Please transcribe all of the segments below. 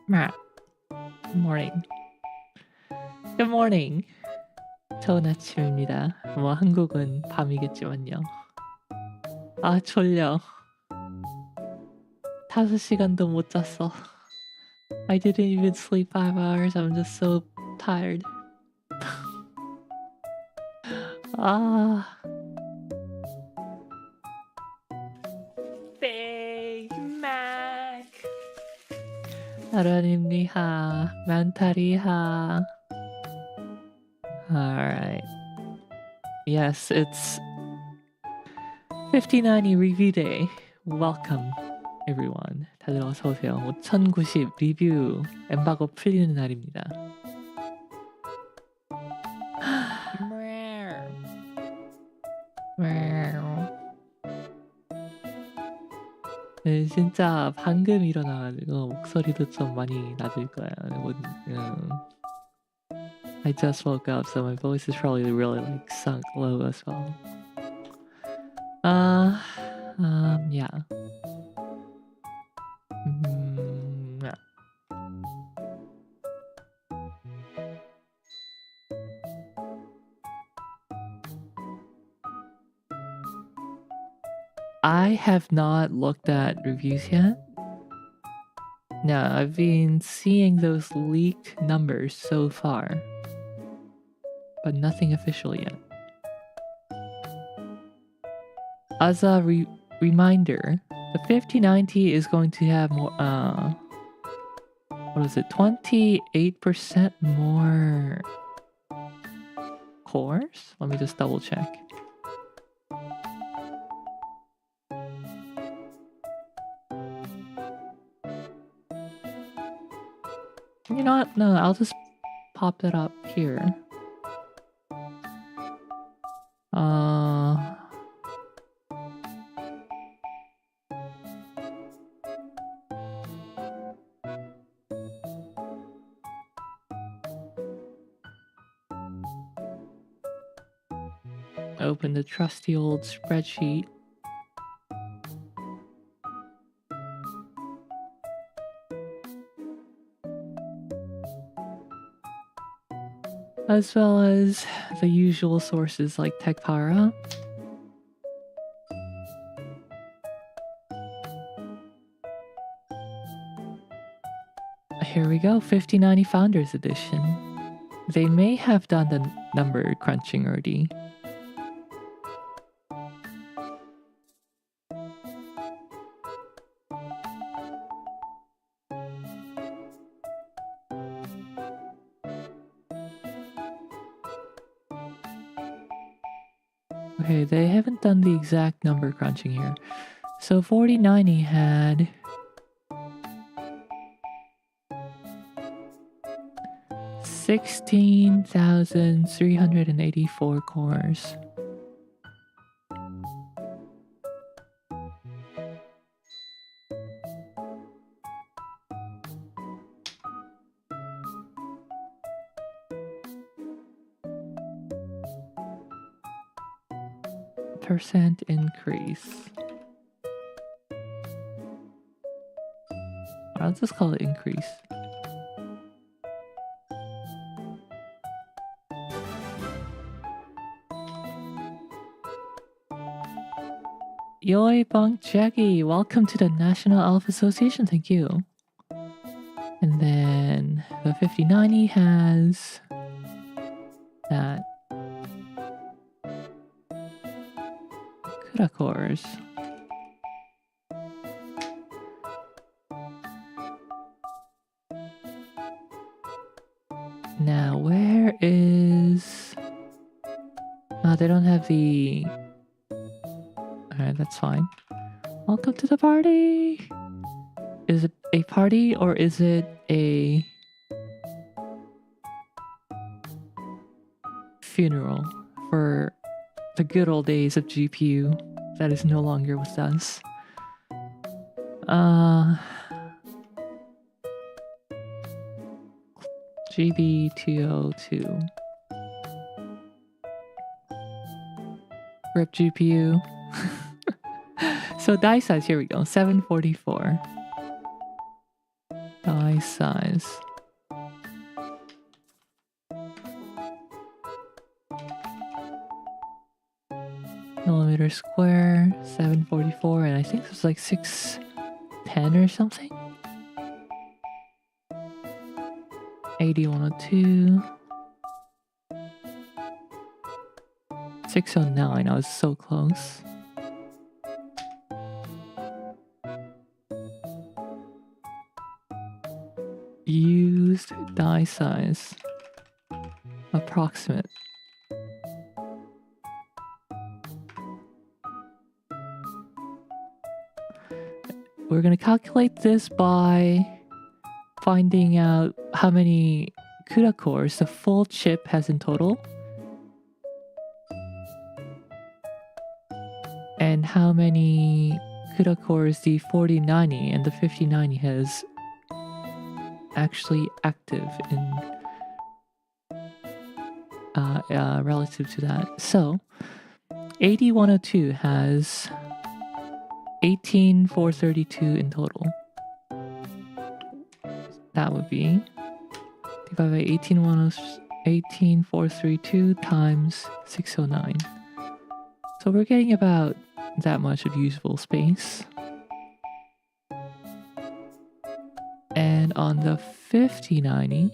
Good morning. Good morning. 좋은 아침입니다. 뭐 한국은 밤이겠지만요. 아 졸려. 5시간도 못 잤어. I didn't even sleep 5 hours. I'm just so tired. 아. Big Mac. 하루님 니하. 만타리하. Alright. Yes, it's 5090 review day. Welcome, everyone. 다들 어서 오세요. 5090 리뷰 엠바고 풀리는 날입니다. 네, 진짜 방금 일어나가지고 목소리도 좀 많이 낮을 거야. I just woke up, so my voice is probably really like sunk low as well. Yeah. Yeah. I have not looked at reviews yet. No, I've been seeing those leaked numbers so far, but nothing official yet. As a reminder, the 5090 is going to have more, what is it, 28% more cores? Let me just double check. You know what? No, I'll just pop that up here. Open the trusty old spreadsheet. As well as the usual sources like TechPowerUp. Here we go, 5090 Founders Edition. They may have done the number crunching already. Okay, they haven't done the exact number crunching here. So 4090 had 16,384 cores. Percent increase. I'll just call it increase. Yoi Bong Jackie, welcome to the National Alpha Association, thank you. And then the 5090 has that. CUDA cores. Now, where is... they don't have the... Alright, that's fine. Welcome to the party! Is it a party or is it a... funeral for the good old days of GPU that is no longer with us? GB202. RIP GPU. So die size, here we go, 744. Die size. Millimeter square, 744, and I think it's like 610 or something. 8102. 609, I was so close. Used die size. Approximate. We're gonna calculate this by finding out how many CUDA cores the full chip has in total, and how many CUDA cores the 4090 and the 5090 has actually active in relative to that. So 8102 has 18432 in total. That would be divided by 18432 times 609. So we're getting about that much of usable space. And on the 5090,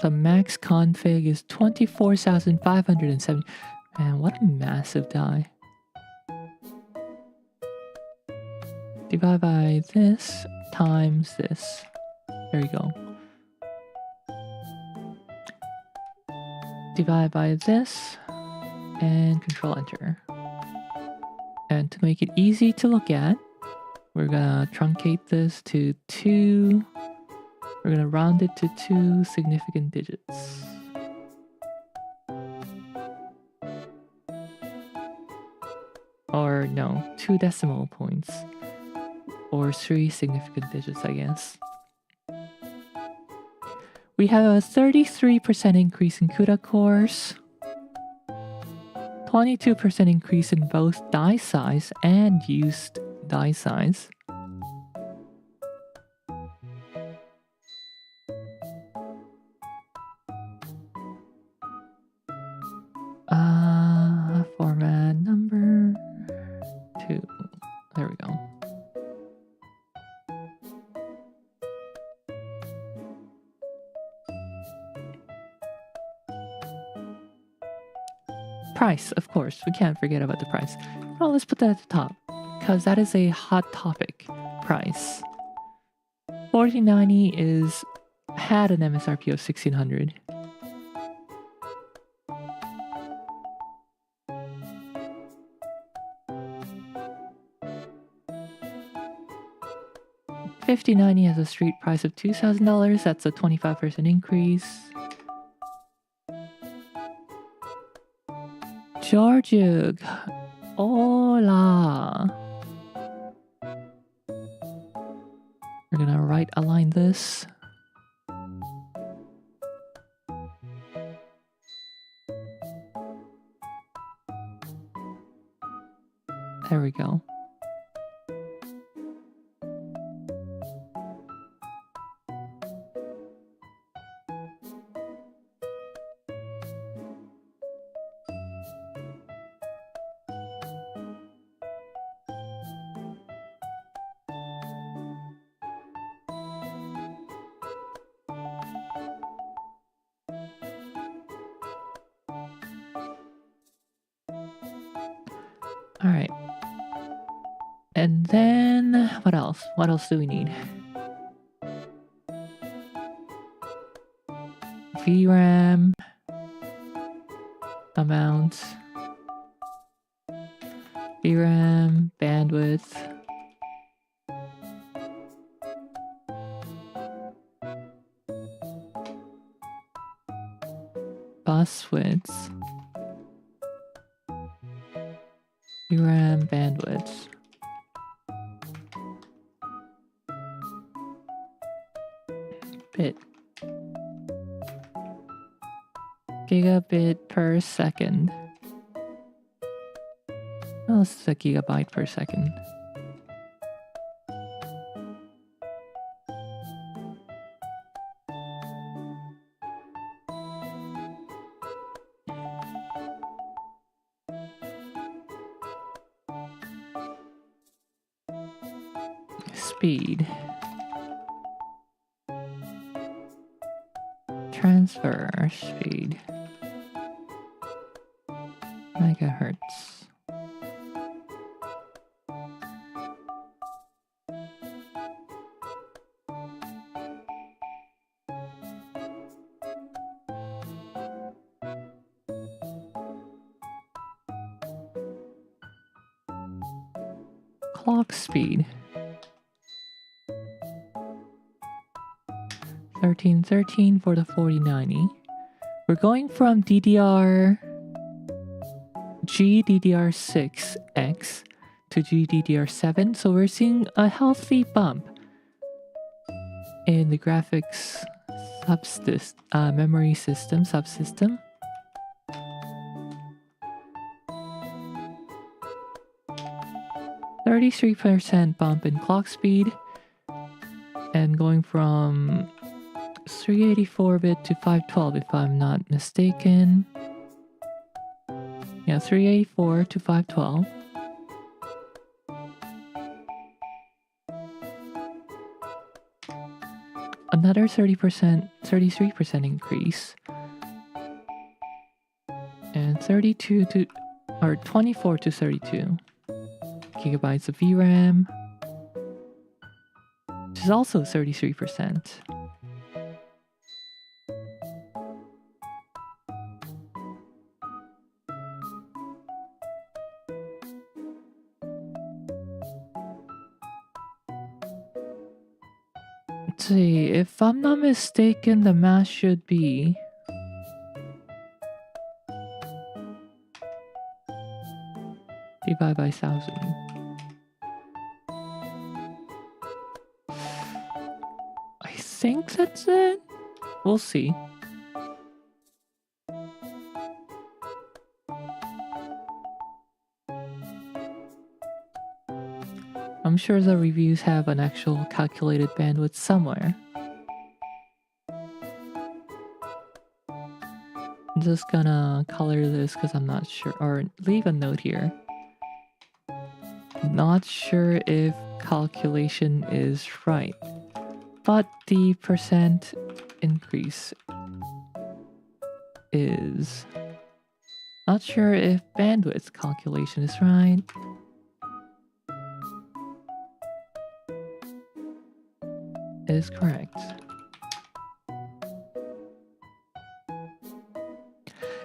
the max config is 24,570. Man, what a massive die. Divide by this times this. There you go. Divide by this and control enter. And to make it easy to look at, we're gonna truncate this to 2. We're gonna round it to 2 significant digits. Or no, 2 decimal points. Or 3 significant digits, I guess. We have a 33% increase in CUDA cores, 22% increase in both die size and used die size. Format number 2. There we go. Price, of course, we can't forget about the price. Well, let's put that at the top, because that is a hot topic. Price. 4090 had an MSRP of 1600. $5090 has a street price of $2,000. That's a 25% increase. Georgiug. Hola. We're gonna right align this. There we go. All right. And then what else? What else do we need? VRAM amount, VRAM bandwidth, bus width, VRAM bandwidth. Bit. Gigabit per second. Oh, this is a gigabyte per second. Speed. Transfer speed. Megahertz. Clock speed. 1313 for the 4090. We're going from GDDR6X to GDDR7, so we're seeing a healthy bump in the graphics memory system subsystem. %, bump in clock speed, and going from 384-bit to 512 if I'm not mistaken. Yeah, 384 to 512. Another 33% increase. And 24 to 32 gigabytes of VRAM, which is also 33%. Let's see, if I'm not mistaken, the math should be divided by 1000. I think that's it. We'll see. I'm sure the reviews have an actual calculated bandwidth somewhere. I'm just gonna color this because I'm not sure, or leave a note here. Not sure if calculation is right, but the percent increase is. Not sure if bandwidth calculation is right. Is correct.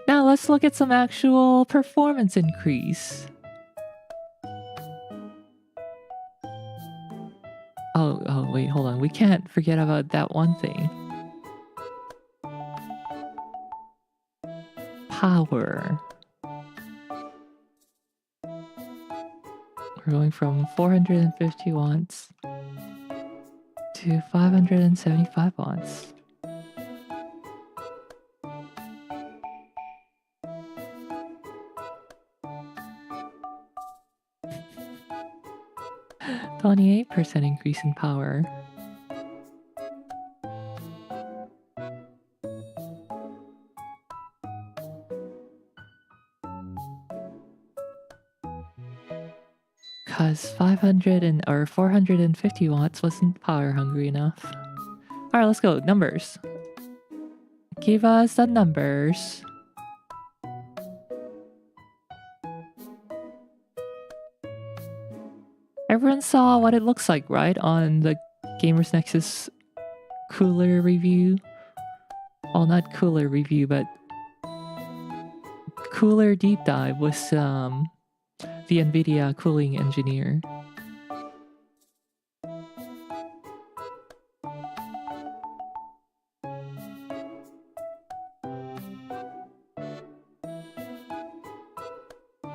Now let's look at some actual performance increase. Oh wait, hold on. We can't forget about that one thing. Power. We're going from 450 watts to 575 watts. %, increase in power. Cause 450 watts wasn't power hungry enough. Alright, let's go. Numbers. Give us the numbers. Everyone saw what it looks like, right? On the Gamers Nexus cooler review. Well, not cooler review, but cooler deep dive with the NVIDIA cooling engineer.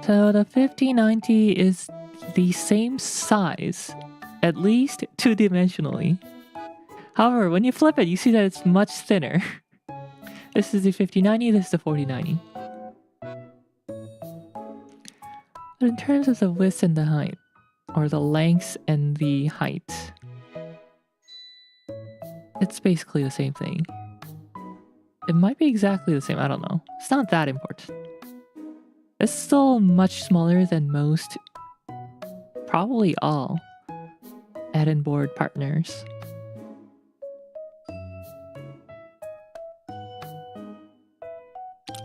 So the 5090 is the same size, at least two-dimensionally. However, when you flip it, you see that it's much thinner. This is the 5090, this is the 4090. But in terms of the width and the height, or the length and the height, it's basically the same thing. It might be exactly the same, I don't know. It's not that important. It's still much smaller than most, probably all, add-in board partners.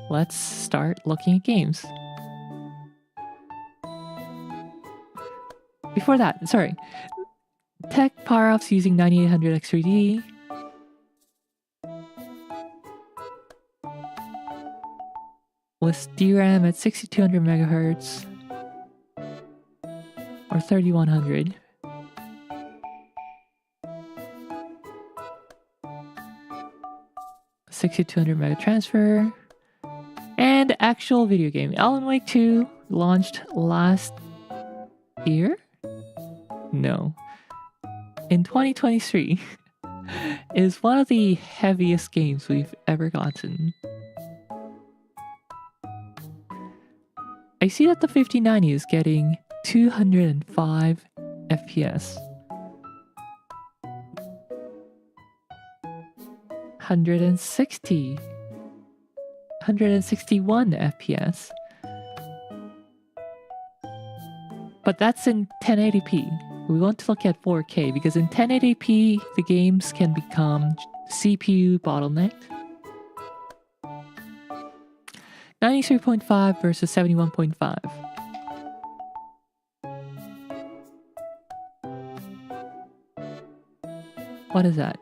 Let's start looking at games. Before that, sorry. TechPowerUp's using 9800 X3D. With DRAM at 6200 MHz or 3100. $6,200 mega transfer. And actual video game. Alan Wake 2 launched last year? No. In 2023 is one of the heaviest games we've ever gotten. I see that the 5090 is getting 205 FPS. 161 FPS. But that's in 1080p. We want to look at 4K because in 1080p, the games can become CPU bottlenecked. 93.5 versus 71.5. What is that?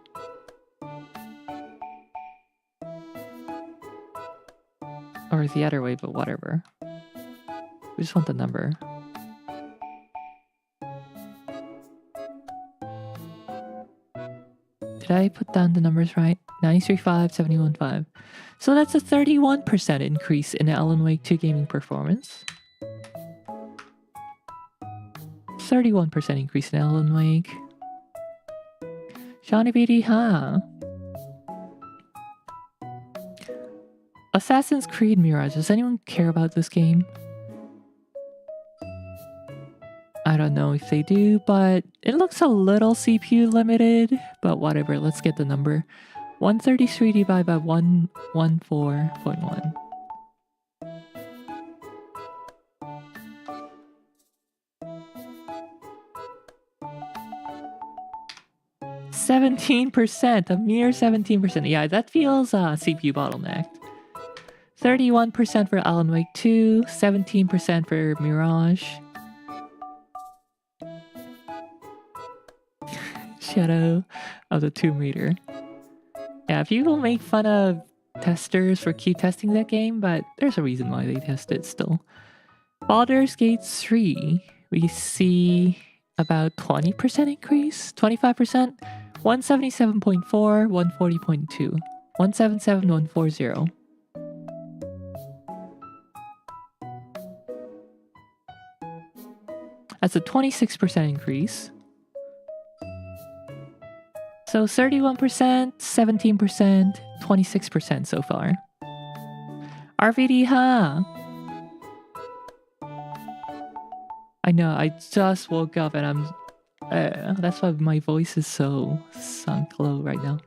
Or the other way, but whatever. We just want the number. Did I put down the numbers right? 93.5, 71.5. So that's a 31% increase in Alan Wake 2 gaming performance. 31% increase in Alan Wake. Shawnee BD, huh? Assassin's Creed Mirage. Does anyone care about this game? I don't know if they do, but it looks a little CPU limited, but whatever, let's get the number. 133 divided by 114.1. %, a mere 17%. Yeah, that feels CPU bottlenecked. 31% for Alan Wake 2, 17% for Mirage. Shadow of the Tomb Raider. Yeah, people make fun of testers for keep testing that game, but there's a reason why they test it still. Baldur's Gate 3, we see about 20% increase, 25%, 177.4, 140.2, 177, 140. That's a 26% increase. So 31%, 17%, 26% so far. RVD, huh? I know, I just woke up and I'm... that's why my voice is so sunk low right now.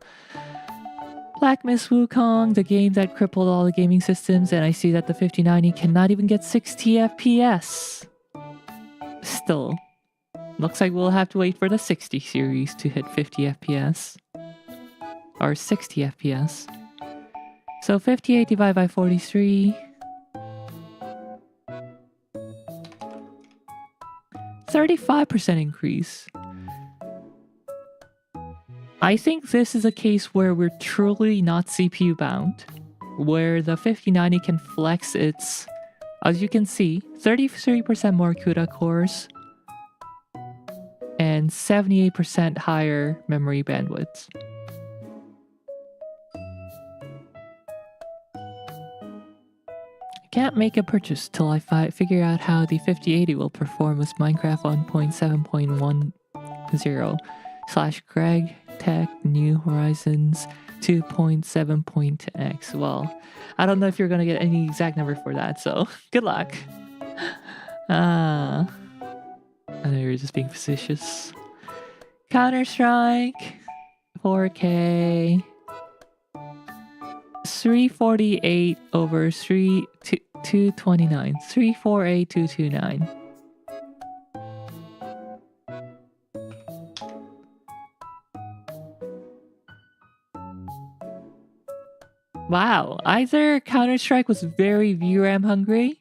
Black Myth Wukong, the game that crippled all the gaming systems, and I see that the 5090 cannot even get 60 FPS. Still. Looks like we'll have to wait for the 60 series to hit 50 FPS. Or 60 FPS. So 58 divided by 43. 35% increase. I think this is a case where we're truly not CPU bound. Where the 5090 can flex its, as you can see, 33% more CUDA cores. And 78% higher memory bandwidth. I can't make a purchase till I figure out how the 5080 will perform with Minecraft 1.7.10/Greg Tech New Horizons 2.7.x. Well, I don't know if you're gonna get any exact number for that, so good luck. I know you're just being facetious. Counter-Strike 4K 348 over 229. 348229. Wow, either Counter-Strike was very VRAM hungry.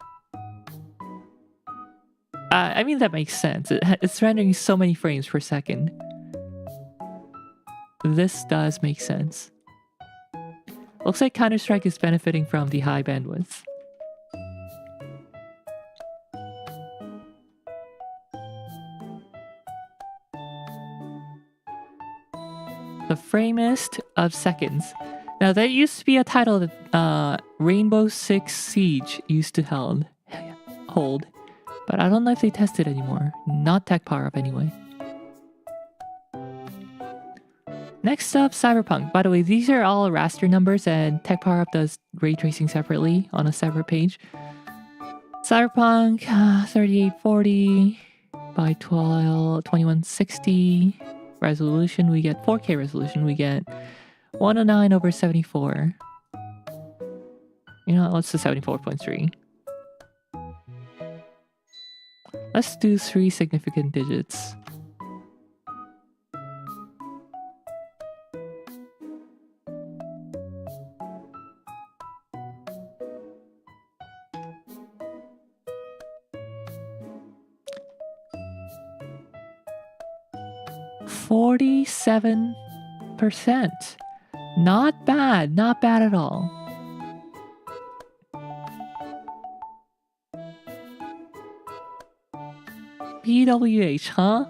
I mean, that makes sense. It's rendering so many frames per second. This does make sense. Looks like Counter-Strike is benefiting from the high bandwidth. The Framest of Seconds. Now, that used to be a title that Rainbow Six Siege used to hold. But I don't know if they test it anymore. Not TechPowerUp anyway. Next up, Cyberpunk. By the way, these are all raster numbers, and TechPowerUp does ray tracing separately on a separate page. Cyberpunk 3840 by 2160 resolution. We get 4K resolution. We get 109 over 74. You know, let's do 74.3. Let's do 3 significant digits. %. Not bad, not bad at all. PWH, huh?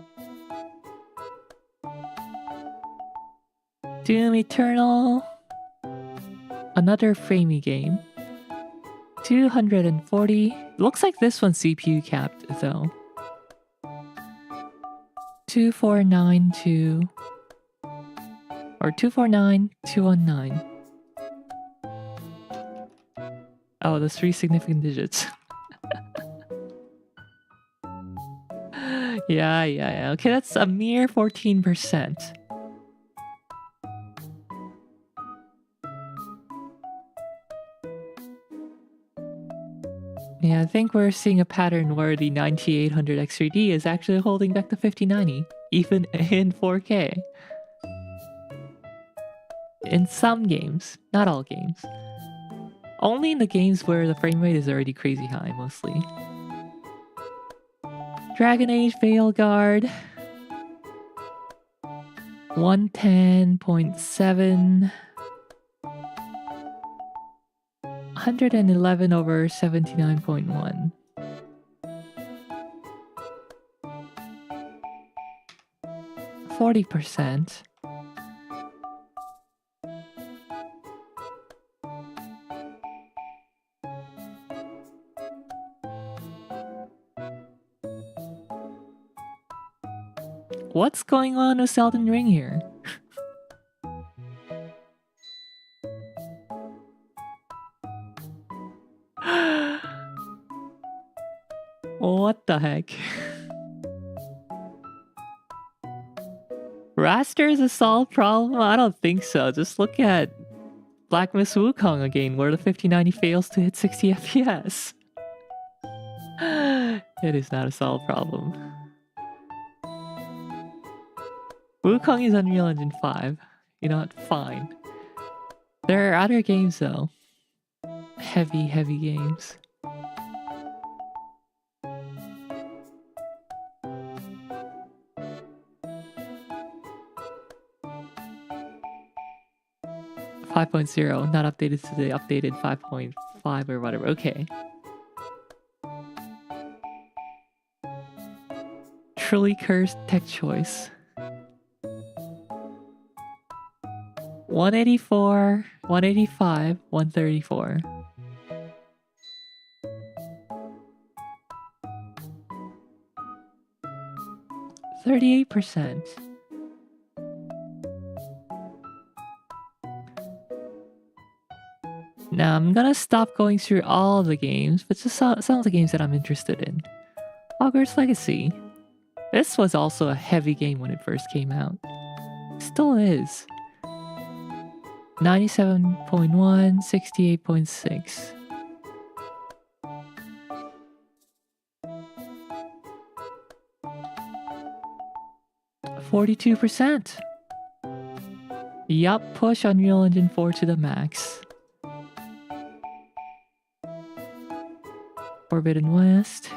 Doom Eternal. Another framey game. 240. Looks like this one's CPU capped though. 2492 or 249219. Oh, the 3 significant digits. Yeah. Okay, that's a mere 14%. Yeah, I think we're seeing a pattern where the 9800 X3D is actually holding back the 5090, even in 4K. In some games, not all games. Only in the games where the frame rate is already crazy high, mostly. Dragon Age Veilguard 110.7 111 over 79.1. %. What's going on with Elden Ring here? What the heck? Raster is a solved problem? I don't think so. Just look at Black Myth Wukong again, where the 5090 fails to hit 60 FPS. It is not a solved problem. Wukong is Unreal Engine 5. You know what? Fine. There are other games though. Heavy games. .0, not updated to the updated 5.5 or whatever. Okay. Truly cursed tech choice. 184, 185, 134. %. Now I'm gonna stop going through all the games, but just some of the games that I'm interested in. Hogwarts Legacy. This was also a heavy game when it first came out. Still is. 97.1, 68.6. %. Yup, push Unreal Engine 4 to the max. Forbidden West.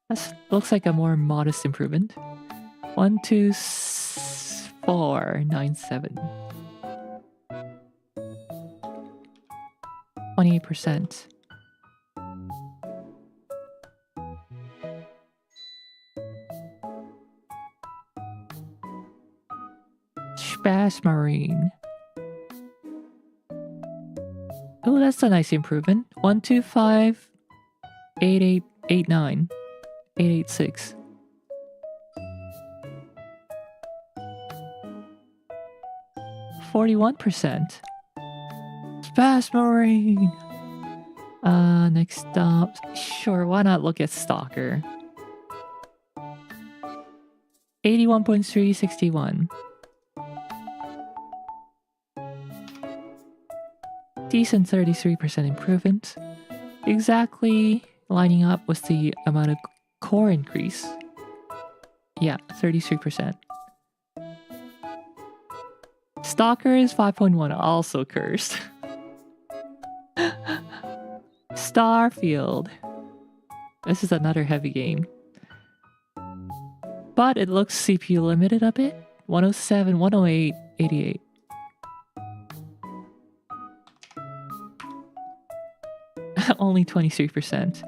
That looks like a more modest improvement. 12497. 28%. Space Marine. Oh, that's a nice improvement. 1258889. 886. %. Space Marine. Next up. Sure, why not look at Stalker? 81.361. Decent 33% improvement. Exactly lining up with the amount of core increase. Yeah, 33%. Stalker is 5.1, also cursed. Starfield. This is another heavy game. But it looks CPU limited a bit. 107, 108, 88. Only 23%.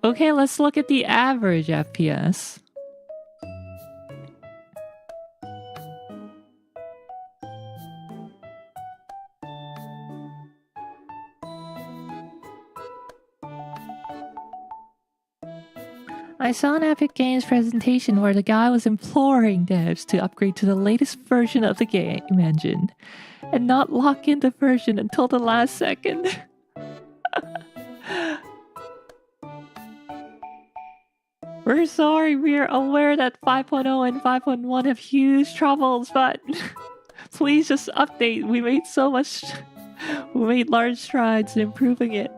Okay, let's look at the average FPS. I saw an Epic Games presentation where the guy was imploring devs to upgrade to the latest version of the game engine and not lock in the version until the last second. We're sorry, we're aware that 5.0 and 5.1 have huge troubles, but please just update. We made large strides in improving it.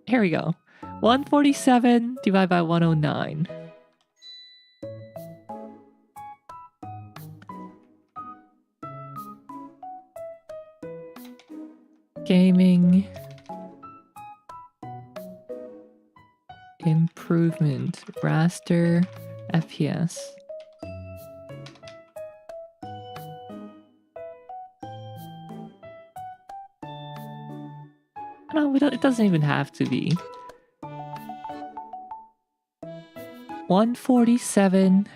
Here we go. 147 divided by 109. Gaming improvement raster FPS. No, it doesn't even have to be. 147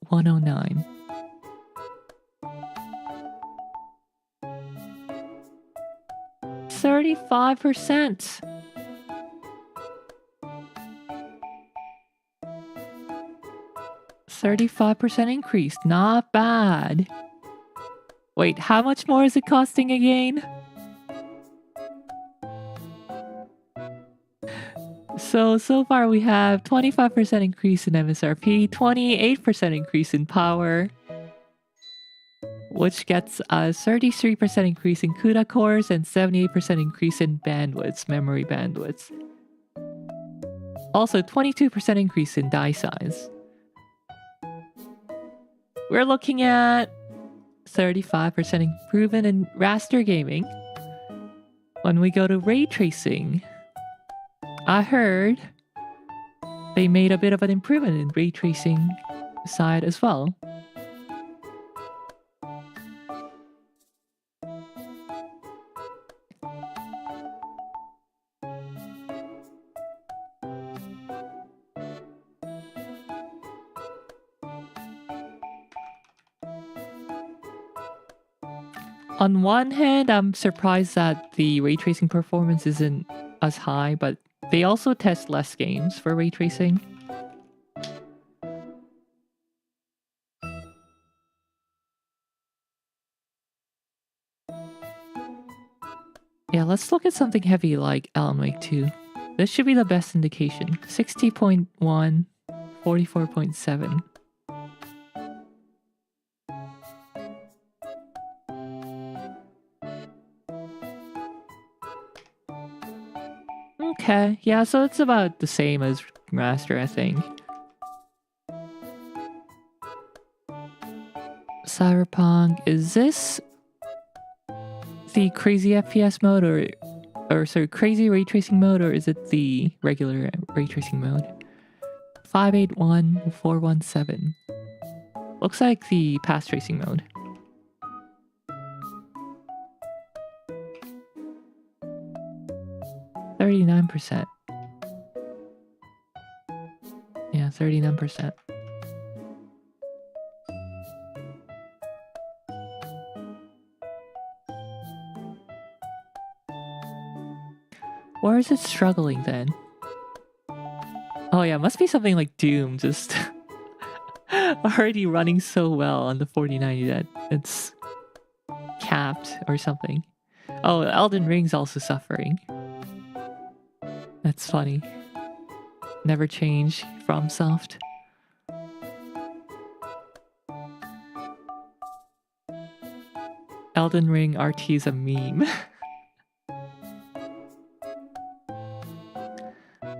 109. %. 35% increase. Not bad. Wait, how much more is it costing again? So far we have 25% increase in MSRP, 28% increase in power, which gets a 33% increase in CUDA cores and 78% increase in bandwidth, memory bandwidth. Also 22% increase in die size. We're looking at 35% improvement in raster gaming. When we go to ray tracing, I heard they made a bit of an improvement in ray tracing side as well. On one hand, I'm surprised that the ray tracing performance isn't as high, but they also test less games for ray tracing. let's look at something heavy like Alan Wake 2. This should be the best indication. 60.1, 44.7. Okay, yeah, so it's about the same as Master, I think. Cyberpunk, is this the crazy FPS mode or sorry, crazy ray tracing mode, or is it the regular ray tracing mode? 581417. Looks like the path tracing mode. %. Yeah, 39%. Where is it struggling then? Oh yeah, must be something like Doom, just already running so well on the 4090 that it's capped or something. Oh, Elden Ring's also suffering. That's funny. Never change from soft. Elden Ring RT is a meme.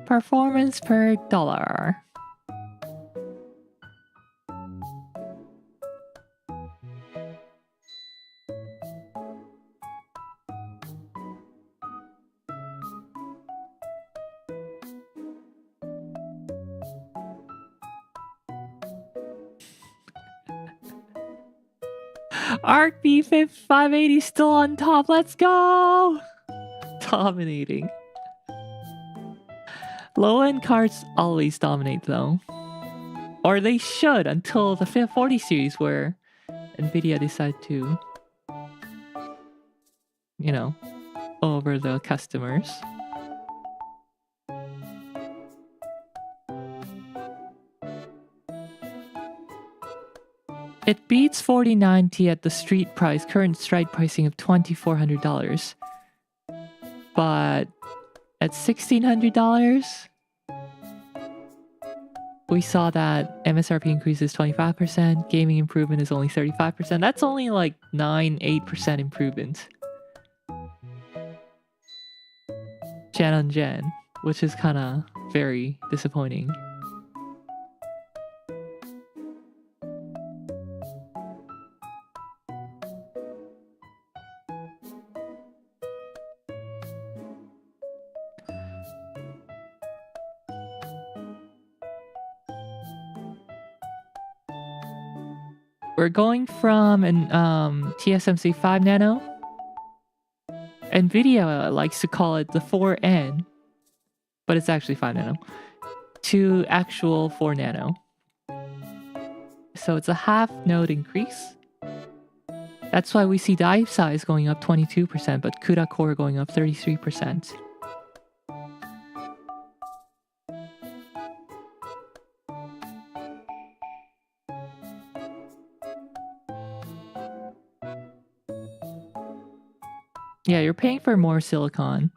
Performance per dollar. Arc B 580 still on top. Let's go! Dominating. Low-end cards always dominate though. Or they should until the 40 series where Nvidia decided to, you know, over the customers. It beats 4090 at the street price, current strike pricing of $2,400. But at $1,600, we saw that MSRP increase is 25%, gaming improvement is only 35%. That's only like 8% improvement. Gen on gen, which is kind of very disappointing. We're going from an TSMC 5 nano. Nvidia likes to call it the 4N, but it's actually 5 nano, to actual 4 nano. So it's a half node increase. That's why we see die size going up 22%, but CUDA core going up 33%. Yeah, you're paying for more silicon.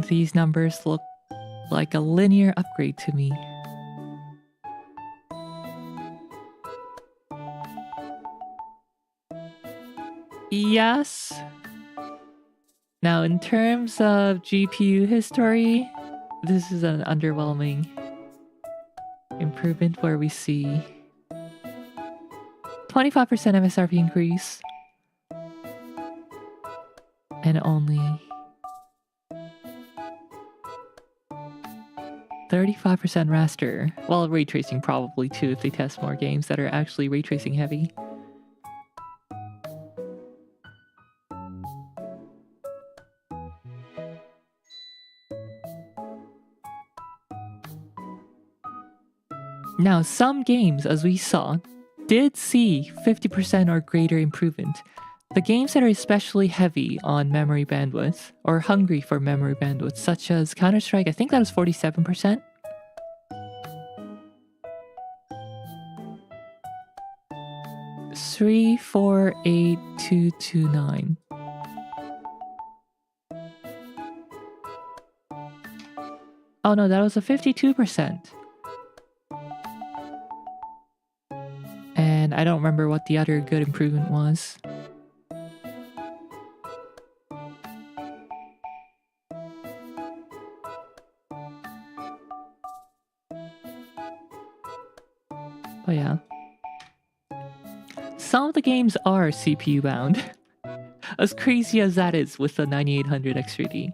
These numbers look like a linear upgrade to me. Yes. Now, in terms of GPU history, this is an underwhelming improvement where we see 25% MSRP increase and only 35% raster. Well, ray tracing probably too if they test more games that are actually ray tracing heavy. Now, some games, as we saw, did see 50% or greater improvement. The games that are especially heavy on memory bandwidth, or hungry for memory bandwidth, such as Counter-Strike, I think that was 47%. Three, 4, 8, 2, 2, 9. Oh no, that was a 52%. And I don't remember what the other good improvement was. But yeah. Some of the games are CPU bound. As crazy as that is with the 9800 X3D.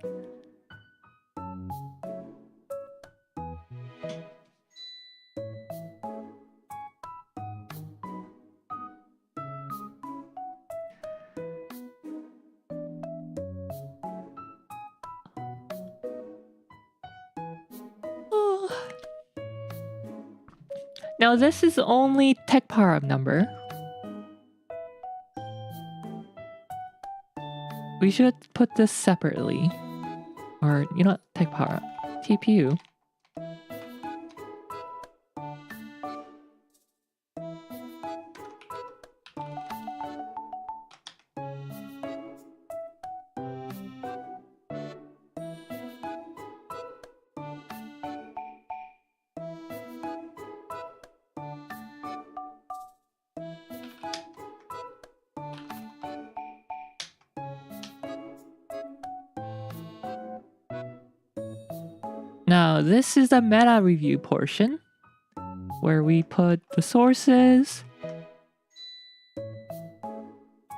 Now this is only TechPowerUp number. We should put this separately. Or, you know what? TechPowerUp. TPU. Now, this is the meta review portion where we put the sources,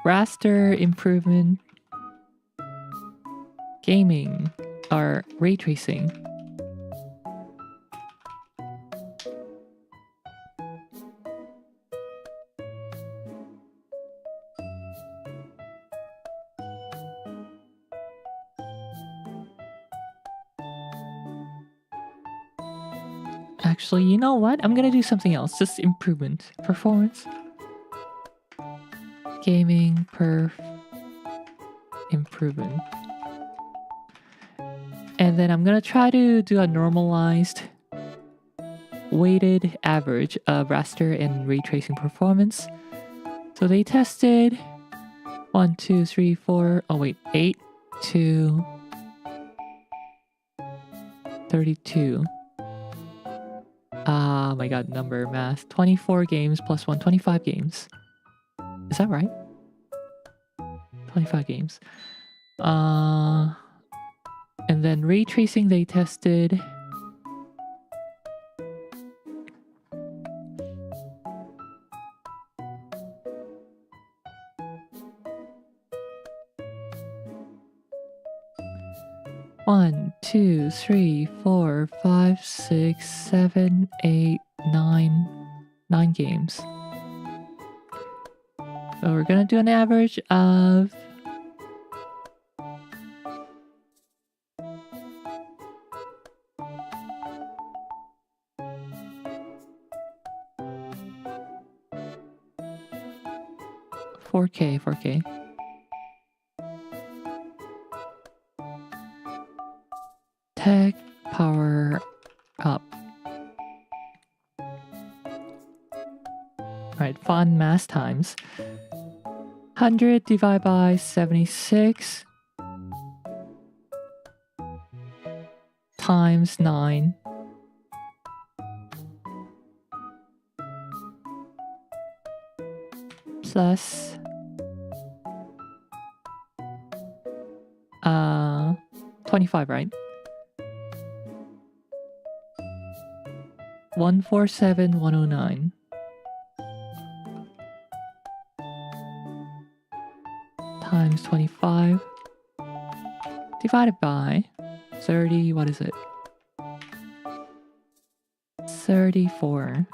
raster improvement, gaming, or ray tracing. Actually, you know what? I'm gonna do something else. Just improvement. Performance. Gaming perf improvement. And then I'm gonna try to do a normalized weighted average of raster and ray tracing performance. So they tested 1, 2, 3, 4, oh wait, 8 to 32. Ah, my god, number, math. 24 games plus 1, 25 games. Is that right? 25 games. And then ray tracing they tested. One, 2, 3, 4, 5, 6, 7, 8, 9 games. So we're gonna do an average of 4K. TechPowerUp. Alright, fun mass times. 100 divided by 76 times 9 plus 25, right? 147,109 times 25 divided by 30, what is it? 34.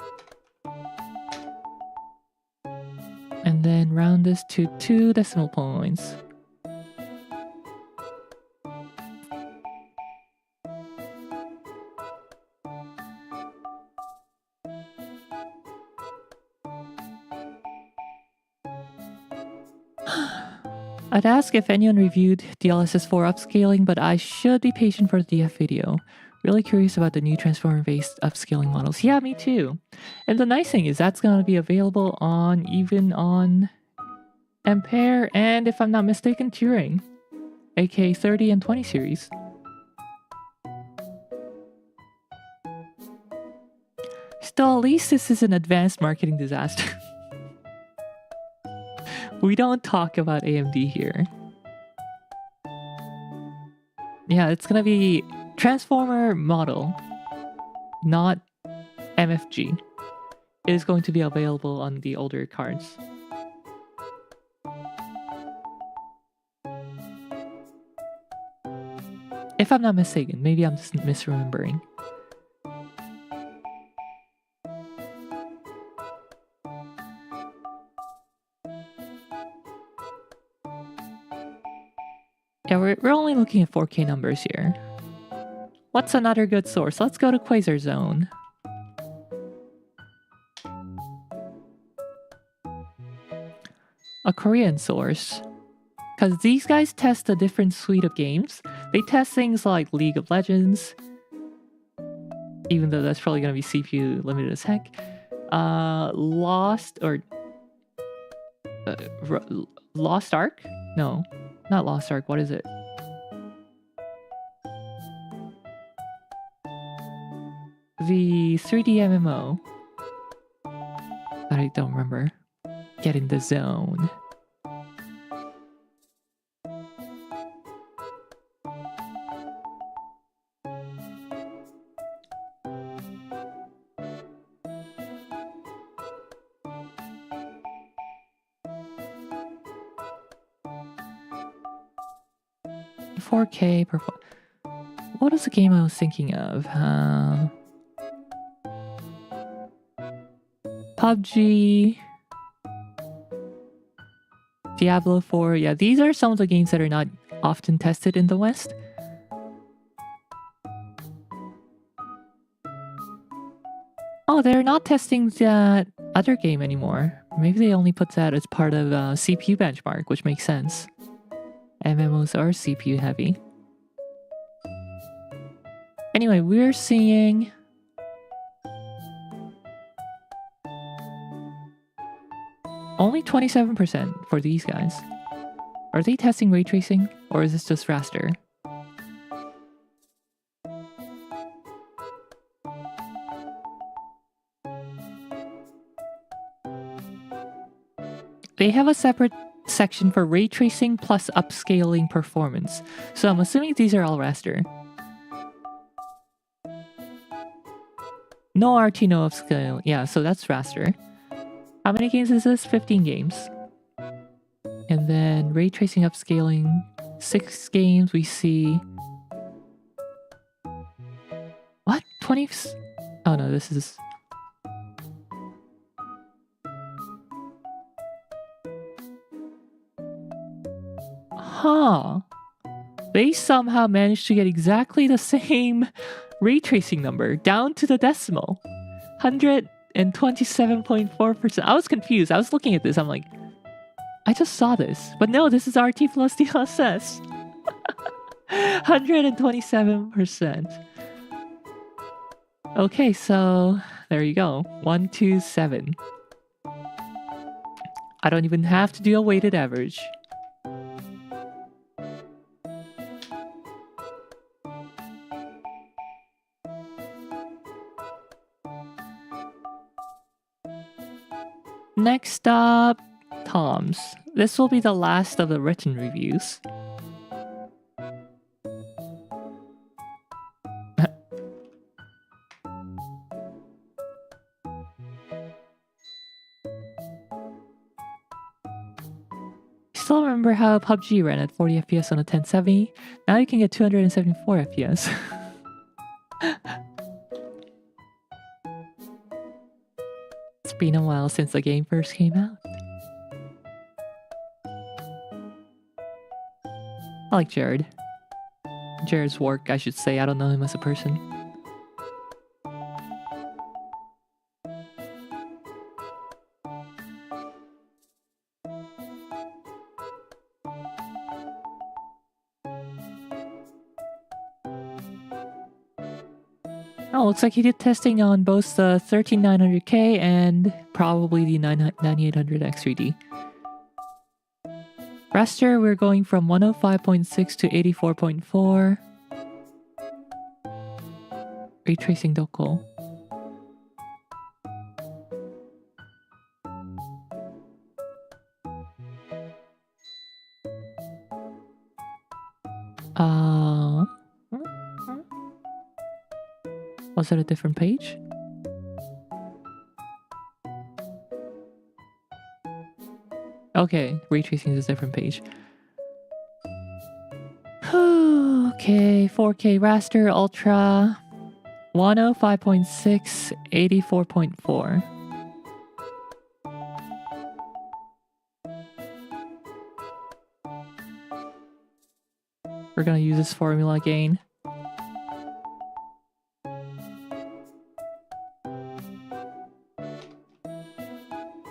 And then round this to 2 decimal points. I'd ask if anyone reviewed DLSS4 upscaling, but I should be patient for the DF video. Really curious about the new transformer-based upscaling models. Yeah, me too. And the nice thing is that's going to be available on even on Ampere and, if I'm not mistaken, Turing, aka 30 and 20 series. Still, at least this is an advanced marketing disaster. We don't talk about AMD here. Yeah, it's gonna be Transformer model, not MFG. It is going to be available on the older cards. If I'm not mistaken, maybe I'm just misremembering. Yeah, we're only looking at 4K numbers here. What's another good source? Let's go to Quasar Zone. A Korean source. Because these guys test a different suite of games. They test things like League of Legends, even though that's probably going to be CPU limited as heck. Lost Ark? No, not Lost Ark. What is it? The 3D MMO. I don't remember. Get in the zone. $4K per. What is the game I was thinking of? PUBG, Diablo 4. Yeah, these are some of the games that are not often tested in the West. Oh, they're not testing that other game anymore. Maybe they only put that as part of CPU benchmark, which makes sense. MMOs are CPU heavy. Anyway, we're seeing only 27% for these guys. Are they testing ray tracing, or is this just raster? They have a separate section for ray tracing plus upscaling performance. So I'm assuming these are all raster. No RT, no upscale. Yeah, so that's raster. How many games is this? 15 games. And then ray tracing upscaling, 6 games. We see... What? 20... Oh no, this is... Huh. They somehow managed to get exactly the same ray tracing number, down to the decimal. 127.4%. I was confused. I was looking at this. I'm like, I just saw this. But no, this is RT plus DLSS. 127%. Okay, so there you go. 127. I don't even have to do a weighted average. Next up, Tom's. This will be the last of the written reviews. Still remember how PUBG ran at 40 FPS on a 1070? Now you can get 274 FPS. It's been a while since the game first came out. I like Jared. Jared's work, I should say. I don't know him as a person. Oh, looks like he did testing on both the 13900K and probably the 9800X3D. Raster, we're going from 105.6 to 84.4. Ray tracing doko. Was it a different page? Okay, ray tracing is a different page. Okay, 4K raster ultra 105.6, 84.4. We're gonna use this formula again.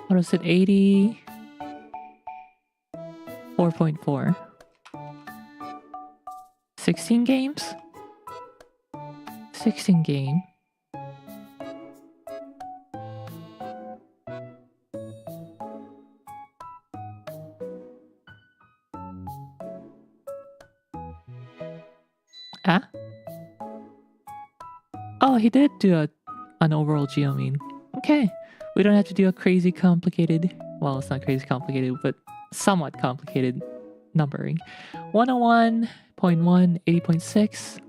What is it? 84.4. 16 games? 16 game. Ah? Oh, he did do an overall geomean. Okay. We don't have to do a crazy complicated... Well, it's not crazy complicated, but somewhat complicated numbering. 101.1, 80.6.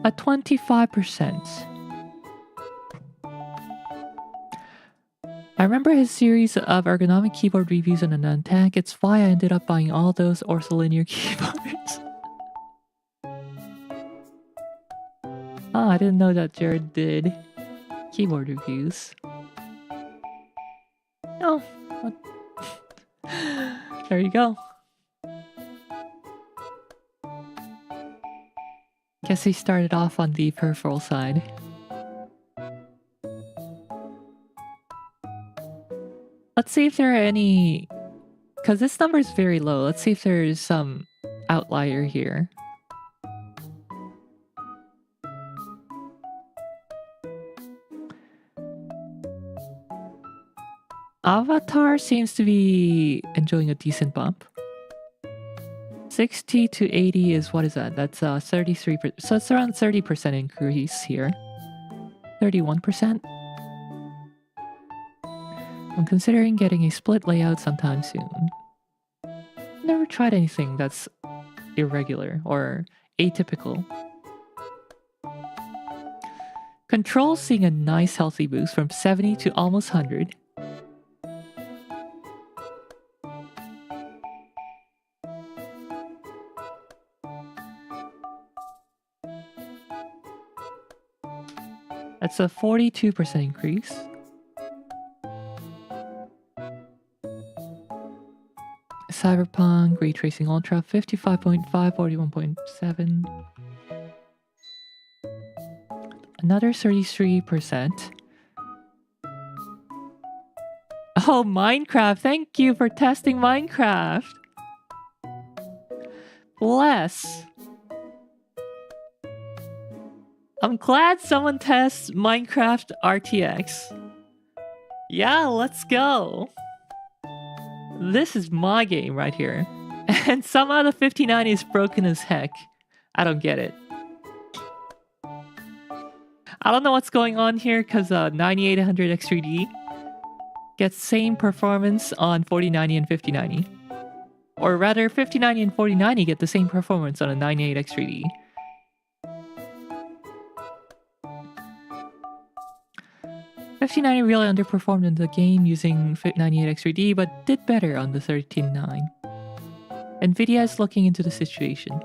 At 25%. I remember his series of ergonomic keyboard reviews on an Untack. It's why I ended up buying all those ortholinear keyboards. Oh, I didn't know that Jared did keyboard reviews. Oh, there you go. Guess he started off on the peripheral side. Let's see if there are any... Because this number is very low. Let's see if there's some outlier here. Avatar seems to be enjoying a decent bump. 60 to 80 is, what is that? That's 33%. So it's around 30% increase here. 31%. I'm considering getting a split layout sometime soon. Never tried anything that's irregular or atypical. Control's seeing a nice healthy boost from 70 to almost 100. That's a 42% increase. Cyberpunk, Ray Tracing Ultra, 55.5, 41.7. Another 33%. Oh, Minecraft! Thank you for testing Minecraft! Bless! I'm glad someone tests Minecraft RTX. Yeah, let's go! This is my game right here. And somehow the 5090 is broken as heck. I don't get it. I don't know what's going on here because 9800 X3D gets same performance on 4090 and 5090. Or rather, 5090 and 4090 get the same performance on a 98 X3D. $5090 really underperformed in the game using 98 X3D, but did better on the 13.9. Nvidia is looking into the situation.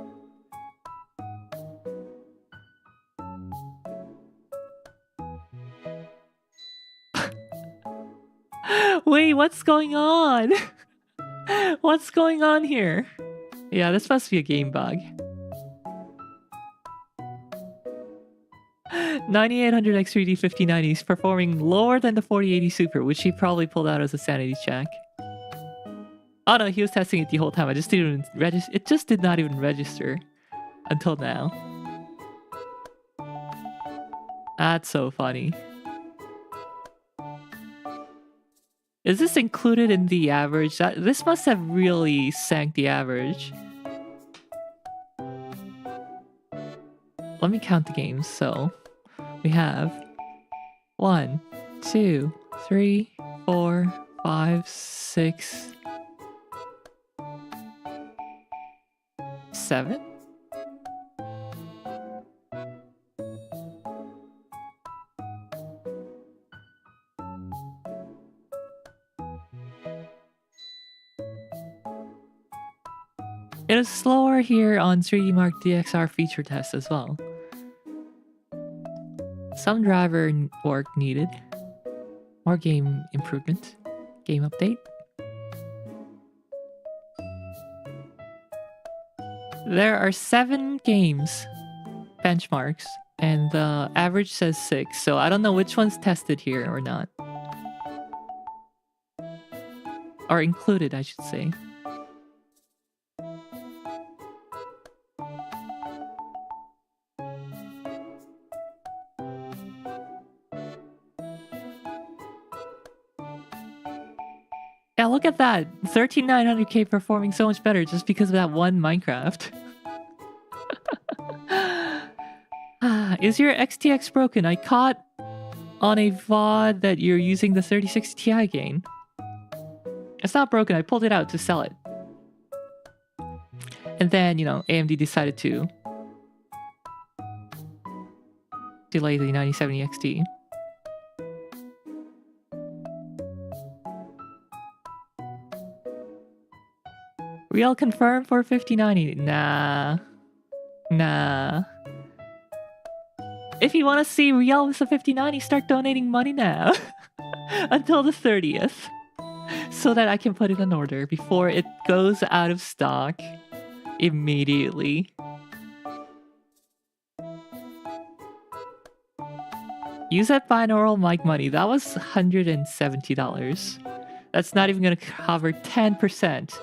Wait, what's going on? What's going on here? Yeah, this must be a game bug. 9800 X3D 5090 is performing lower than the 4080 Super, which he probably pulled out as a sanity check. Oh no, he was testing it the whole time. I just didn't even register. It just did not even register until now. That's so funny. Is this included in the average? This must have really sank the average. Let me count the games. So we have 1, 2, 3, 4, 5, 6, 7. It is slower here on 3D Mark DXR feature test as well. Some driver work needed. More game improvement. Game update. There are 7 games benchmarks, and the average says 6, so I don't know which one's tested here or not. Or included, I should say. Yeah, look at that. 13900K performing so much better just because of that one Minecraft. Is your XTX broken? I caught on a VOD that you're using the 3060 Ti gain. It's not broken. I pulled it out to sell it. And then, you know, AMD decided to delay the 9070 XT. Real confirmed for 5090. Nah. If you want to see Real with the 5090, start donating money now. Until the 30th. So that I can put it in order before it goes out of stock immediately. Use that binaural mic money. That was $170. That's not even going to cover 10%.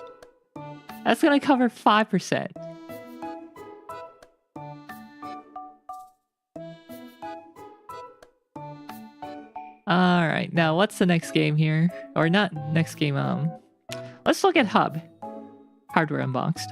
That's going to cover 5%. Alright, now what's the next game here? Or not next game, let's look at Hub. Hardware Unboxed.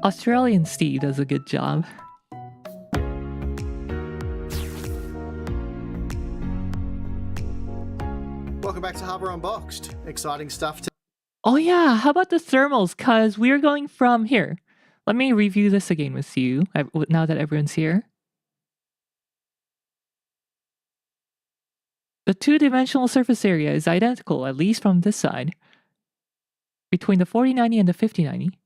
Australian Steve does a good job. Welcome back to Hardware Unboxed. Exciting stuff. Oh yeah, how about the thermals? Because we're going from here. Let me review this again with you now that everyone's here. The two-dimensional surface area is identical, at least from this side, between the 4090 and the 5090.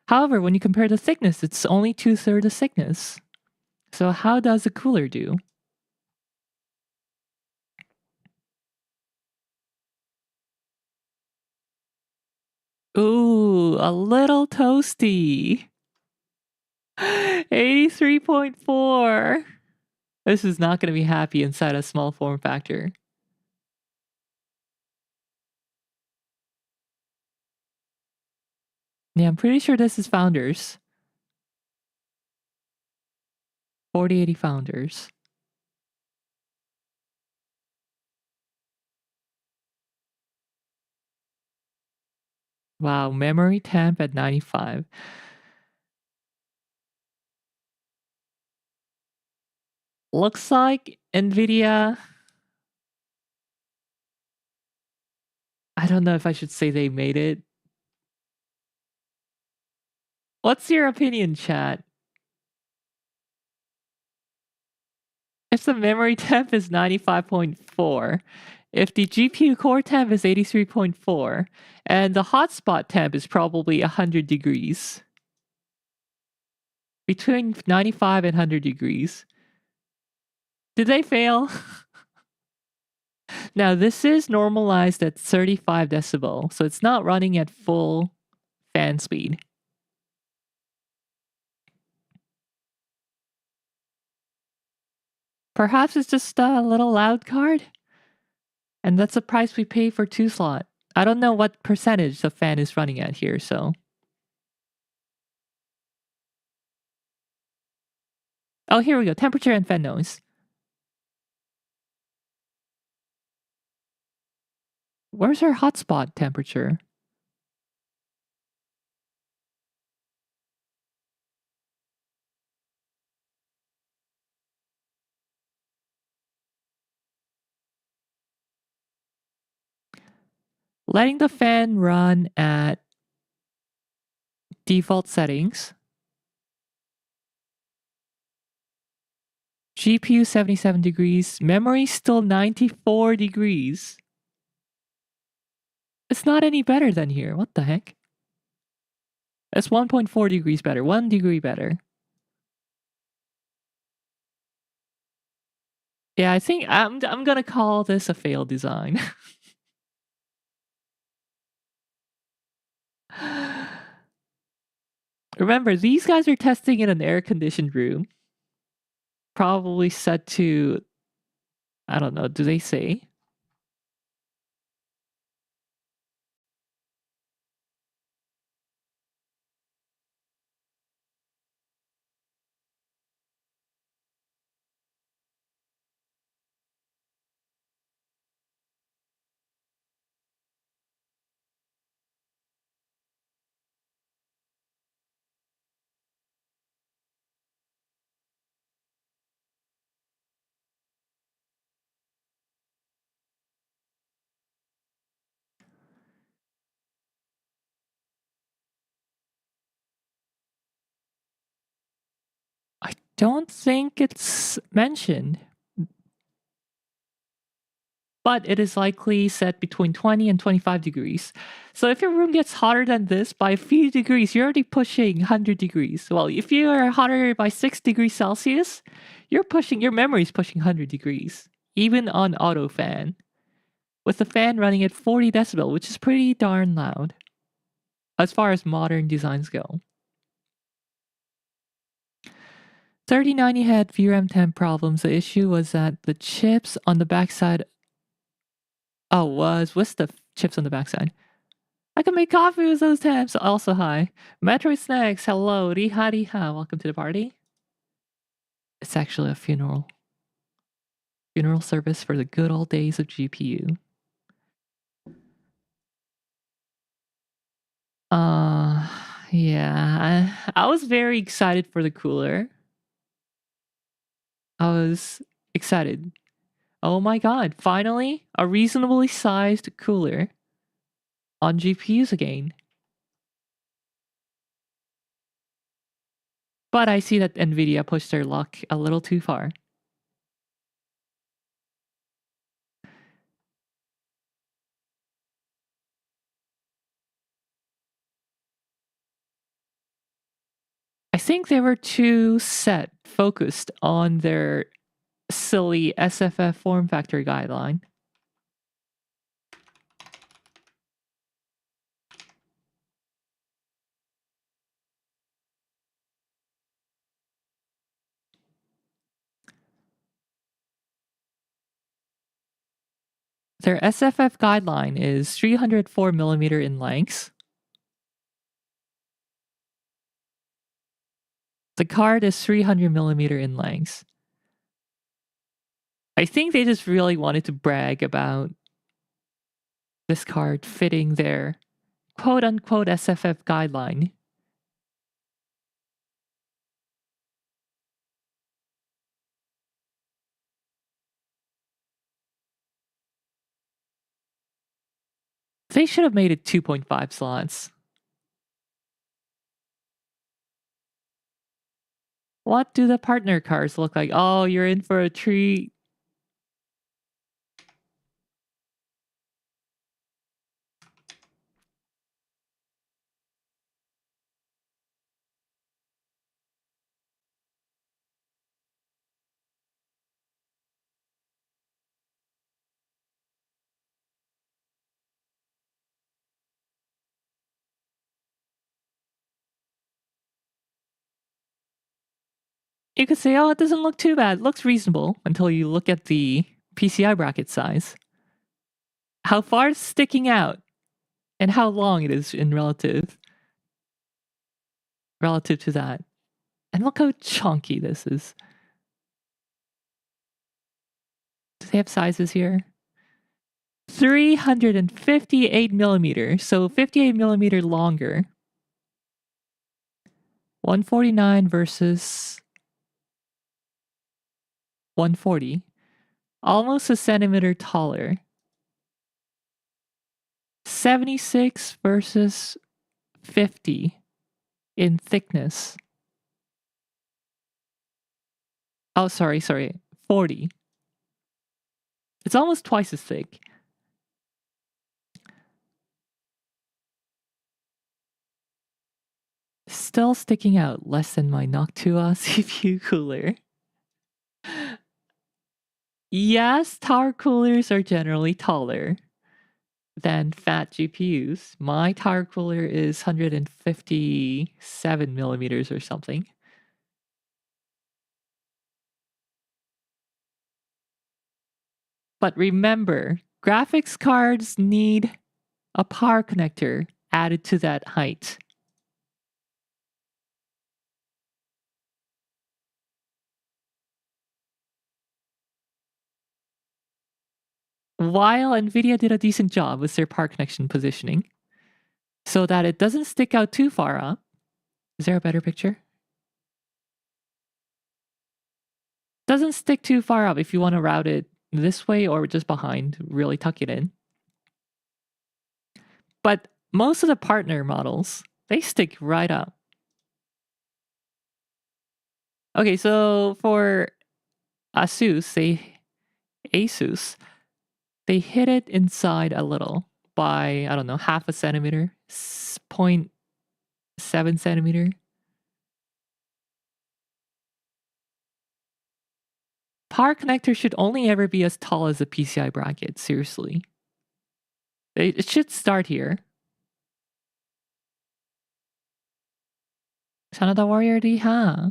However, when you compare the thickness, it's only 2/3 the thickness. So how does the cooler do? Ooh, a little toasty. 83.4. This is not going to be happy inside a small form factor. Yeah, I'm pretty sure this is Founders. 4080 Founders. Wow, memory temp at 95. Looks like NVIDIA... I don't know if I should say they made it. What's your opinion, chat? If the memory temp is 95.4, if the GPU core temp is 83.4, and the hotspot temp is probably 100 degrees. Between 95 and 100 degrees. Did they fail? Now, this is normalized at 35 decibel, so it's not running at full fan speed. Perhaps it's just a little loud card? And that's the price we pay for 2-slot. I don't know what percentage the fan is running at here, so. Oh, here we go. Temperature and fan noise. Where's our hotspot temperature? Letting the fan run at default settings. GPU 77 degrees. Memory still 94 degrees. It's not any better than here. What the heck? It's 1.4 degrees better. 1 degree better. Yeah, I think I'm gonna call this a failed design. Remember, these guys are testing in an air-conditioned room. Probably set to, I don't know, do they say? I don't think it's mentioned. But it is likely set between 20 and 25 degrees. So if your room gets hotter than this by a few degrees, you're already pushing 100 degrees. Well, if you are hotter by 6 degrees Celsius, your memory is pushing 100 degrees, even on auto fan, with the fan running at 40 decibel, which is pretty darn loud as far as modern designs go. 3090 had VRAM temp problems. The issue was that the chips on the backside. Oh, was with the chips on the backside. I can make coffee with those tabs. Also, hi. Metro Snacks, hello. Riha riha. Welcome to the party. It's actually a funeral. Funeral service for the good old days of GPU. Yeah. I was very excited for the cooler. I was excited. Oh my god, finally, a reasonably sized cooler on GPUs again. But I see that Nvidia pushed their luck a little too far. I think they were too focused on their silly SFF form factor guideline. Their SFF guideline is 304 millimeter in length. The card is 300 millimeter in length. I think they just really wanted to brag about this card fitting their quote unquote SFF guideline. They should have made it 2.5 slots. What do the partner cards look like? Oh, you're in for a treat. You could say, oh, it doesn't look too bad. It looks reasonable until you look at the PCI bracket size. How far it's sticking out and how long it is in relative to that. And look how chunky this is. Do they have sizes here? 358 millimeters, so 58 millimeter longer. 149 versus 140. Almost a centimeter taller. 76 versus 50 in thickness. Oh, sorry. 40. It's almost twice as thick. Still sticking out less than my Noctua CPU cooler. Yes, tower coolers are generally taller than fat GPUs. My tower cooler is 157 millimeters or something. But remember, graphics cards need a power connector added to that height. While NVIDIA did a decent job with their power connection positioning, so that it doesn't stick out too far up. Is there a better picture? Doesn't stick too far up if you want to route it this way or just behind, really tuck it in. But most of the partner models, they stick right up. Okay, so for Asus, they hit it inside a little by, I don't know, half a centimeter, 0.7 centimeter. Power connector should only ever be as tall as the PCI bracket, seriously. It should start here. Canada Warrior D, huh?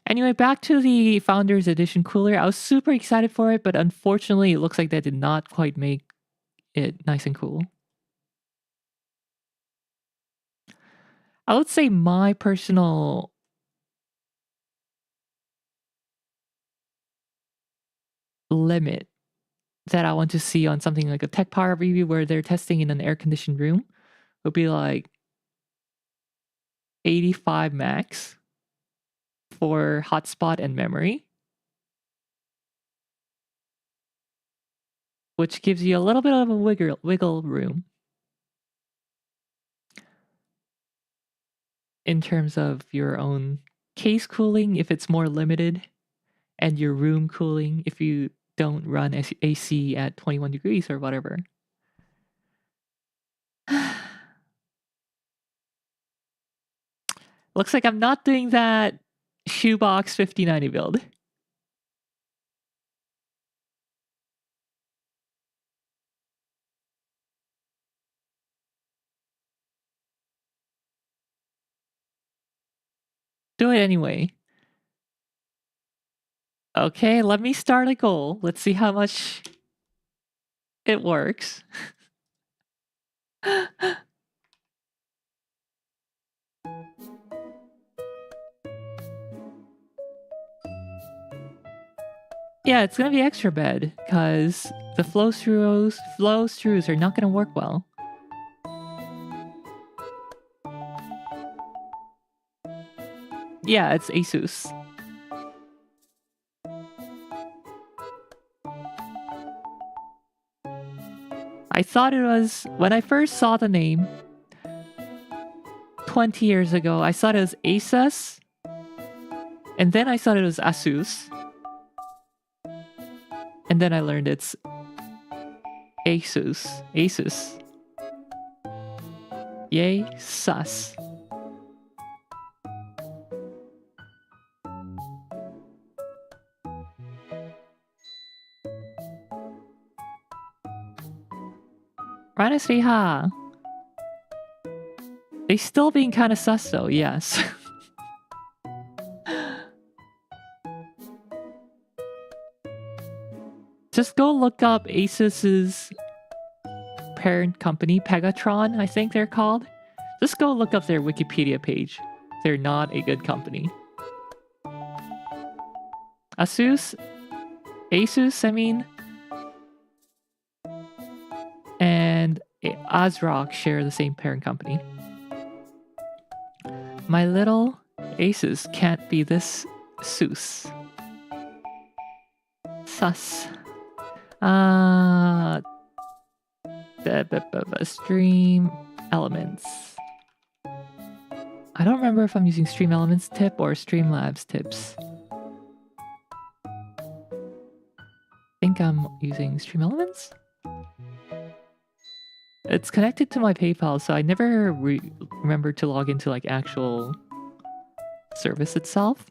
Anyway, back to the Founders Edition cooler. I was super excited for it, but unfortunately, it looks like they did not quite make it nice and cool. I would say my personal limit that I want to see on something like a TechPowerUp review where they're testing in an air-conditioned room would be like 85 max for hotspot and memory, which gives you a little bit of a wiggle room in terms of your own case cooling if it's more limited, and your room cooling if you don't run AC at 21 degrees or whatever. Looks like I'm not doing that shoebox 5090 build. Do it anyway. Okay, let me start a goal. Let's see how much it works. Yeah, it's gonna be extra bad because the flow throughs are not gonna work well. Yeah, it's Asus. I thought it was, when I first saw the name 20 years ago, I thought it was Asus, and then I thought it was Asus, and then I learned it's Asus. Yay, sus. Honestly, ha. They still being kind of sus though, yes. Just go look up Asus's parent company, Pegatron, I think they're called. Just go look up their Wikipedia page. They're not a good company. Asus, I mean, and ASRock share the same parent company. My little Asus can't be this sus. Sus. Stream Elements. I don't remember if I'm using Stream Elements tip or Streamlabs tips. I think I'm using Stream Elements. It's connected to my PayPal, so I never remember to log into like actual service itself.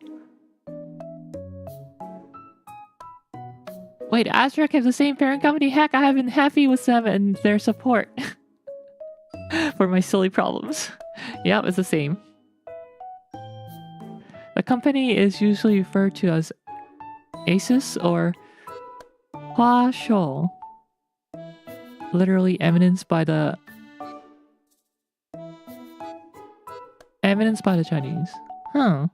Wait, ASRock have the same parent company? Heck, I have been happy with them and their support for my silly problems. Yeah, it's the same. The company is usually referred to as Asus or Huashou. Literally eminence by the Chinese. Huh.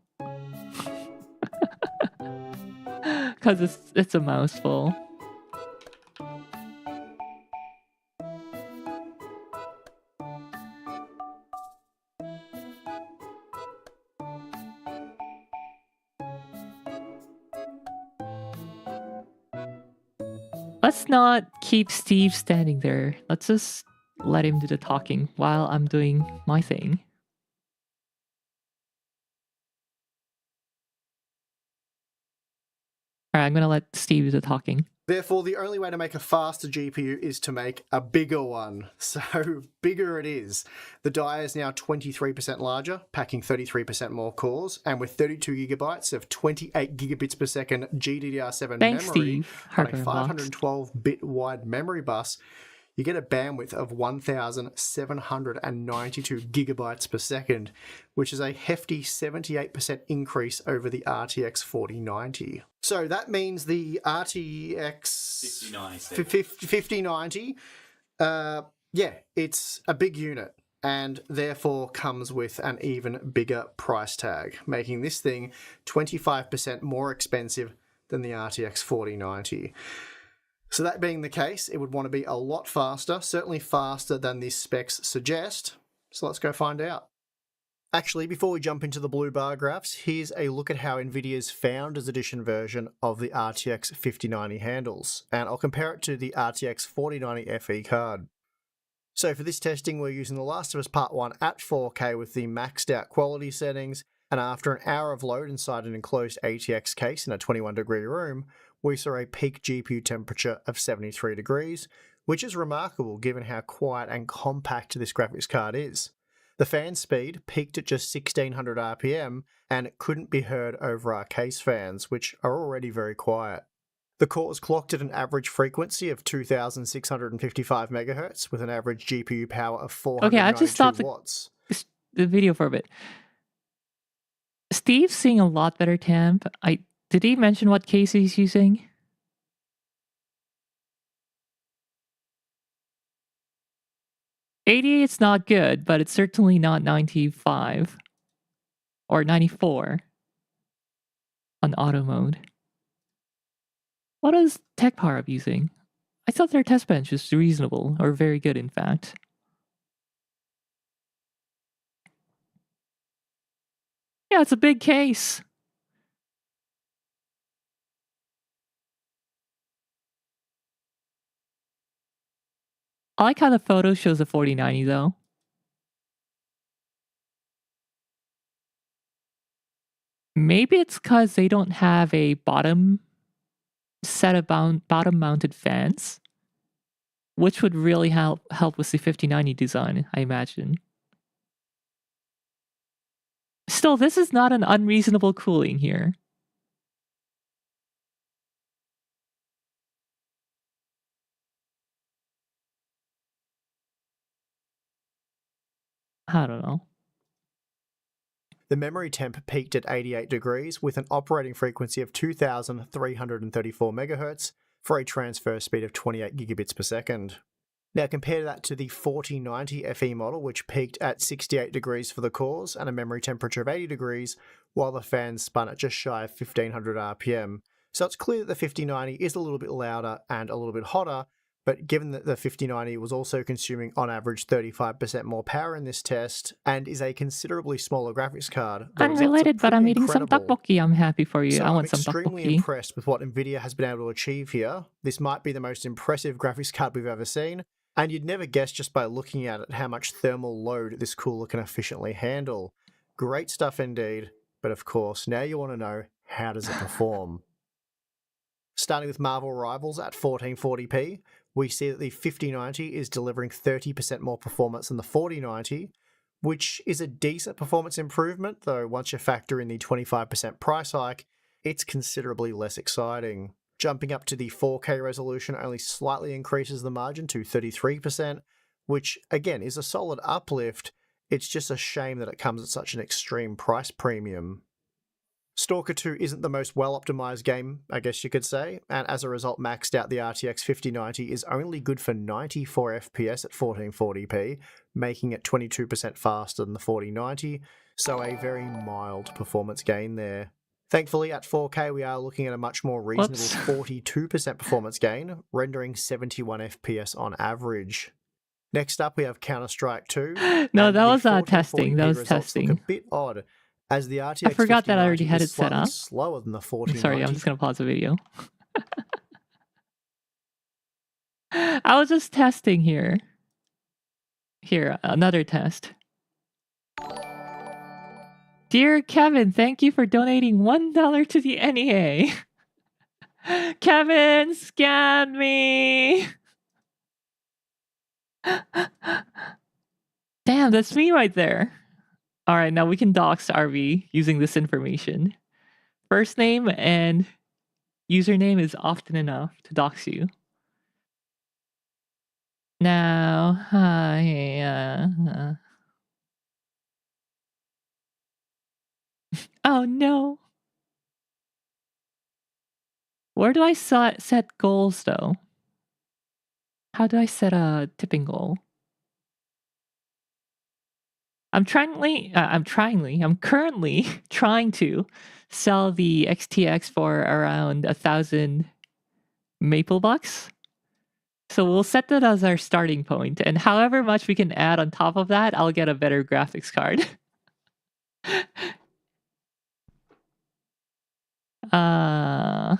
Because it's a mouthful. Let's not keep Steve standing there. Let's just let him do the talking while I'm doing my thing. Alright, I'm gonna let Steve do the talking. Therefore, the only way to make a faster GPU is to make a bigger one. So, bigger it is. The die is now 23% larger, packing 33% more cores, and with 32 gigabytes of 28 gigabits per second GDDR7 Thanks, memory Steve. on a 512-bit wide memory bus, you get a bandwidth of 1,792 gigabytes per second, which is a hefty 78% increase over the RTX 4090. So that means the RTX 5090, yeah, it's a big unit and therefore comes with an even bigger price tag, making this thing 25% more expensive than the RTX 4090. So that being the case, it would want to be a lot faster, certainly faster than the specs suggest. So let's go find out. Actually, before we jump into the blue bar graphs, here's a look at how NVIDIA's Founders Edition version of the RTX 5090 handles, and I'll compare it to the RTX 4090 FE card. So for this testing, we're using The Last of Us Part 1 at 4K with the maxed out quality settings, and after an hour of load inside an enclosed ATX case in a 21-degree room, we saw a peak GPU temperature of 73 degrees, which is remarkable given how quiet and compact this graphics card is. The fan speed peaked at just 1600 RPM, and it couldn't be heard over our case fans, which are already very quiet. The cores clocked at an average frequency of 2,655 MHz with an average GPU power of 492 I just stopped watts. The video for a bit. Steve's seeing a lot better temp. Did he mention what case he's using? '88's not good, but it's certainly not 95 or 94 on auto mode. What is TechPowerUp using? I thought their test bench was reasonable, or very good in fact. Yeah, it's a big case. I like how the photo shows the 4090 though. Maybe it's because they don't have a bottom set of bottom mounted fans, which would really help with the 5090 design, I imagine. Still, this is not an unreasonable cooling here. I don't know. The memory temp peaked at 88 degrees with an operating frequency of 2,334 MHz for a transfer speed of 28 gigabits per second. Now compare that to the 4090 FE model, which peaked at 68 degrees for the cores and a memory temperature of 80 degrees, while the fans spun at just shy of 1500 RPM. So it's clear that the 5090 is a little bit louder and a little bit hotter, but given that the 5090 was also consuming on average 35% more power in this test and is a considerably smaller graphics card, the results are Unrelated, but I'm pretty eating some incredible. tteokbokki. I'm happy for you. So I I'm want some extremely tteokbokki. impressed with what Nvidia has been able to achieve here. This might be the most impressive graphics card we've ever seen, and you'd never guess just by looking at it how much thermal load this cooler can efficiently handle. Great stuff indeed, but of course, now you want to know, how does it perform? Starting with Marvel Rivals at 1440p, we see that the 5090 is delivering 30% more performance than the 4090, which is a decent performance improvement, though once you factor in the 25% price hike, it's considerably less exciting. Jumping up to the 4K resolution only slightly increases the margin to 33%, which again is a solid uplift. It's just a shame that it comes at such an extreme price premium. Stalker 2 isn't the most well-optimized game, I guess you could say, and as a result maxed out the RTX 5090 is only good for 94 FPS at 1440p, making it 22% faster than the 4090, so a very mild performance gain there. Thankfully, at 4K we are looking at a much more reasonable 42% performance gain, rendering 71 FPS on average. Next up we have Counter-Strike 2. No, that was 1440p testing. That was results testing. Look a bit odd, as the RTX I forgot that I 5090 already had is it set slightly up. slower than the 4090. Sorry, I'm just gonna pause the video. I was just testing here. Here, another test. Dear Kevin, thank you for donating $1 to the NEA. Kevin, scan me. Damn, that's me right there. All right, now we can dox RV using this information. First name and username is often enough to dox you. Now, oh no. Where do I set goals though? How do I set a tipping goal? I'm currently trying to sell the XTX for around 1,000 maple bucks. So we'll set that as our starting point, and however much we can add on top of that, I'll get a better graphics card. All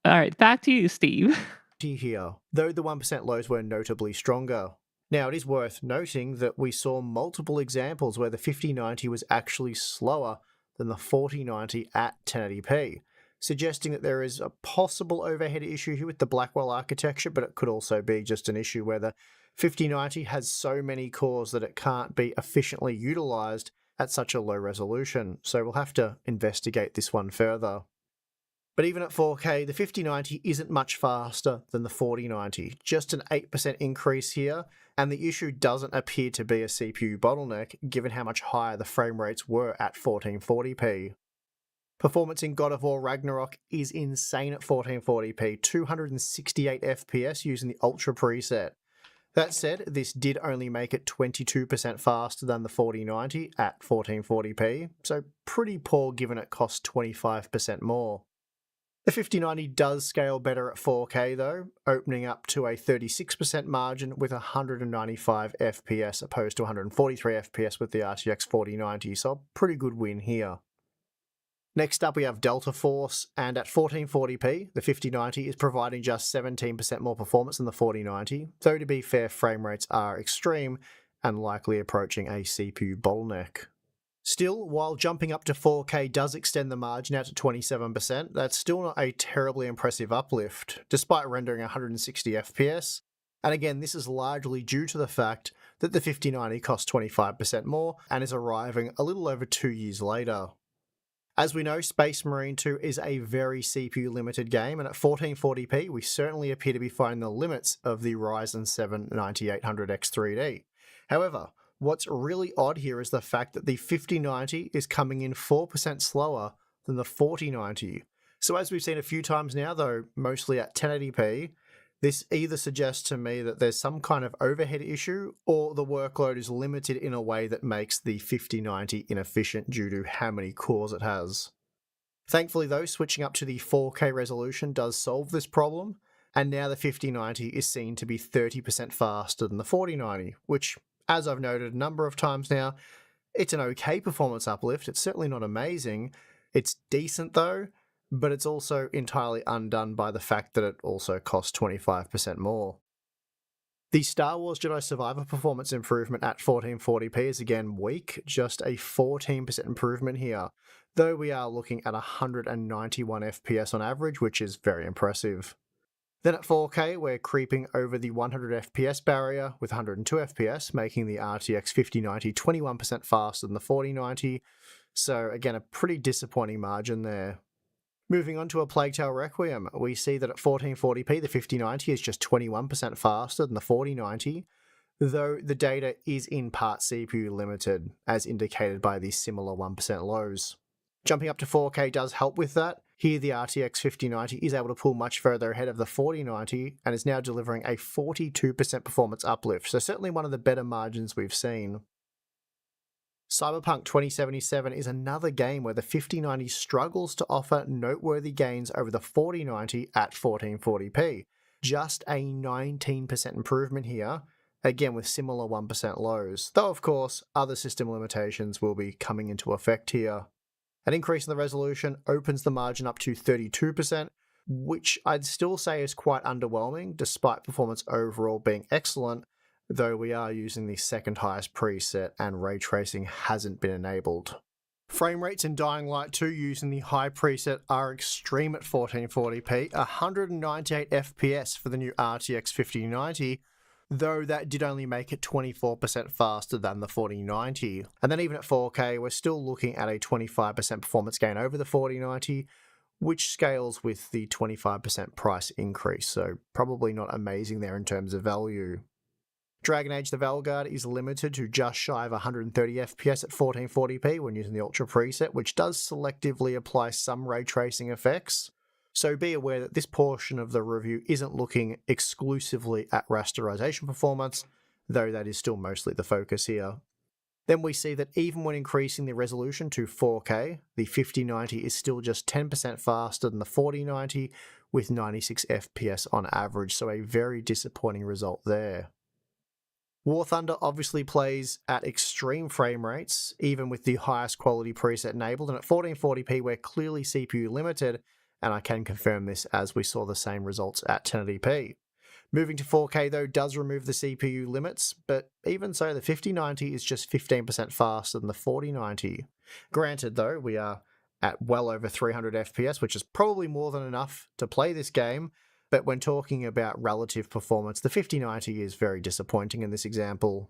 right, back to you, Steve. Here, though the 1% lows were notably stronger. Now, it is worth noting that we saw multiple examples where the 5090 was actually slower than the 4090 at 1080p, suggesting that there is a possible overhead issue here with the Blackwell architecture, but it could also be just an issue where the 5090 has so many cores that it can't be efficiently utilized at such a low resolution, so we'll have to investigate this one further. But even at 4K, the 5090 isn't much faster than the 4090, just an 8% increase here, and the issue doesn't appear to be a CPU bottleneck given how much higher the frame rates were at 1440p. Performance in God of War Ragnarok is insane at 1440p, 268 FPS using the Ultra preset. That said, this did only make it 22% faster than the 4090 at 1440p, so pretty poor given it costs 25% more. The 5090 does scale better at 4K though, opening up to a 36% margin with 195 FPS opposed to 143 FPS with the RTX 4090, so a pretty good win here. Next up we have Delta Force, and at 1440p, the 5090 is providing just 17% more performance than the 4090, though to be fair, frame rates are extreme and likely approaching a CPU bottleneck. Still, while jumping up to 4K does extend the margin out to 27%, that's still not a terribly impressive uplift, despite rendering 160 FPS. And again, this is largely due to the fact that the 5090 costs 25% more and is arriving a little over 2 years later. As we know, Space Marine 2 is a very CPU-limited game, and at 1440p, we certainly appear to be finding the limits of the Ryzen 7 9800X3D. However, What's really odd here is the fact that the 5090 is coming in 4% slower than the 4090. So as we've seen a few times now, though, mostly at 1080p, this either suggests to me that there's some kind of overhead issue or the workload is limited in a way that makes the 5090 inefficient due to how many cores it has. Thankfully though, switching up to the 4K resolution does solve this problem, and now the 5090 is seen to be 30% faster than the 4090, which, as I've noted a number of times now, it's an okay performance uplift. It's certainly not amazing. It's decent though, but it's also entirely undone by the fact that it also costs 25% more. The Star Wars Jedi Survivor performance improvement at 1440p is again weak, just a 14% improvement here, though we are looking at 191 FPS on average, which is very impressive. Then at 4K, we're creeping over the 100 FPS barrier with 102 FPS, making the RTX 5090 21% faster than the 4090, so again a pretty disappointing margin there. Moving on to A Plague Tale Requiem, we see that at 1440p the 5090 is just 21% faster than the 4090, though the data is in part CPU limited, as indicated by the similar 1% lows. Jumping up to 4K does help with that. Here the RTX 5090 is able to pull much further ahead of the 4090 and is now delivering a 42% performance uplift, so certainly one of the better margins we've seen. Cyberpunk 2077 is another game where the 5090 struggles to offer noteworthy gains over the 4090 at 1440p. Just a 19% improvement here, again with similar 1% lows, though of course other system limitations will be coming into effect here. An increase in the resolution opens the margin up to 32%, which I'd still say is quite underwhelming despite performance overall being excellent, though we are using the second highest preset and ray tracing hasn't been enabled. Frame rates in Dying Light 2 using the high preset are extreme at 1440p, 198 FPS for the new RTX 5090, though that did only make it 24% faster than the 4090. And then even at 4K, we're still looking at a 25% performance gain over the 4090, which scales with the 25% price increase, so probably not amazing there in terms of value. Dragon Age the Vanguard is limited to just shy of 130 FPS at 1440p when using the Ultra preset, which does selectively apply some ray tracing effects. So be aware that this portion of the review isn't looking exclusively at rasterization performance, though that is still mostly the focus here. Then we see that even when increasing the resolution to 4K, the 5090 is still just 10% faster than the 4090 with 96 FPS on average, so a very disappointing result there. War Thunder obviously plays at extreme frame rates, even with the highest quality preset enabled, and at 1440p we're clearly CPU limited, and I can confirm this as we saw the same results at 1080p. Moving to 4K though does remove the CPU limits, but even so the 5090 is just 15% faster than the 4090. Granted though, we are at well over 300 FPS, which is probably more than enough to play this game, but when talking about relative performance, the 5090 is very disappointing in this example.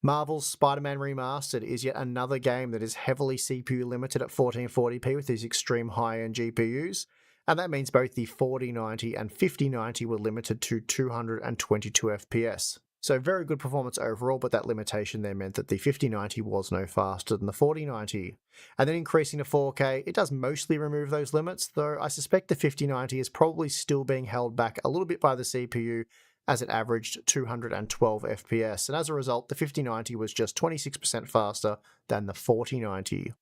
Marvel's Spider-Man Remastered is yet another game that is heavily CPU limited at 1440p with these extreme high-end GPUs, and that means both the 4090 and 5090 were limited to 222 FPS. So very good performance overall, but that limitation there meant that the 5090 was no faster than the 4090. And then increasing to 4K, it does mostly remove those limits, though I suspect the 5090 is probably still being held back a little bit by the CPU as it averaged 212 FPS, and as a result, the 5090 was just 26% faster than the 4090.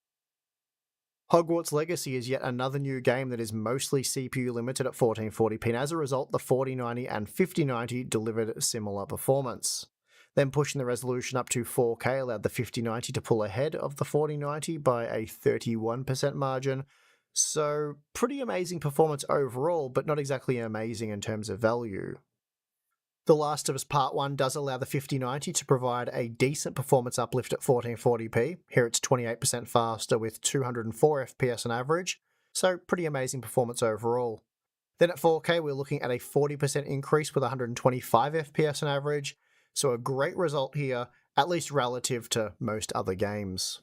Hogwarts Legacy is yet another new game that is mostly CPU limited at 1440p, and as a result, the 4090 and 5090 delivered similar performance. Then pushing the resolution up to 4K allowed the 5090 to pull ahead of the 4090 by a 31% margin, so pretty amazing performance overall, but not exactly amazing in terms of value. The Last of Us Part 1 does allow the 5090 to provide a decent performance uplift at 1440p. Here it's 28% faster with 204 FPS on average, so pretty amazing performance overall. Then at 4K we're looking at a 40% increase with 125 FPS on average, so a great result here, at least relative to most other games.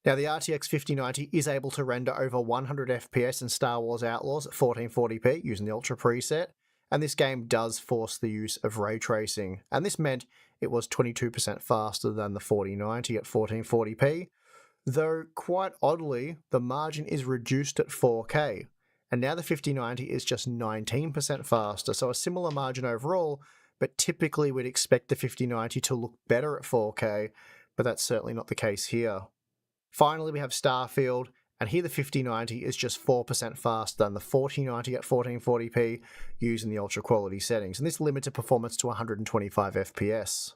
Now the RTX 5090 is able to render over 100 FPS in Star Wars Outlaws at 1440p using the Ultra preset, and this game does force the use of ray tracing, and this meant it was 22% faster than the 4090 at 1440p, though quite oddly, the margin is reduced at 4K, and now the 5090 is just 19% faster, so a similar margin overall, but typically we'd expect the 5090 to look better at 4K, but that's certainly not the case here. Finally, we have Starfield, and here the 5090 is just 4% faster than the 4090 at 1440p using the ultra quality settings, and this limited performance to 125 FPS.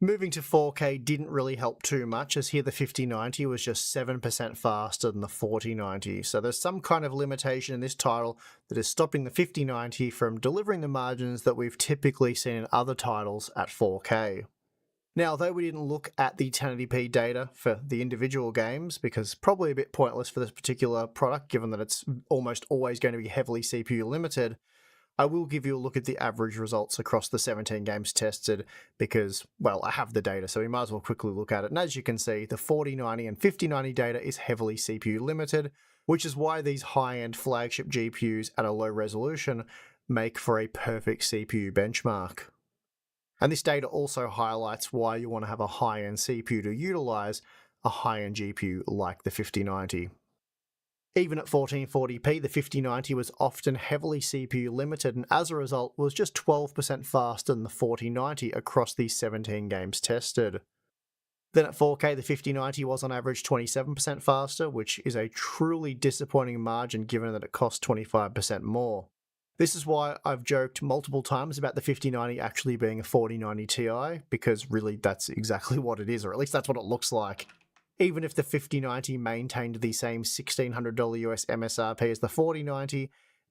Moving to 4K didn't really help too much, as here the 5090 was just 7% faster than the 4090, so there's some kind of limitation in this title that is stopping the 5090 from delivering the margins that we've typically seen in other titles at 4K. Now, though we didn't look at the 1080p data for the individual games, because probably a bit pointless for this particular product, given that it's almost always going to be heavily CPU limited, I will give you a look at the average results across the 17 games tested, because, well, I have the data, so we might as well quickly look at it. And as you can see, the 4090 and 5090 data is heavily CPU limited, which is why these high-end flagship GPUs at a low resolution make for a perfect CPU benchmark. And this data also highlights why you want to have a high-end CPU to utilize a high-end GPU like the 5090. Even at 1440p, the 5090 was often heavily CPU limited, and as a result was just 12% faster than the 4090 across these 17 games tested. Then at 4K, the 5090 was on average 27% faster, which is a truly disappointing margin given that it costs 25% more. This is why I've joked multiple times about the 5090 actually being a 4090 Ti, because really that's exactly what it is, or at least that's what it looks like. Even if the 5090 maintained the same $1,600 US MSRP as the 4090,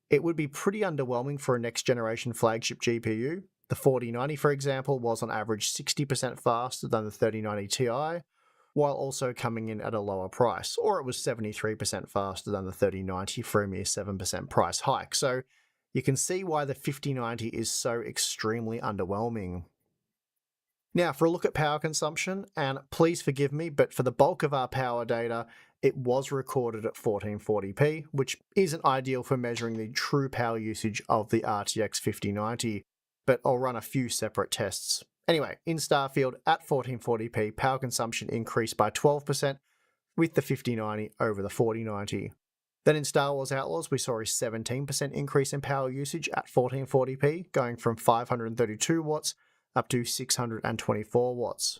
it would be pretty underwhelming for a next generation flagship GPU. The 4090, for example, was on average 60% faster than the 3090 Ti, while also coming in at a lower price, or it was 73% faster than the 3090 for a mere 7% price hike. So you can see why the 5090 is so extremely underwhelming. Now, for a look at power consumption, and please forgive me, but for the bulk of our power data, it was recorded at 1440p, which isn't ideal for measuring the true power usage of the RTX 5090, but I'll run a few separate tests. Anyway, in Starfield, at 1440p, power consumption increased by 12% with the 5090 over the 4090. Then in Star Wars Outlaws, we saw a 17% increase in power usage at 1440p, going from 532 watts up to 624 watts.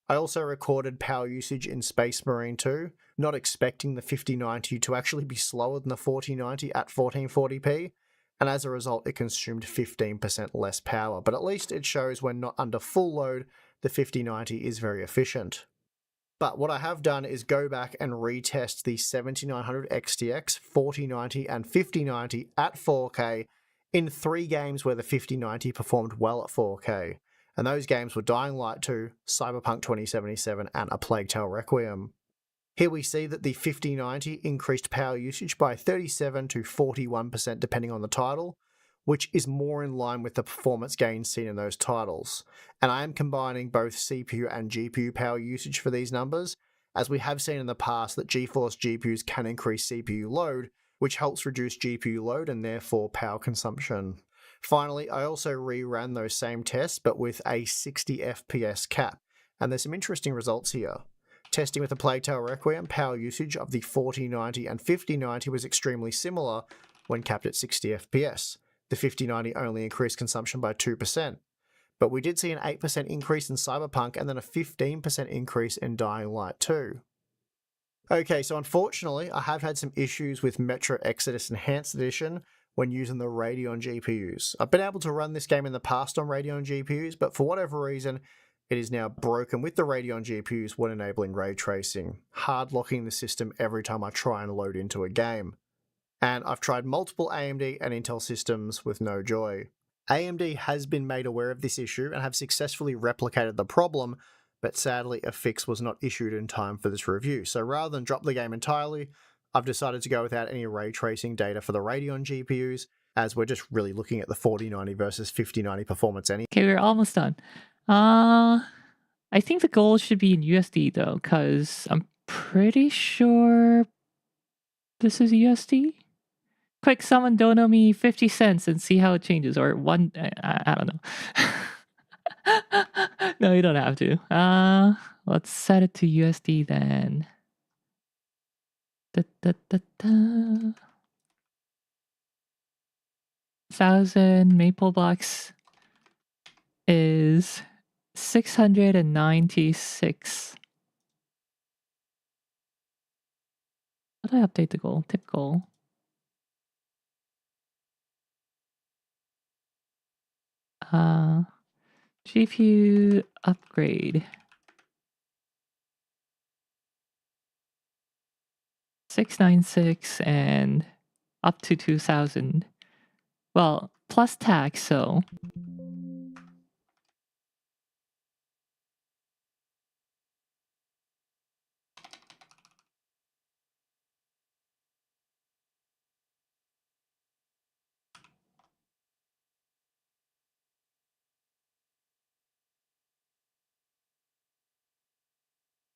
I also recorded power usage in Space Marine 2, not expecting the 5090 to actually be slower than the 4090 at 1440p, and as a result it consumed 15% less power, but at least it shows when not under full load, the 5090 is very efficient. But what I have done is go back and retest the 7900 XTX, 4090 and 5090 at 4K in 3 games where the 5090 performed well at 4K. And those games were Dying Light 2, Cyberpunk 2077 and A Plague Tale Requiem. Here we see that the 5090 increased power usage by 37 to 41% depending on the title, which is more in line with the performance gains seen in those titles. And I am combining both CPU and GPU power usage for these numbers, as we have seen in the past that GeForce GPUs can increase CPU load, which helps reduce GPU load and therefore power consumption. Finally, I also reran those same tests, but with a 60 FPS cap, and there's some interesting results here. Testing with A Plague Tale Requiem, power usage of the 4090 and 5090 was extremely similar when capped at 60 FPS. The 5090 only increased consumption by 2%. But we did see an 8% increase in Cyberpunk and then a 15% increase in Dying Light 2. Okay, so unfortunately, I have had some issues with Metro Exodus Enhanced Edition when using the Radeon GPUs. I've been able to run this game in the past on Radeon GPUs, but for whatever reason, it is now broken with the Radeon GPUs when enabling ray tracing, hard locking the system every time I try and load into a game. And I've tried multiple AMD and Intel systems with no joy. AMD has been made aware of this issue and have successfully replicated the problem, but sadly a fix was not issued in time for this review. So rather than drop the game entirely, I've decided to go without any ray tracing data for the Radeon GPUs, as we're just really looking at the 4090 versus 5090 performance anyway. Okay, we're almost done. I think the goal should be in USD though, because I'm pretty sure this is USD. Quick, someone dono me 50 cents and see how it changes, or one. I don't know. No, you don't have to. Let's set it to USD then. Da, da, da, da. 1,000 maple blocks is 696. How do I update the goal? Tip goal. GPU upgrade. 696 and up to 2,000. Well, plus tax, so.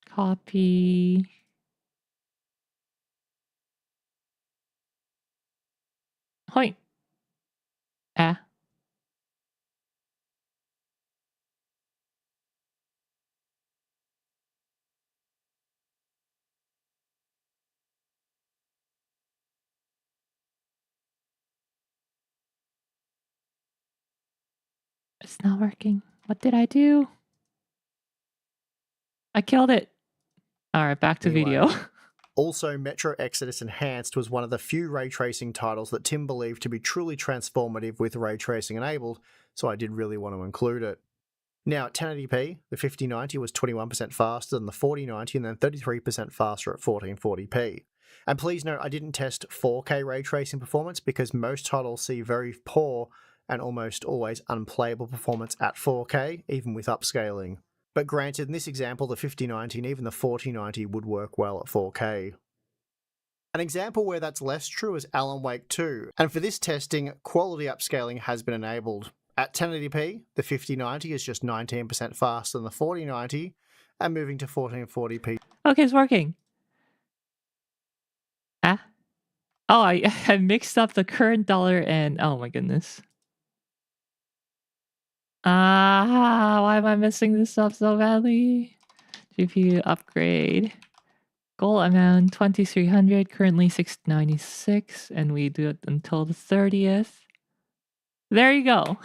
Copy. Hoi. Ah. It's not working. What did I do? I killed it. All right, back to video. Also, Metro Exodus Enhanced was one of the few ray tracing titles that Tim believed to be truly transformative with ray tracing enabled, so I did really want to include it. Now, at 1080p, the 5090 was 21% faster than the 4090 and then 33% faster at 1440p. And please note, I didn't test 4K ray tracing performance because most titles see very poor and almost always unplayable performance at 4K, even with upscaling. But granted, in this example, the 5090 and even the 4090 would work well at 4K. An example where that's less true is Alan Wake 2, and for this testing, quality upscaling has been enabled. At 1080p, the 5090 is just 19% faster than the 4090, and moving to 1440p. Okay, it's working. Ah. Oh, I mixed up the current dollar and oh my goodness. Why am I messing this up so badly? GPU upgrade. Goal amount 2,300, currently 696, and we do it until the 30th. There you go.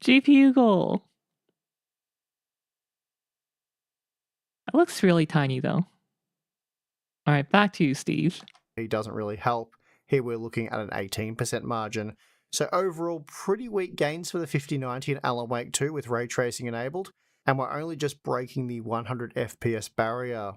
GPU goal. It looks really tiny though. All right, back to you, Steve. It doesn't really help. Here we're looking at an 18% margin. So overall, pretty weak gains for the 5090 and Alan Wake 2 with ray tracing enabled, and we're only just breaking the 100 FPS barrier.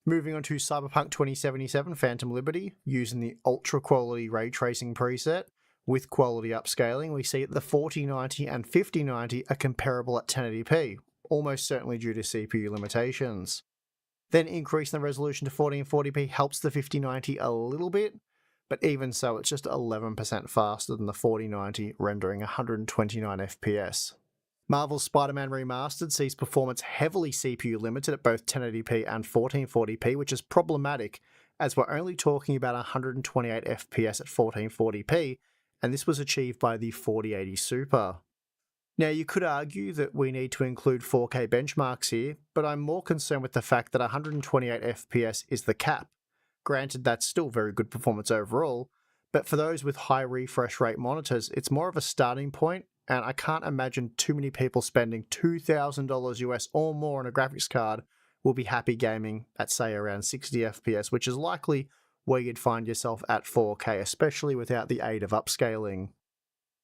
Moving on to Cyberpunk 2077 Phantom Liberty, using the ultra quality ray tracing preset with quality upscaling, we see that the 4090 and 5090 are comparable at 1080p, almost certainly due to CPU limitations. Then increasing the resolution to 1440p helps the 5090 a little bit, but even so, it's just 11% faster than the 4090, rendering 129 FPS. Marvel's Spider-Man Remastered sees performance heavily CPU limited at both 1080p and 1440p, which is problematic as we're only talking about 128 FPS at 1440p, and this was achieved by the 4080 Super. Now, you could argue that we need to include 4K benchmarks here, but I'm more concerned with the fact that 128 FPS is the cap. Granted, that's still very good performance overall, but for those with high refresh rate monitors, it's more of a starting point, and I can't imagine too many people spending $2,000 US or more on a graphics card will be happy gaming at, say, around 60 FPS, which is likely where you'd find yourself at 4K, especially without the aid of upscaling.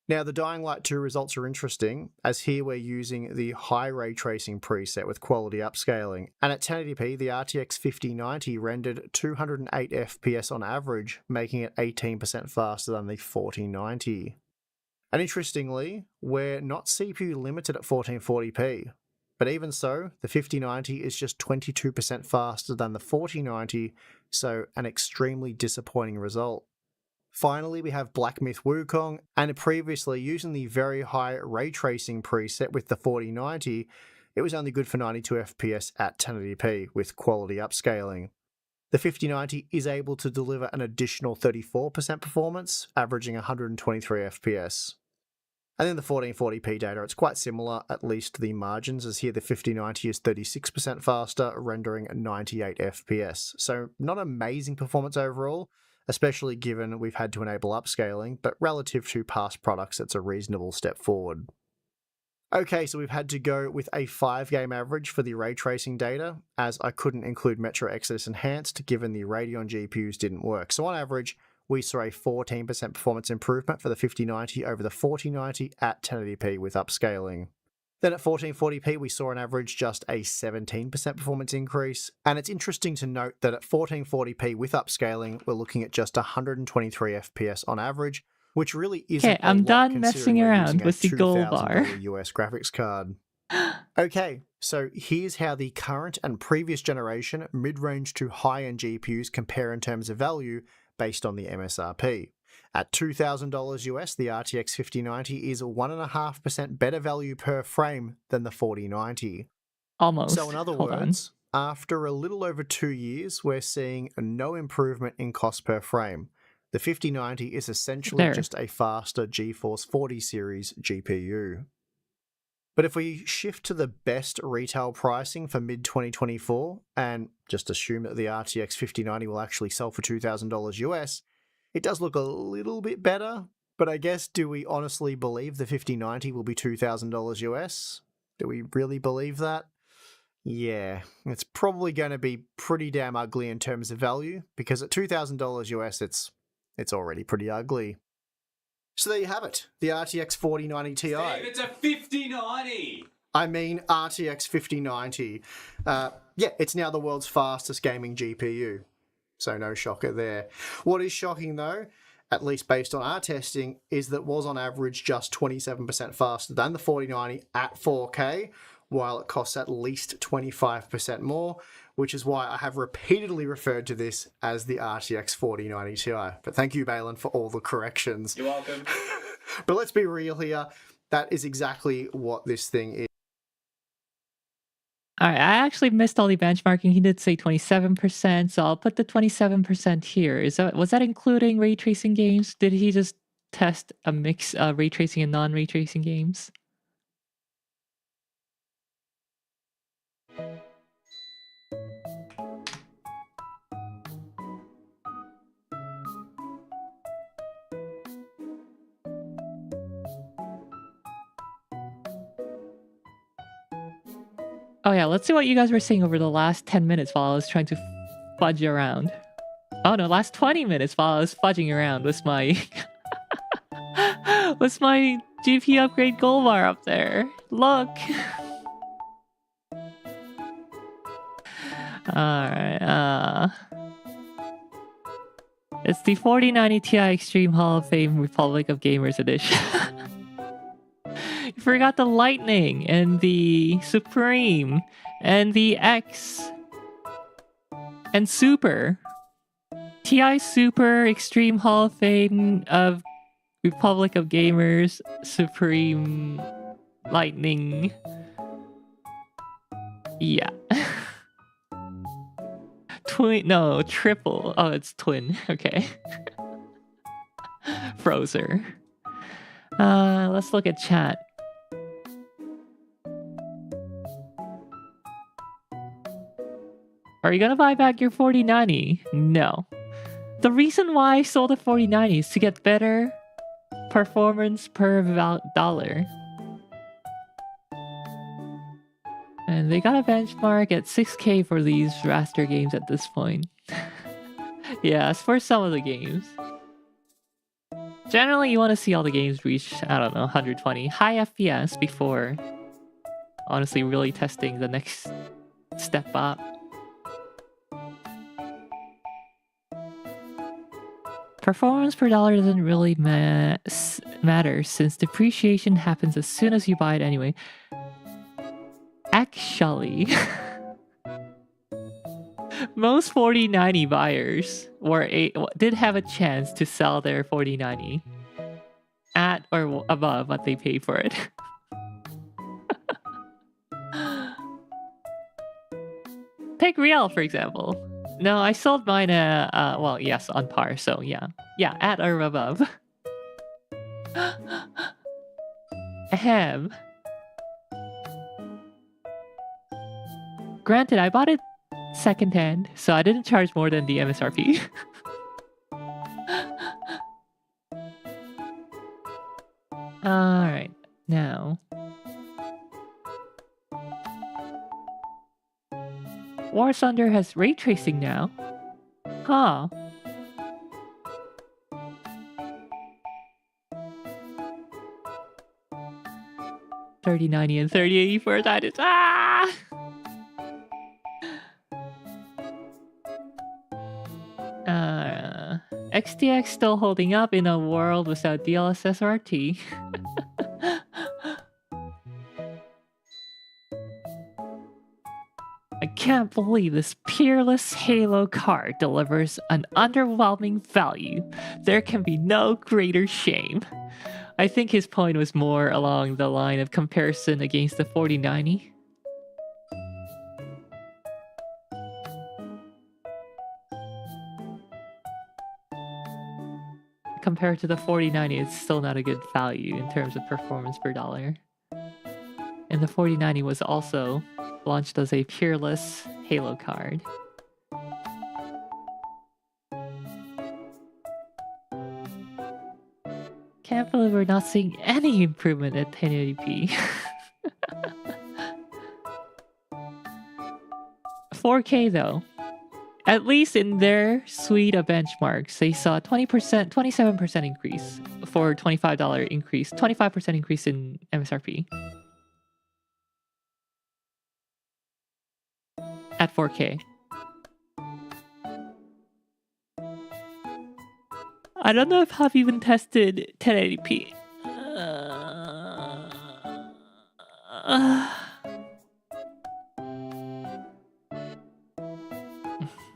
Now, the Dying Light 2 results are interesting, as here we're using the high ray tracing preset with quality upscaling, and at 1080p, the RTX 5090 rendered 208 FPS on average, making it 18% faster than the 4090. And interestingly, we're not CPU limited at 1440p, but even so, the 5090 is just 22% faster than the 4090, so an extremely disappointing result. Finally, we have Black Myth Wukong, and previously using the very high ray tracing preset with the 4090, it was only good for 92 FPS at 1080p with quality upscaling. The 5090 is able to deliver an additional 34% performance, averaging 123 FPS. And then the 1440p data, it's quite similar, at least the margins, as here the 5090 is 36% faster, rendering 98 FPS. So not amazing performance overall, especially given we've had to enable upscaling, but relative to past products, it's a reasonable step forward. Okay, so we've had to go with a 5-game average for the ray tracing data, as I couldn't include Metro Exodus Enhanced given the Radeon GPUs didn't work. So on average, we saw a 14% performance improvement for the 5090 over the 4090 at 1080p with upscaling. Then at 1440p, we saw on average just a 17% performance increase, and it's interesting to note that at 1440p with upscaling, we're looking at just 123 FPS on average, which really isn't Okay, I'm done messing around with the gold bar. US graphics card. Okay, so here's how the current and previous generation mid-range to high-end GPUs compare in terms of value based on the MSRP. At $2,000 US, the RTX 5090 is 1.5% better value per frame than the 4090. Almost. So in other words, after a little over 2 years, we're seeing no improvement in cost per frame. The 5090 is essentially just a faster GeForce 40 series GPU. But if we shift to the best retail pricing for mid-2024, and just assume that the RTX 5090 will actually sell for $2,000 US, it does look a little bit better, but I guess, do we honestly believe the 5090 will be $2,000 US? Do we really believe that? Yeah, it's probably going to be pretty damn ugly in terms of value, because at $2,000 US, it's already pretty ugly. So there you have it, the RTX 4090 Ti. Steve, it's a 5090! I mean RTX 5090. Yeah, it's now the world's fastest gaming GPU. So no shocker there. What is shocking though, at least based on our testing, is that it was on average just 27% faster than the 4090 at 4K, while it costs at least 25% more, which is why I have repeatedly referred to this as the RTX 4090 Ti. But thank you, Balin, for all the corrections. You're welcome. But let's be real here. That is exactly what this thing is. Alright, I actually missed all the benchmarking. He did say 27%, so I'll put the 27% here. Was that including ray tracing games? Did he just test a mix of ray tracing and non-ray tracing games? Oh yeah, let's see what you guys were saying over the last 10 minutes while I was trying to fudge around. Oh no, last 20 minutes while I was fudging around with my... with my GPU upgrade gold bar up there. Look! Alright, it's the 4090 Ti Extreme Hall of Fame Republic of Gamers Edition. You forgot the Lightning and the Supreme and the X and Super. TI Super Extreme Hall of Fame of Republic of Gamers Supreme Lightning. Yeah. Twin, no, triple. Oh, it's twin. Okay. Frozer. Let's look at chat. Are you gonna buy back your 4090? No. The reason why I sold the 4090 is to get better performance per dollar. And they got a benchmark at 6K for these raster games at this point. Yeah, it's for some of the games. Generally, you want to see all the games reach, I don't know, 120 high FPS before honestly really testing the next step up. Performance per dollar doesn't really matter since depreciation happens as soon as you buy it anyway. Actually, most 4090 buyers did have a chance to sell their 4090 at or above what they paid for it. Take Real, for example. No, I sold mine well, yes, on par, so yeah. Yeah, at or above. Ahem. Granted, I bought it secondhand, so I didn't charge more than the MSRP. Alright, now. War Thunder has ray tracing now. Huh. $3090 and $3084, that is XTX still holding up in a world without DLSS or RT. I can't believe this peerless Halo card delivers an underwhelming value. There can be no greater shame. I think his point was more along the line of comparison against the 4090. Compared to the 4090, it's still not a good value in terms of performance per dollar. And the 4090 was also launched as a peerless Halo card. Can't believe we're not seeing any improvement at 1080p. 4K though. At least in their suite of benchmarks, they saw 20%, 27% increase for $25 increase, 25% increase in MSRP. At 4K. I don't know if I've even tested 1080p.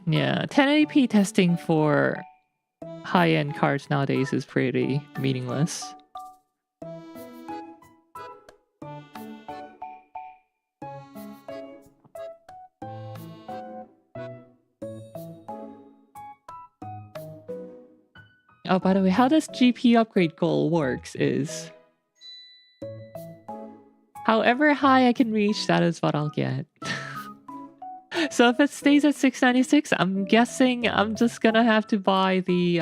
Yeah, 1080p testing for high-end cards nowadays is pretty meaningless. Oh, by the way, how this GPU upgrade goal works is however high I can reach, that is what I'll get. So if it stays at 696, I'm guessing I'm just gonna have to buy the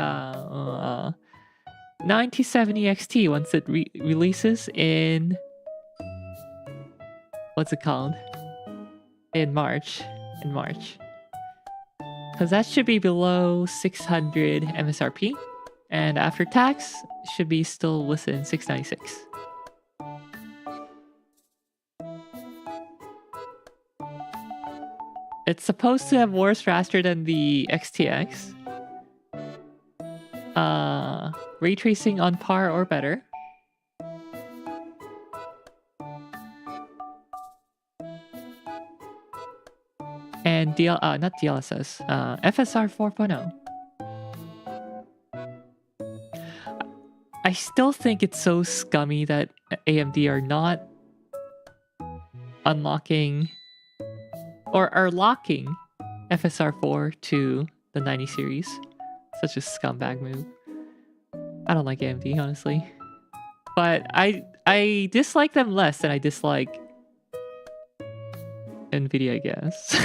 9070 XT once it releases in... what's it called? In March. Because that should be below 600 MSRP. And after tax, should be still within 696. It's supposed to have worse faster than the XTX. Ray tracing on par or better. And not DLSS, FSR 4.0. I still think it's so scummy that AMD are not unlocking or are locking FSR 4 to the 90 series. Such a scumbag move. I don't like AMD, honestly. But I dislike them less than I dislike NVIDIA, I guess.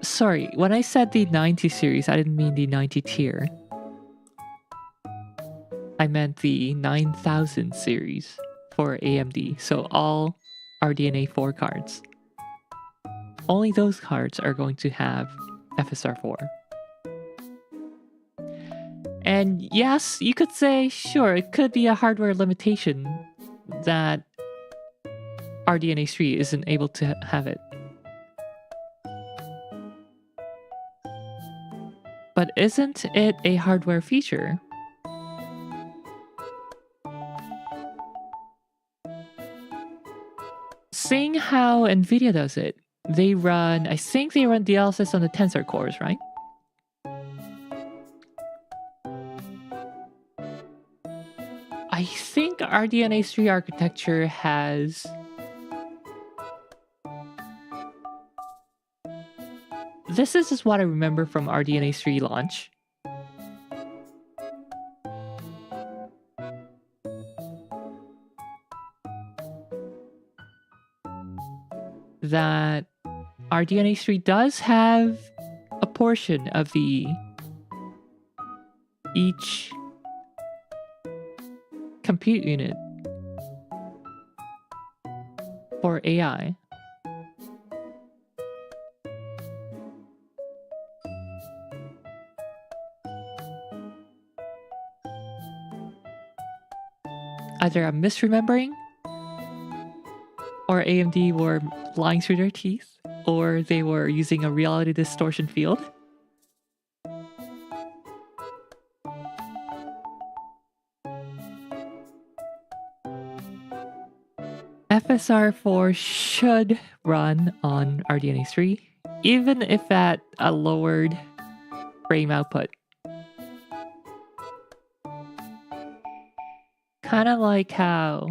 Sorry, when I said the 90 series, I didn't mean the 90 tier. I meant the 9000 series for AMD. So all RDNA 4 cards. Only those cards are going to have FSR 4. And yes, you could say, sure, it could be a hardware limitation that RDNA 3 isn't able to have it. But but isn't it a hardware feature? Seeing how NVIDIA does it, I think they run DLSS on the Tensor cores, right? I think RDNA 3 architecture has... This is just what I remember from RDNA 3 launch. That RDNA 3 does have a portion of each compute unit for AI. Either I'm misremembering, or AMD were lying through their teeth, or they were using a reality distortion field. FSR4 should run on RDNA 3, even if at a lowered frame output. Kind of like how,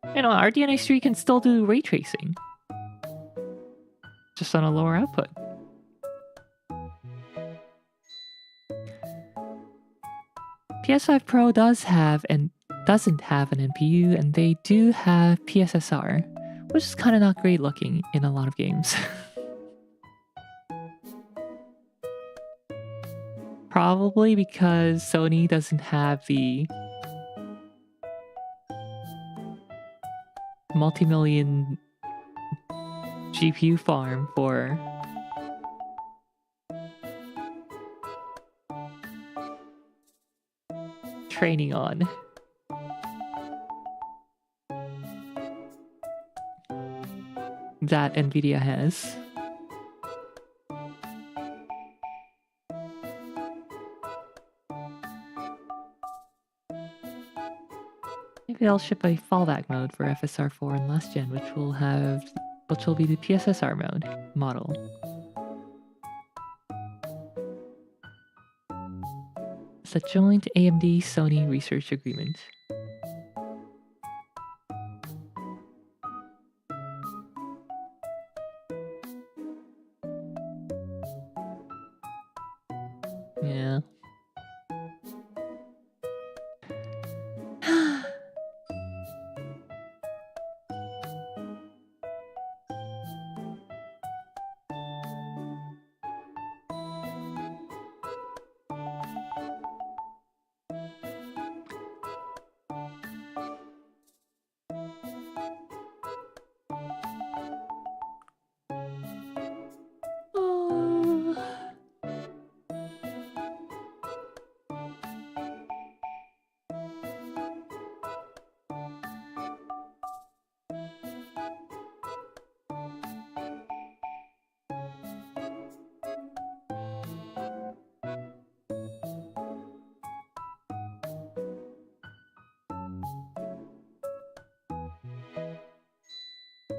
RDNA 3 can still do ray tracing, just on a lower output. PS5 Pro does have and doesn't have an NPU, and they do have PSSR, which is kind of not great looking in a lot of games. Probably because Sony doesn't have the multi-million GPU farm for training on. That NVIDIA has. Maybe they'll ship a fallback mode for FSR4 in last gen, which will be the PSSR model. It's a joint AMD Sony research agreement. Yeah.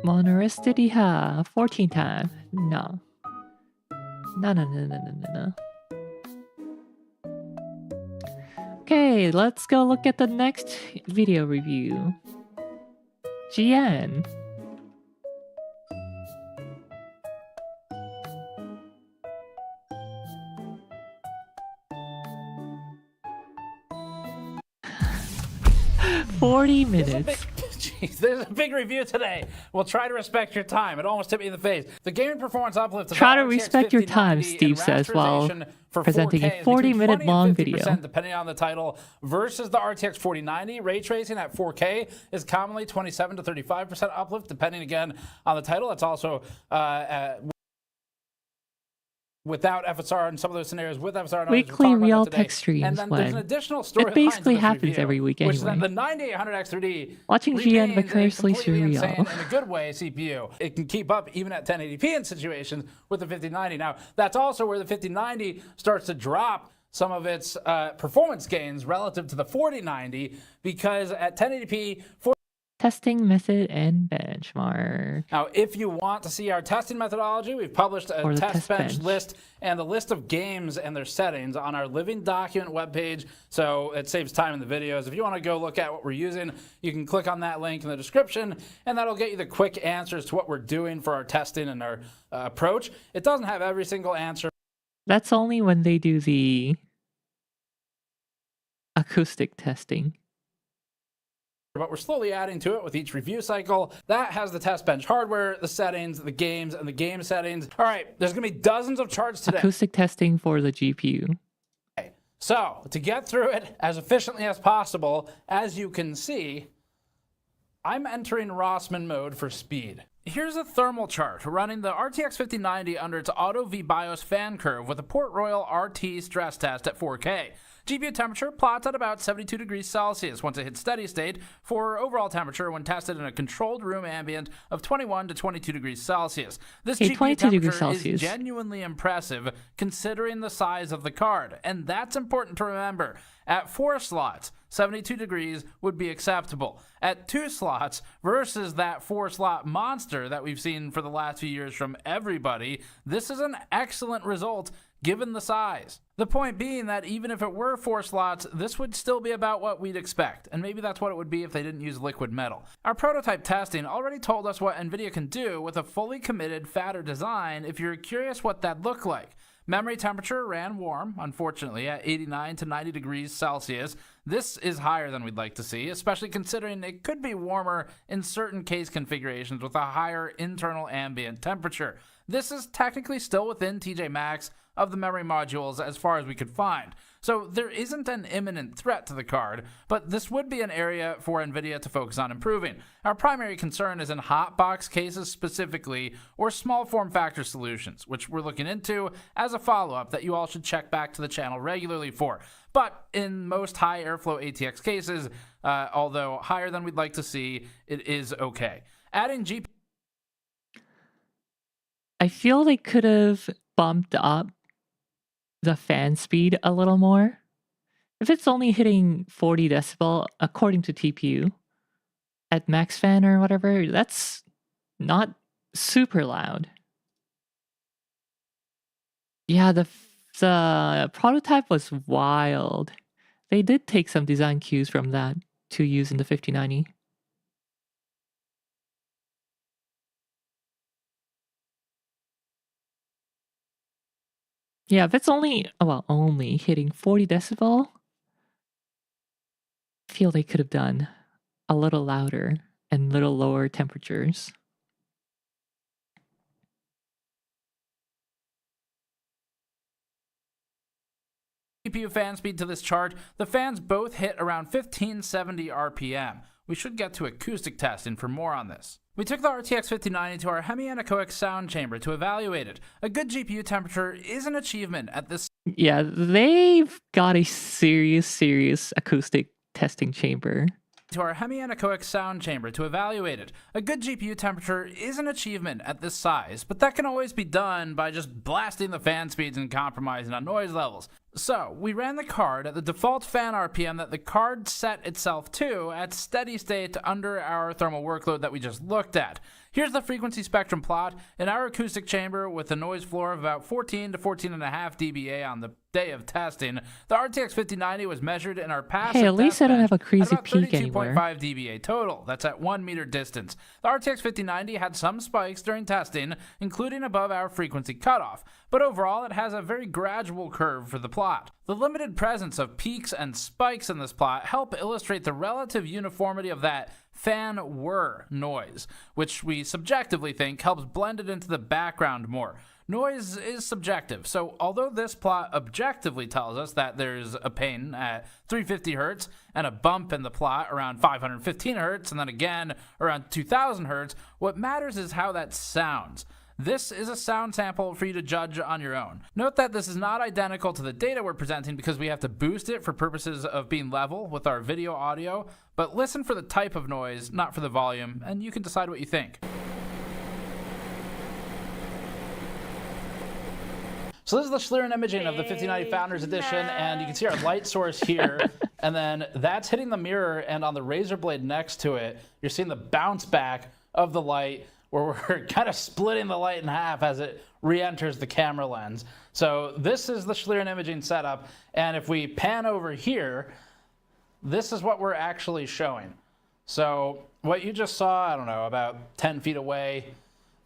Monoristicity ha 14 times. No. No. Okay, let's go look at the next video review. GN. "40 minutes. There's a big review today. We'll try to respect your time. It almost hit me in the face. The gaming performance uplift. Try to respect your time, Steve says, while presenting a 40-minute long video. Depending on the title, versus the RTX 4090. Ray tracing at 4K is commonly 27 to 35% uplift, depending again on the title. It's also without FSR and some of those scenarios with FSR. And Weekly others, we'll talk about real that today. tech streams And then there's an when additional story. it basically happens review, every week which is that anyway. the 9800X3D Watching GN remains a vicariously completely insane, surreal. in a good way, CPU. It can keep up even at 1080p in situations with the 5090. Now, that's also where the 5090 starts to drop some of its performance gains relative to the 4090, because at 1080p, Testing method and benchmark. now, if you want to see our testing methodology, we've published a Or the test test bench bench. list and the list of games and their settings on our living document webpage, so it saves time in the videos. If you want to go look at what we're using, you can click on that link in the description, and that'll get you the quick answers to what we're doing for our testing and our approach. It doesn't have every single answer. That's only when they do the acoustic testing. But we're slowly adding to it with each review cycle. That has the test bench hardware, the settings, the games, and the game settings. All right, there's going to be dozens of charts today. Acoustic testing for the GPU. So, to get through it as efficiently as possible, as you can see, I'm entering Rossmann mode for speed. Here's a thermal chart running the RTX 5090 under its Auto VBIOS fan curve with a Port Royal RT stress test at 4K. GPU temperature plots at about 72 degrees Celsius once it hits steady state for overall temperature when tested in a controlled room ambient of 21 to 22 degrees Celsius. This GPU 22 degrees temperature Celsius. is genuinely impressive considering the size of the card, and that's important to remember. At 4 slots, 72 degrees would be acceptable. At 2 slots versus that 4-slot monster that we've seen for the last few years from everybody, this is an excellent result given the size. The point being that even if it were 4 slots, this would still be about what we'd expect, and maybe that's what it would be if they didn't use liquid metal. Our prototype testing already told us what NVIDIA can do with a fully committed, fatter design if you're curious what that'd look like. Memory temperature ran warm, unfortunately, at 89 to 90 degrees Celsius. This is higher than we'd like to see, especially considering it could be warmer in certain case configurations with a higher internal ambient temperature. This is technically still within TJ Maxx of the memory modules as far as we could find. So there isn't an imminent threat to the card, but this would be an area for NVIDIA to focus on improving. Our primary concern is in hotbox cases specifically, or small form factor solutions, which we're looking into as a follow-up that you all should check back to the channel regularly for. But in most high airflow ATX cases, although higher than we'd like to see, it is okay. Adding GPU. I feel they could have bumped up the fan speed a little more. If it's only hitting 40 decibel according to TPU at max fan or whatever, that's not super loud. Yeah, the prototype was wild. They did take some design cues from that to use in the 5090. Yeah, if it's only hitting 40 decibel, I feel they could have done a little louder and little lower temperatures. GPU fan speed to this chart, the fans both hit around 1570 RPM. We should get to acoustic testing for more on this. We took the RTX 5090 to our hemi-anechoic sound chamber to evaluate it. A good GPU temperature is an achievement at this. Yeah, they've got a serious acoustic testing chamber. To our hemi-anechoic sound chamber to evaluate it. A good GPU temperature is an achievement at this size, but that can always be done by just blasting the fan speeds and compromising on noise levels. So, we ran the card at the default fan RPM that the card set itself to at steady state under our thermal workload that we just looked at. Here's the frequency spectrum plot in our acoustic chamber with a noise floor of about 14 to 14.5 dBA on the day of testing. The RTX 5090 was measured in our passive Hey, at least I don't have a crazy peak anywhere. anywhere. 32.5 dBA total. That's at 1 meter distance. The RTX 5090 had some spikes during testing, including above our frequency cutoff, but overall it has a very gradual curve for the plot. The limited presence of peaks and spikes in this plot help illustrate the relative uniformity of that fan whir noise, which we subjectively think helps blend it into the background more. Noise is subjective, so although this plot objectively tells us that there's a pain at 350 Hz and a bump in the plot around 515 Hz and then again around 2000 Hz, what matters is how that sounds. This is a sound sample for you to judge on your own. Note that this is not identical to the data we're presenting because we have to boost it for purposes of being level with our video audio, but listen for the type of noise, not for the volume, and you can decide what you think. So this is the Schlieren imaging of the 5090 Founders Edition, and you can see our light source here, and then that's hitting the mirror, and on the razor blade next to it, you're seeing the bounce back of the light, where we're kind of splitting the light in half as it re-enters the camera lens. So this is the Schlieren imaging setup, and if we pan over here, this is what we're actually showing. So what you just saw, I don't know, about 10 feet away,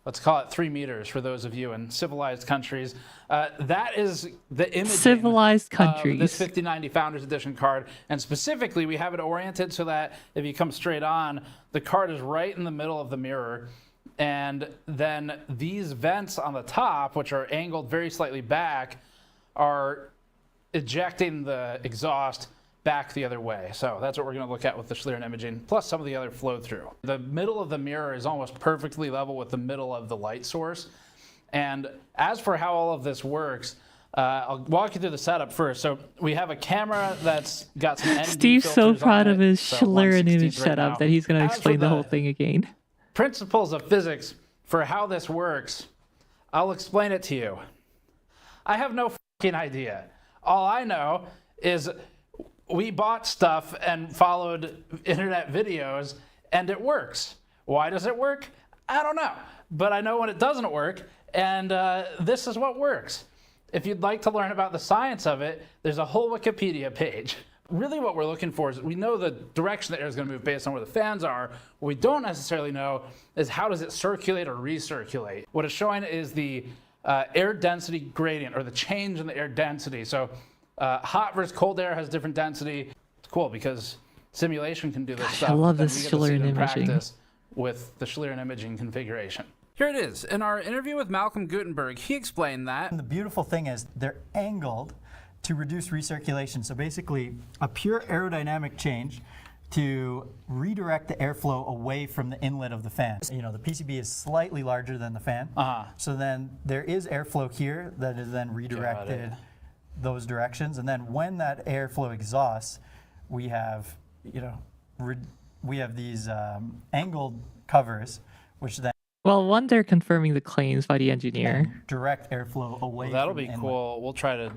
let's call it 3 meters for those of you in civilized countries. That is the image Civilized countries. of this 5090 Founders Edition card. And specifically, we have it oriented so that if you come straight on, the card is right in the middle of the mirror. And then these vents on the top, which are angled very slightly back, are ejecting the exhaust back the other way. So that's what we're going to look at with the Schlieren imaging, plus some of the other flow through. The middle of the mirror is almost perfectly level with the middle of the light source. And as for how all of this works, I'll walk you through the setup first. So we have a camera that's got some ND Steve's so filters proud on of it, his so Schlieren 1/16 image right setup now. that he's going to As for explain the whole the thing again. principles of physics for how this works, I'll explain it to you. I have no fucking idea. All I know is we bought stuff and followed internet videos, and it works. Why does it work? I don't know. But I know when it doesn't work, and this is what works. If you'd like to learn about the science of it, there's a whole Wikipedia page. Really what we're looking for is we know the direction the air is going to move based on where the fans are. What we don't necessarily know is how does it circulate or recirculate. What it's showing is the air density gradient, or the change in the air density. So hot versus cold air has different density. It's cool because simulation can do this stuff. I love then this we get to see Schlieren it in imaging. practice with the Schlieren imaging configuration. Here it is. In our interview with Malcolm Gutenberg, he explained that And the beautiful thing is they're angled to reduce recirculation. So basically, a pure aerodynamic change to redirect the airflow away from the inlet of the fan. You know, the PCB is slightly larger than the fan. So then there is airflow here that is then redirected those directions. And then when that airflow exhausts, we have, you know, we have these angled covers, which then Well, one, they're confirming the claims by the engineer. direct airflow away that'll from be the inlet. cool. We'll try to.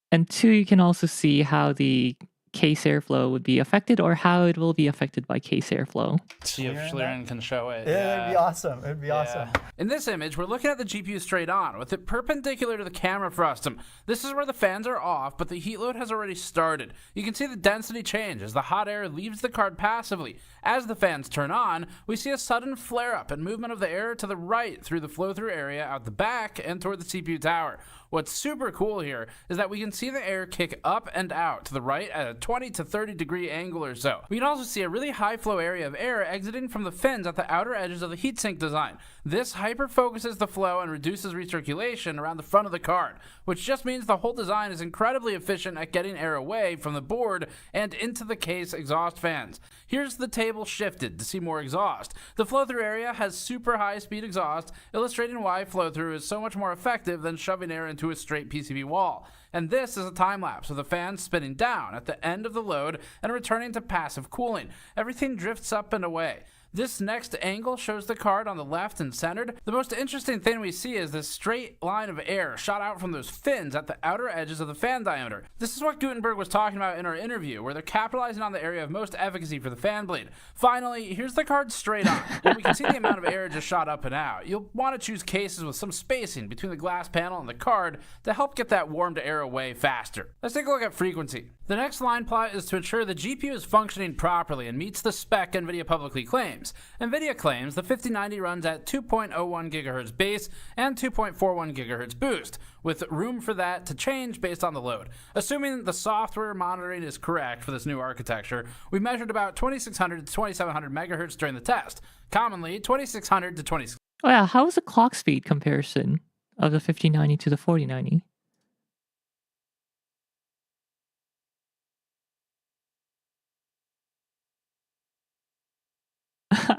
And two, you can also see how the case airflow would be affected, or how it will be affected by case airflow. See if Schlieren Schlieren can show it. Yeah, that'd be awesome. It'd be awesome. In this image, we're looking at the GPU straight on, with it perpendicular to the camera frustum. This is where the fans are off, but the heat load has already started. You can see the density change as the hot air leaves the card passively. As the fans turn on, we see a sudden flare-up and movement of the air to the right through the flow-through area out the back and toward the CPU tower. What's super cool here is that we can see the air kick up and out to the right at a 20 to 30 degree angle or so. We can also see a really high flow area of air exiting from the fins at the outer edges of the heatsink design. This hyper focuses the flow and reduces recirculation around the front of the card, which just means the whole design is incredibly efficient at getting air away from the board and into the case exhaust fans. Here's the table shifted to see more exhaust. The flow-through area has super high-speed exhaust, illustrating why flow-through is so much more effective than shoving air into a straight PCB wall. And this is a time-lapse of the fans spinning down at the end of the load and returning to passive cooling. Everything drifts up and away. This next angle shows the card on the left and centered. The most interesting thing we see is this straight line of air shot out from those fins at the outer edges of the fan diameter. This is what Gutenberg was talking about in our interview, where they're capitalizing on the area of most efficacy for the fan blade. Finally, here's the card straight on, where we can see the amount of air just shot up and out. You'll want to choose cases with some spacing between the glass panel and the card to help get that warmed air away faster. Let's take a look at frequency. The next line plot is to ensure the GPU is functioning properly and meets the spec NVIDIA publicly claims. NVIDIA claims the 5090 runs at 2.01 GHz base and 2.41 GHz boost, with room for that to change based on the load. Assuming the software monitoring is correct for this new architecture, we measured about 2600 to 2700 MHz during the test. Commonly, 2600 to 2600. Oh yeah, how was the clock speed comparison of the 5090 to the 4090?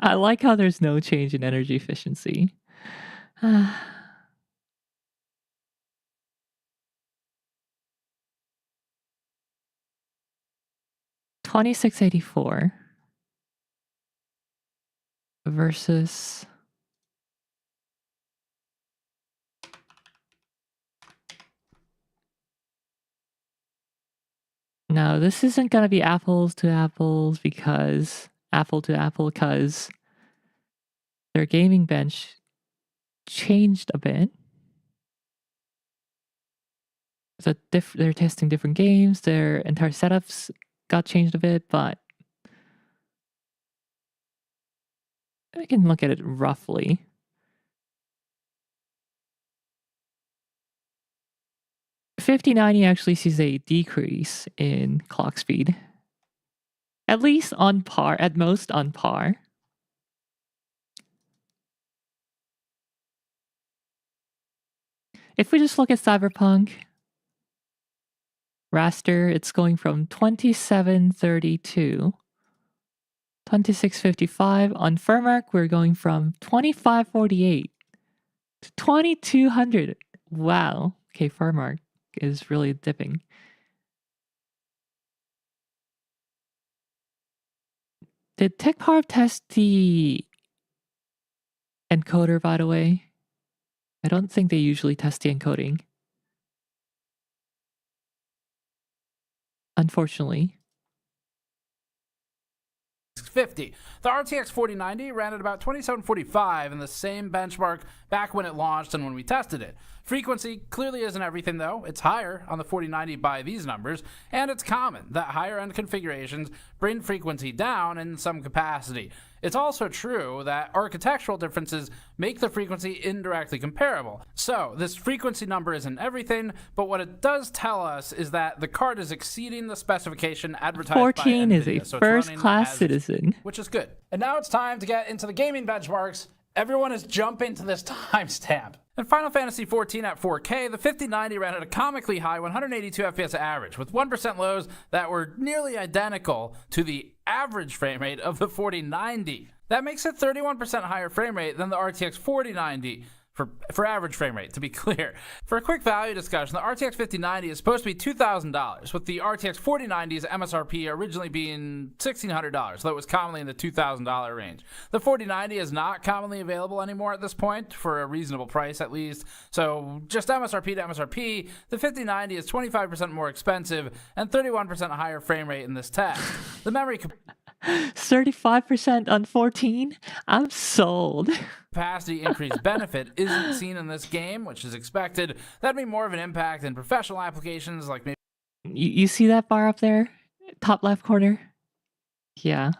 I like how there's no change in energy efficiency. 2684 versus now this isn't gonna be apples to apples because apple to apple because their gaming bench changed a bit. So they're testing different games, their entire setups got changed a bit, but I can look at it roughly. $5090 actually sees a decrease in clock speed. At least on par, at most on par. If we just look at Cyberpunk, raster, it's going from 2732, 2655. On Firmark, we're going from 2548 to 2200. Wow. Okay, Firmark is really dipping. Did TechPowerUp test the encoder, by the way? I don't think they usually test the encoding. Unfortunately. 50. The RTX 4090 ran at about 2745 in the same benchmark back when it launched and when we tested it. Frequency clearly isn't everything though. It's higher on the 4090 by these numbers, and it's common that higher end configurations bring frequency down in some capacity. It's also true that architectural differences make the frequency indirectly comparable. So this frequency number isn't everything, but what it does tell us is that the card is exceeding the specification advertised 14 by is NVIDIA, a so it's first-class running citizen. which is good. And now it's time to get into the gaming benchmarks. Everyone is jumping to this timestamp. In Final Fantasy XIV at 4K, the 5090 ran at a comically high 182 FPS average, with 1% lows that were nearly identical to the average frame rate of the 4090. That makes it 31% higher frame rate than the RTX 4090. For average frame rate, to be clear. For a quick value discussion, the RTX 5090 is supposed to be $2,000, with the RTX 4090's MSRP originally being $1,600, though it was commonly in the $2,000 range. The 4090 is not commonly available anymore at this point, for a reasonable price at least, so just MSRP to MSRP, the 5090 is 25% more expensive and 31% higher frame rate in this test. The memory 35% on 14? I'm sold. capacity increase benefit isn't seen in this game, which is expected. That'd be more of an impact in professional applications like maybe You see that bar up there? Top left corner? Yeah.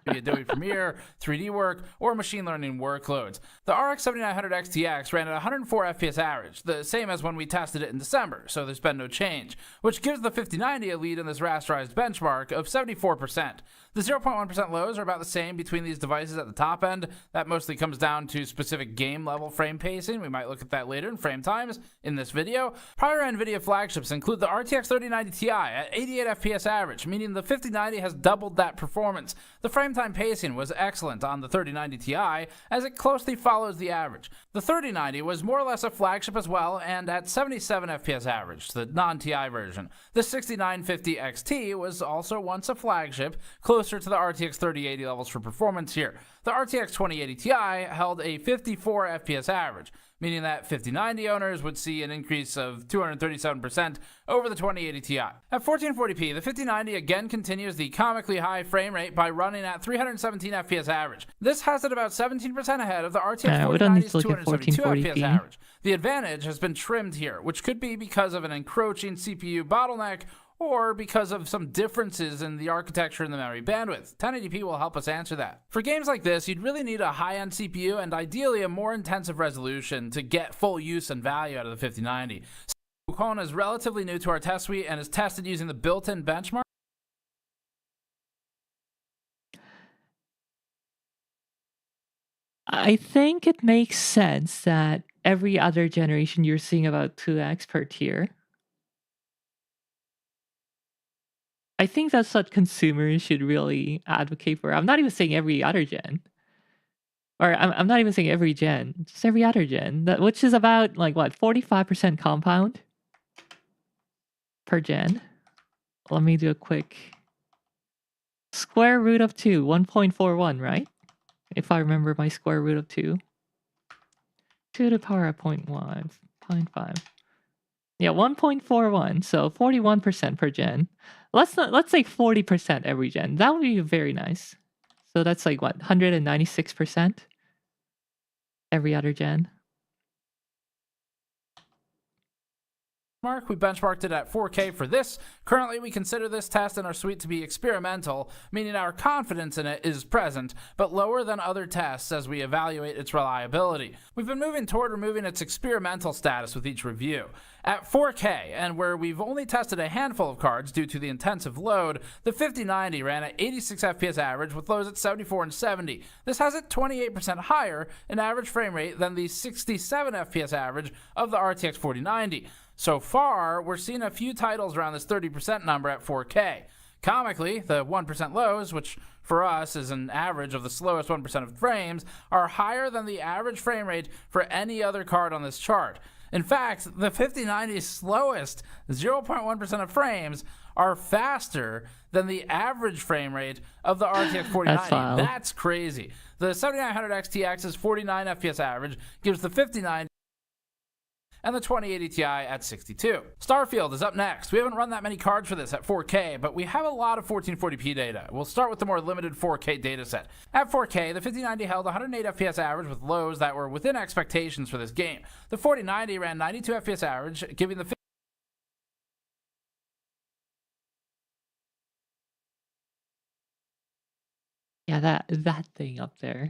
Adobe Premiere, 3D work, or machine learning workloads. The RX 7900 XTX ran at 104 FPS average, the same as when we tested it in December, so there's been no change, which gives the 5090 a lead in this rasterized benchmark of 74%. The 0.1% lows are about the same between these devices at the top end. That mostly comes down to specific game level frame pacing. We might look at that later in frame times in this video. Prior NVIDIA flagships include the RTX 3090 Ti at 88 FPS average, meaning the 5090 has doubled that performance. The frame time pacing was excellent on the 3090 Ti, as it closely follows the average. The 3090 was more or less a flagship as well, and at 77 FPS average, the non-Ti version. The 6950 XT was also once a flagship, closer to the RTX 3080 levels for performance here. The RTX 2080 Ti held a 54 FPS average, meaning that 5090 owners would see an increase of 237% over the 2080 Ti. At 1440p, the 5090 again continues the comically high frame rate by running at 317 FPS average. This has it about 17% ahead of the RTX 4090's 272 FPS average. The advantage has been trimmed here, which could be because of an encroaching CPU bottleneck or because of some differences in the architecture and the memory bandwidth. 1080p will help us answer that. For games like this, you'd really need a high-end CPU and ideally a more intensive resolution to get full use and value out of the 5090. Wukong is relatively new to our test suite and is tested using the built-in benchmark. I think it makes sense that every other generation you're seeing about 2x per tier. I think that's what consumers should really advocate for. I'm not even saying every other gen. Or I'm not even saying every gen. Just every other gen. Which is about, like, what, 45% compound per gen? let me do a quick square root of 2, 1.41, right? If I remember my square root of 2. 2 to the power of 0.5. Yeah, 1.41. So 41% per gen. Let's say 40% every gen. That would be very nice. So that's like what, 196% every other gen. We benchmarked it at 4K for this. Currently, we consider this test in our suite to be experimental, meaning our confidence in it is present, but lower than other tests as we evaluate its reliability. We've been moving toward removing its experimental status with each review. At 4K, and where we've only tested a handful of cards due to the intensive load, the 5090 ran at 86 FPS average with lows at 74 and 70. This has it 28% higher in average frame rate than the 67 FPS average of the RTX 4090. So far, we're seeing a few titles around this 30% number at 4K. Comically, the 1% lows, which for us is an average of the slowest 1% of frames, are higher than the average frame rate for any other card on this chart. In fact, the 5090's slowest 0.1% of frames are faster than the average frame rate of the RTX 4090. That's crazy. The 7900 XTX's 49 FPS average gives the 5090 and the 2080 Ti at 62. Starfield is up next. We haven't run that many cards for this at 4K, but we have a lot of 1440p data. We'll start with the more limited 4K dataset. At 4K, the 5090 held 108 FPS average with lows that were within expectations for this game. The 4090 ran 92 FPS average, giving the Yeah, that thing up there.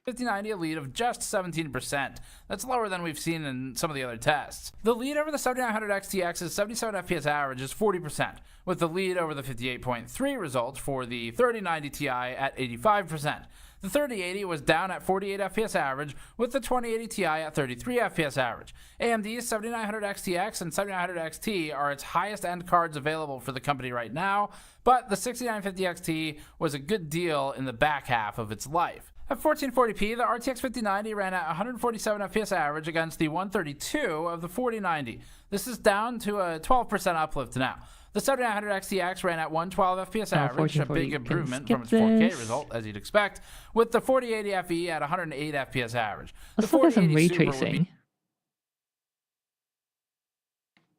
5090 a lead of just 17%. That's lower than we've seen in some of the other tests. The lead over the 7900 XTX's 77 FPS average is 40%, with the lead over the 58.3 result for the 3090 Ti at 85%. The 3080 was down at 48 FPS average, with the 2080 Ti at 33 FPS average. AMD's 7900 XTX and 7900 XT are its highest end cards available for the company right now, but the 6950 XT was a good deal in the back half of its life. At 1440p, the RTX 5090 ran at 147 FPS average against the 132 of the 4090. This is down to a 12% uplift now. The 7900 XTX ran at 112 FPS average, a big improvement from its 4K result, as you'd expect, with the 4080 FE at 108 FPS average. Let's look at some ray tracing.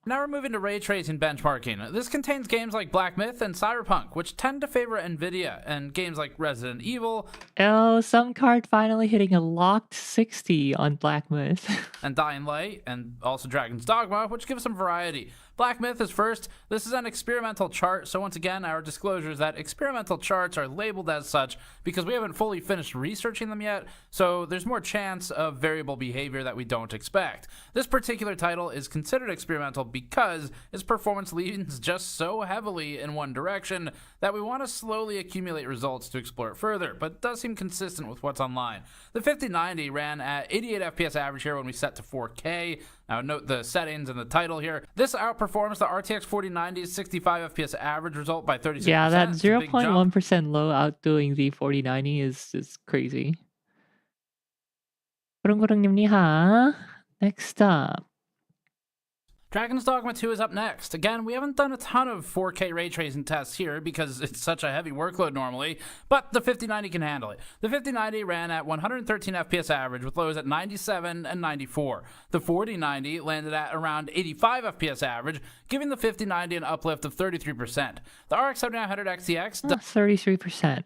Now we're moving to ray tracing benchmarking. This contains games like Black Myth and Cyberpunk, which tend to favor Nvidia, and games like Resident Evil. Oh, some card finally hitting a locked 60 on Black Myth. And Dying Light, and also Dragon's Dogma, which gives some variety. Black Myth is first. This is an experimental chart, so once again, our disclosure is that experimental charts are labeled as such because we haven't fully finished researching them yet, so there's more chance of variable behavior that we don't expect. This particular title is considered experimental because its performance leans just so heavily in one direction that we want to slowly accumulate results to explore it further, but it does seem consistent with what's online. The 5090 ran at 88 FPS average here when we set to 4K. Now note the settings and the title here. This outperforms the RTX 4090's 65 FPS average result by 36%. Yeah, that 0.1% low outdoing the 4090 is crazy. Next up. Dragon's Dogma 2 is up next. Again, we haven't done a ton of 4K ray tracing tests here because it's such a heavy workload normally, but the 5090 can handle it. The 5090 ran at 113 FPS average with lows at 97 and 94. The 4090 landed at around 85 FPS average, giving the 5090 an uplift of 33%. The RX 7900 XTX... 33%. I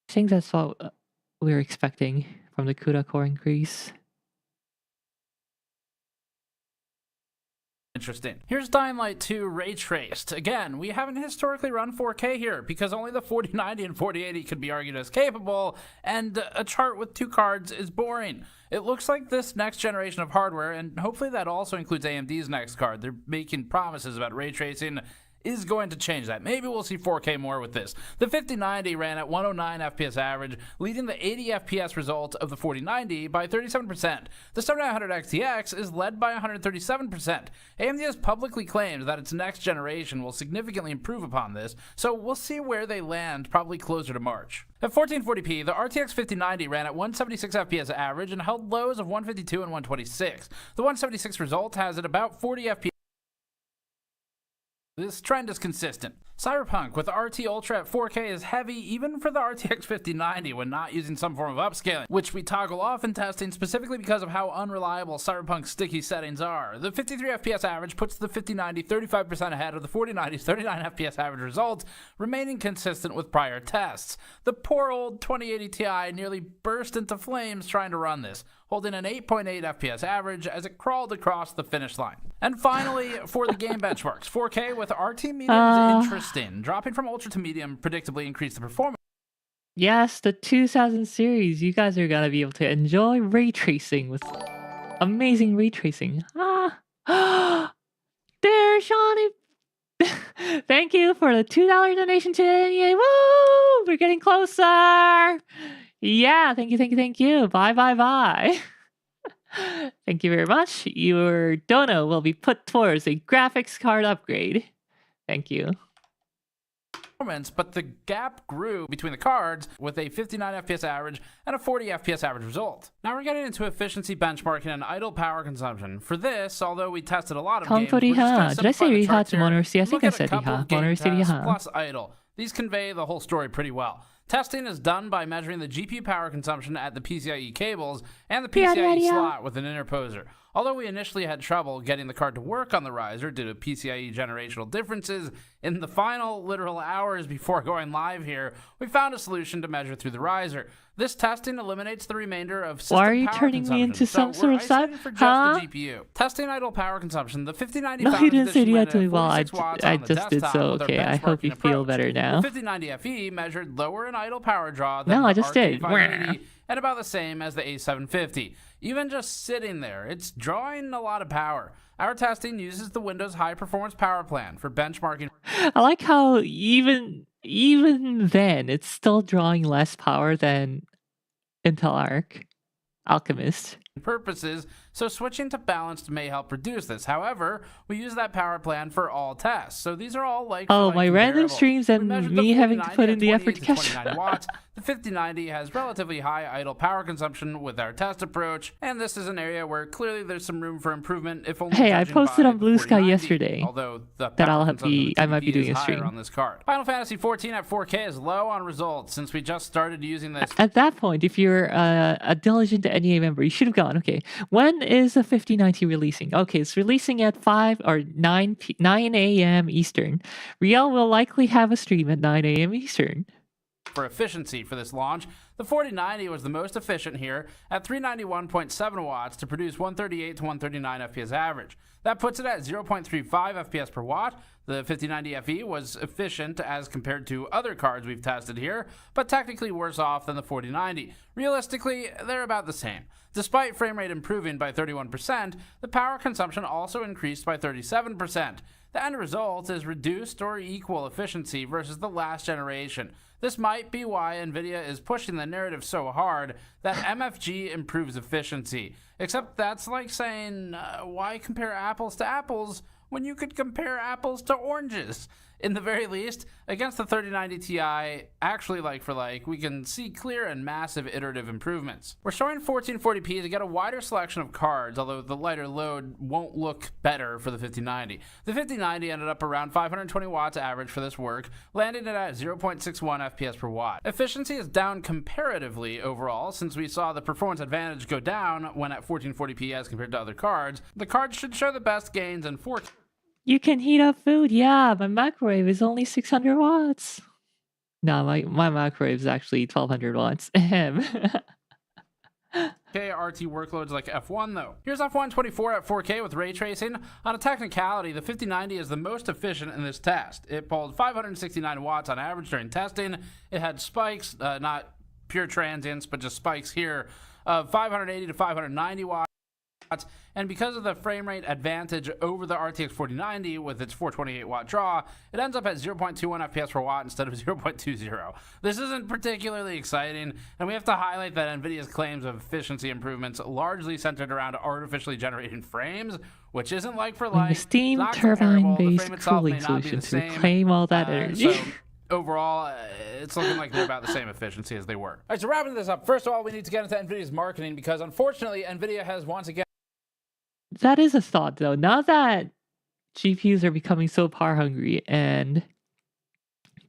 think that's what we were expecting from the CUDA core increase. Interesting. Here's Dying Light 2 ray traced. Again, we haven't historically run 4K here because only the 4090 and 4080 could be argued as capable, and a chart with two cards is boring. It looks like this next generation of hardware, and hopefully that also includes AMD's next card, they're making promises about ray tracing, is going to change that. Maybe we'll see 4K more with this. The 5090 ran at 109 FPS average, leading the 80 FPS result of the 4090 by 37%. The 7900 XTX is led by 137%. AMD has publicly claimed that its next generation will significantly improve upon this, so we'll see where they land probably closer to March. At 1440p, the RTX 5090 ran at 176 FPS average and held lows of 152 and 126. The 176 result has at about 40 FPS This trend is consistent. Cyberpunk with RT Ultra at 4K is heavy even for the RTX 5090 when not using some form of upscaling, which we toggle off in testing specifically because of how unreliable Cyberpunk's sticky settings are. The 53 FPS average puts the 5090 35% ahead of the 4090's 39 FPS average result, remaining consistent with prior tests. The poor old 2080 Ti nearly burst into flames trying to run this, holding an 8.8 FPS average as it crawled across the finish line. And finally, for the game benchmarks, 4K with RT Medium is interesting. Dropping from Ultra to Medium predictably increased the performance. Yes, the 2000 series. You guys are gonna be able to enjoy ray tracing with amazing ray tracing. There, Shawnee. Thank you for the $2 donation to NEA. Woo! We're getting closer. Yeah, thank you. Bye. Thank you very much. Your dono will be put towards a graphics card upgrade. Thank you. But the gap grew between the cards with a 59 FPS average and a 40 FPS average result. Now we're getting into efficiency benchmarking and idle power consumption. For this, although we tested a lot of games, we're just gonna Did I say simplify the Riha charts to here. Monor? Yes, I Look can at a say couple Riha. of game Monor tests Riha. plus idle. These convey the whole story pretty well. Testing is done by measuring the GPU power consumption at the PCIe cables and the PCIe slot with an interposer. Although we initially had trouble getting the card to work on the riser due to PCIe generational differences, in the final literal hours before going live here, we found a solution to measure through the riser. This testing eliminates the remainder of system Why are you power turning me into some so sort we're of side? isolating for just the GPU. Testing idle power consumption, the 5090 No, you didn't say edition Riha ran to me. at Well, 46 watts I on the just did desktop so. with our Okay, I hope you benchmarking feel approach. better now. The 5090 FE measured lower in idle power draw than No, I the just did. RT580 and about the same as the A750. Even just sitting there, it's drawing a lot of power. Our testing uses the Windows High Performance Power Plan for benchmarking. I like how even then it's still drawing less power than Intel Arc Alchemist. Purposes, so switching to balanced may help reduce this. However, we use that power plan for all tests. So these are all like my random comparable. streams We and measured me the having to 4090 put in at the effort 28 to catch 29 watts. The 5090 has relatively high idle power consumption with our test approach, and this is an area where clearly there's some room for improvement. If only Hey, I judging posted by on Blue the Sky 4090, yesterday although the that power I'll consumption of the I might be TDP doing is a stream. higher on this card. Final Fantasy 14 at 4K is low on results since we just started using this. At that point, if you're a diligent NEA member, you should have gone, okay, when is the 5090 releasing? Okay, it's releasing at 5 or 9 a.m. Eastern. Riel will likely have a stream at 9 a.m. Eastern. For efficiency for this launch, the 4090 was the most efficient here at 391.7 watts to produce 138 to 139 FPS average. That puts it at 0.35 FPS per watt. The 5090 FE was efficient as compared to other cards we've tested here, but technically worse off than the 4090. Realistically, they're about the same. Despite frame rate improving by 31%, the power consumption also increased by 37%. The end result is reduced or equal efficiency versus the last generation. This might be why NVIDIA is pushing the narrative so hard that MFG improves efficiency. Except that's like saying, why compare apples to apples when you could compare apples to oranges? In the very least, against the 3090 Ti, actually like for like, we can see clear and massive iterative improvements. We're showing 1440p to get a wider selection of cards, although the lighter load won't look better for the 5090. The 5090 ended up around 520 watts average for this work, landing it at 0.61 FPS per watt. Efficiency is down comparatively overall, since we saw the performance advantage go down when at 1440p as compared to other cards. The card should show the best gains in 4K. You can heat up food. Yeah, my microwave is only 600 watts. No, my microwave is actually 1200 watts. RT workloads like F1 though. Here's F1 24 at 4K with ray tracing. On a technicality, the 5090 is the most efficient in this test. It pulled 569 watts on average during testing. It had spikes, not pure transients, but just spikes here of 580 to 590 watts. And because of the frame rate advantage over the RTX 4090 with its 428 watt draw, it ends up at 0.21 FPS per watt instead of 0.20. This isn't particularly exciting, and we have to highlight that NVIDIA's claims of efficiency improvements largely centered around artificially generated frames, which isn't like for like. The steam turbine-based cooling solution to reclaim all that energy. So overall, it's looking like they're about the same efficiency as they were. All right, so wrapping this up, first of all, we need to get into NVIDIA's marketing because unfortunately, NVIDIA has once again. That is a thought, though. Now that GPUs are becoming so power hungry and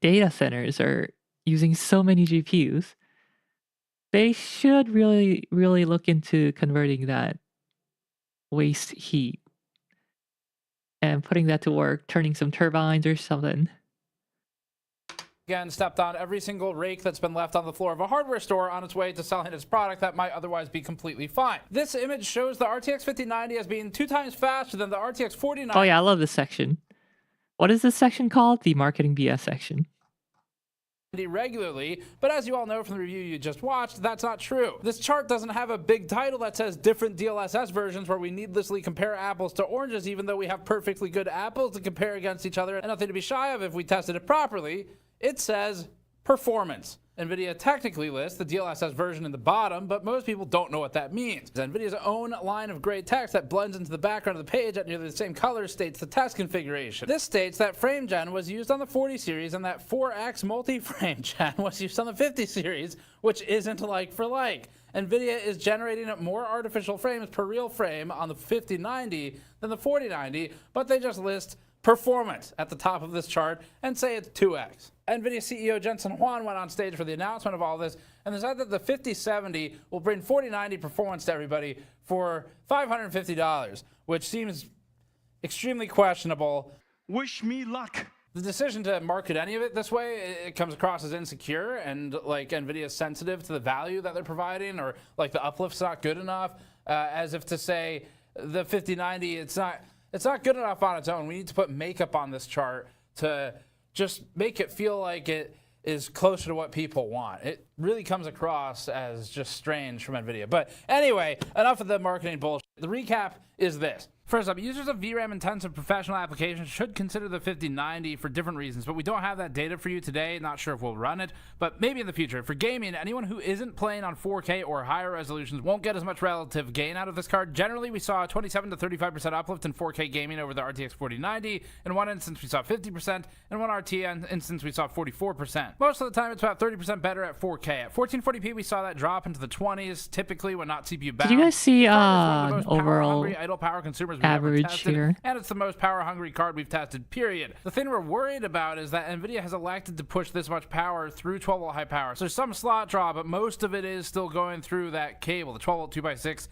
data centers are using so many GPUs, they should really look into converting that waste heat and putting that to work, turning some turbines or something. Again, stepped on every single rake that's been left on the floor of a hardware store on its way to selling its product that might otherwise be completely fine. This image shows the RTX 5090 as being 2 times faster than the RTX 4090. Oh yeah, I love this section. What is this section called? The marketing BS section. Regularly, but as you all know from the review you just watched, that's not true. This chart doesn't have a big title that says different DLSS versions where we needlessly compare apples to oranges, even though we have perfectly good apples to compare against each other and nothing to be shy of if we tested it properly. It says performance. NVIDIA technically lists the DLSS version in the bottom, but most people don't know what that means. NVIDIA's own line of gray text that blends into the background of the page at nearly the same color states the test configuration. This states that frame gen was used on the 40 series and that 4x multi-frame gen was used on the 50 series, which isn't like for like. NVIDIA is generating more artificial frames per real frame on the 5090 than the 4090, but they just list performance at the top of this chart and say it's 2x. NVIDIA CEO Jensen Huang went on stage for the announcement of all this and said that the 5070 will bring 4090 performance to everybody for $550, which seems extremely questionable. Wish me luck. The decision to market any of it this way, it comes across as insecure and like NVIDIA is sensitive to the value that they're providing, or like the uplift's not good enough, as if to say the 5090, it's not good enough on its own. We need to put makeup on this chart to just make it feel like it is closer to what people want. It really comes across as just strange from NVIDIA. But anyway, enough of the marketing bullshit. The recap is this. First up, users of VRAM-intensive professional applications should consider the 5090 for different reasons, but we don't have that data for you today. Not sure if we'll run it, but maybe in the future. For gaming, anyone who isn't playing on 4K or higher resolutions won't get as much relative gain out of this card. Generally, we saw a 27 to 35% uplift in 4K gaming over the RTX 4090. In one instance, we saw 50%. In one RTN instance, we saw 44%. Most of the time, it's about 30% better at 4K. At 1440p, we saw that drop into the 20s, typically when not CPU bound. Did you guys see overall idle power consumers we've average ever tested, here? and it's the most power-hungry card we've tested, period. The thing we're worried about is that NVIDIA has elected to push this much power through 12-volt high power. So there's some slot draw, but most of it is still going through that cable. The 12-volt 2x6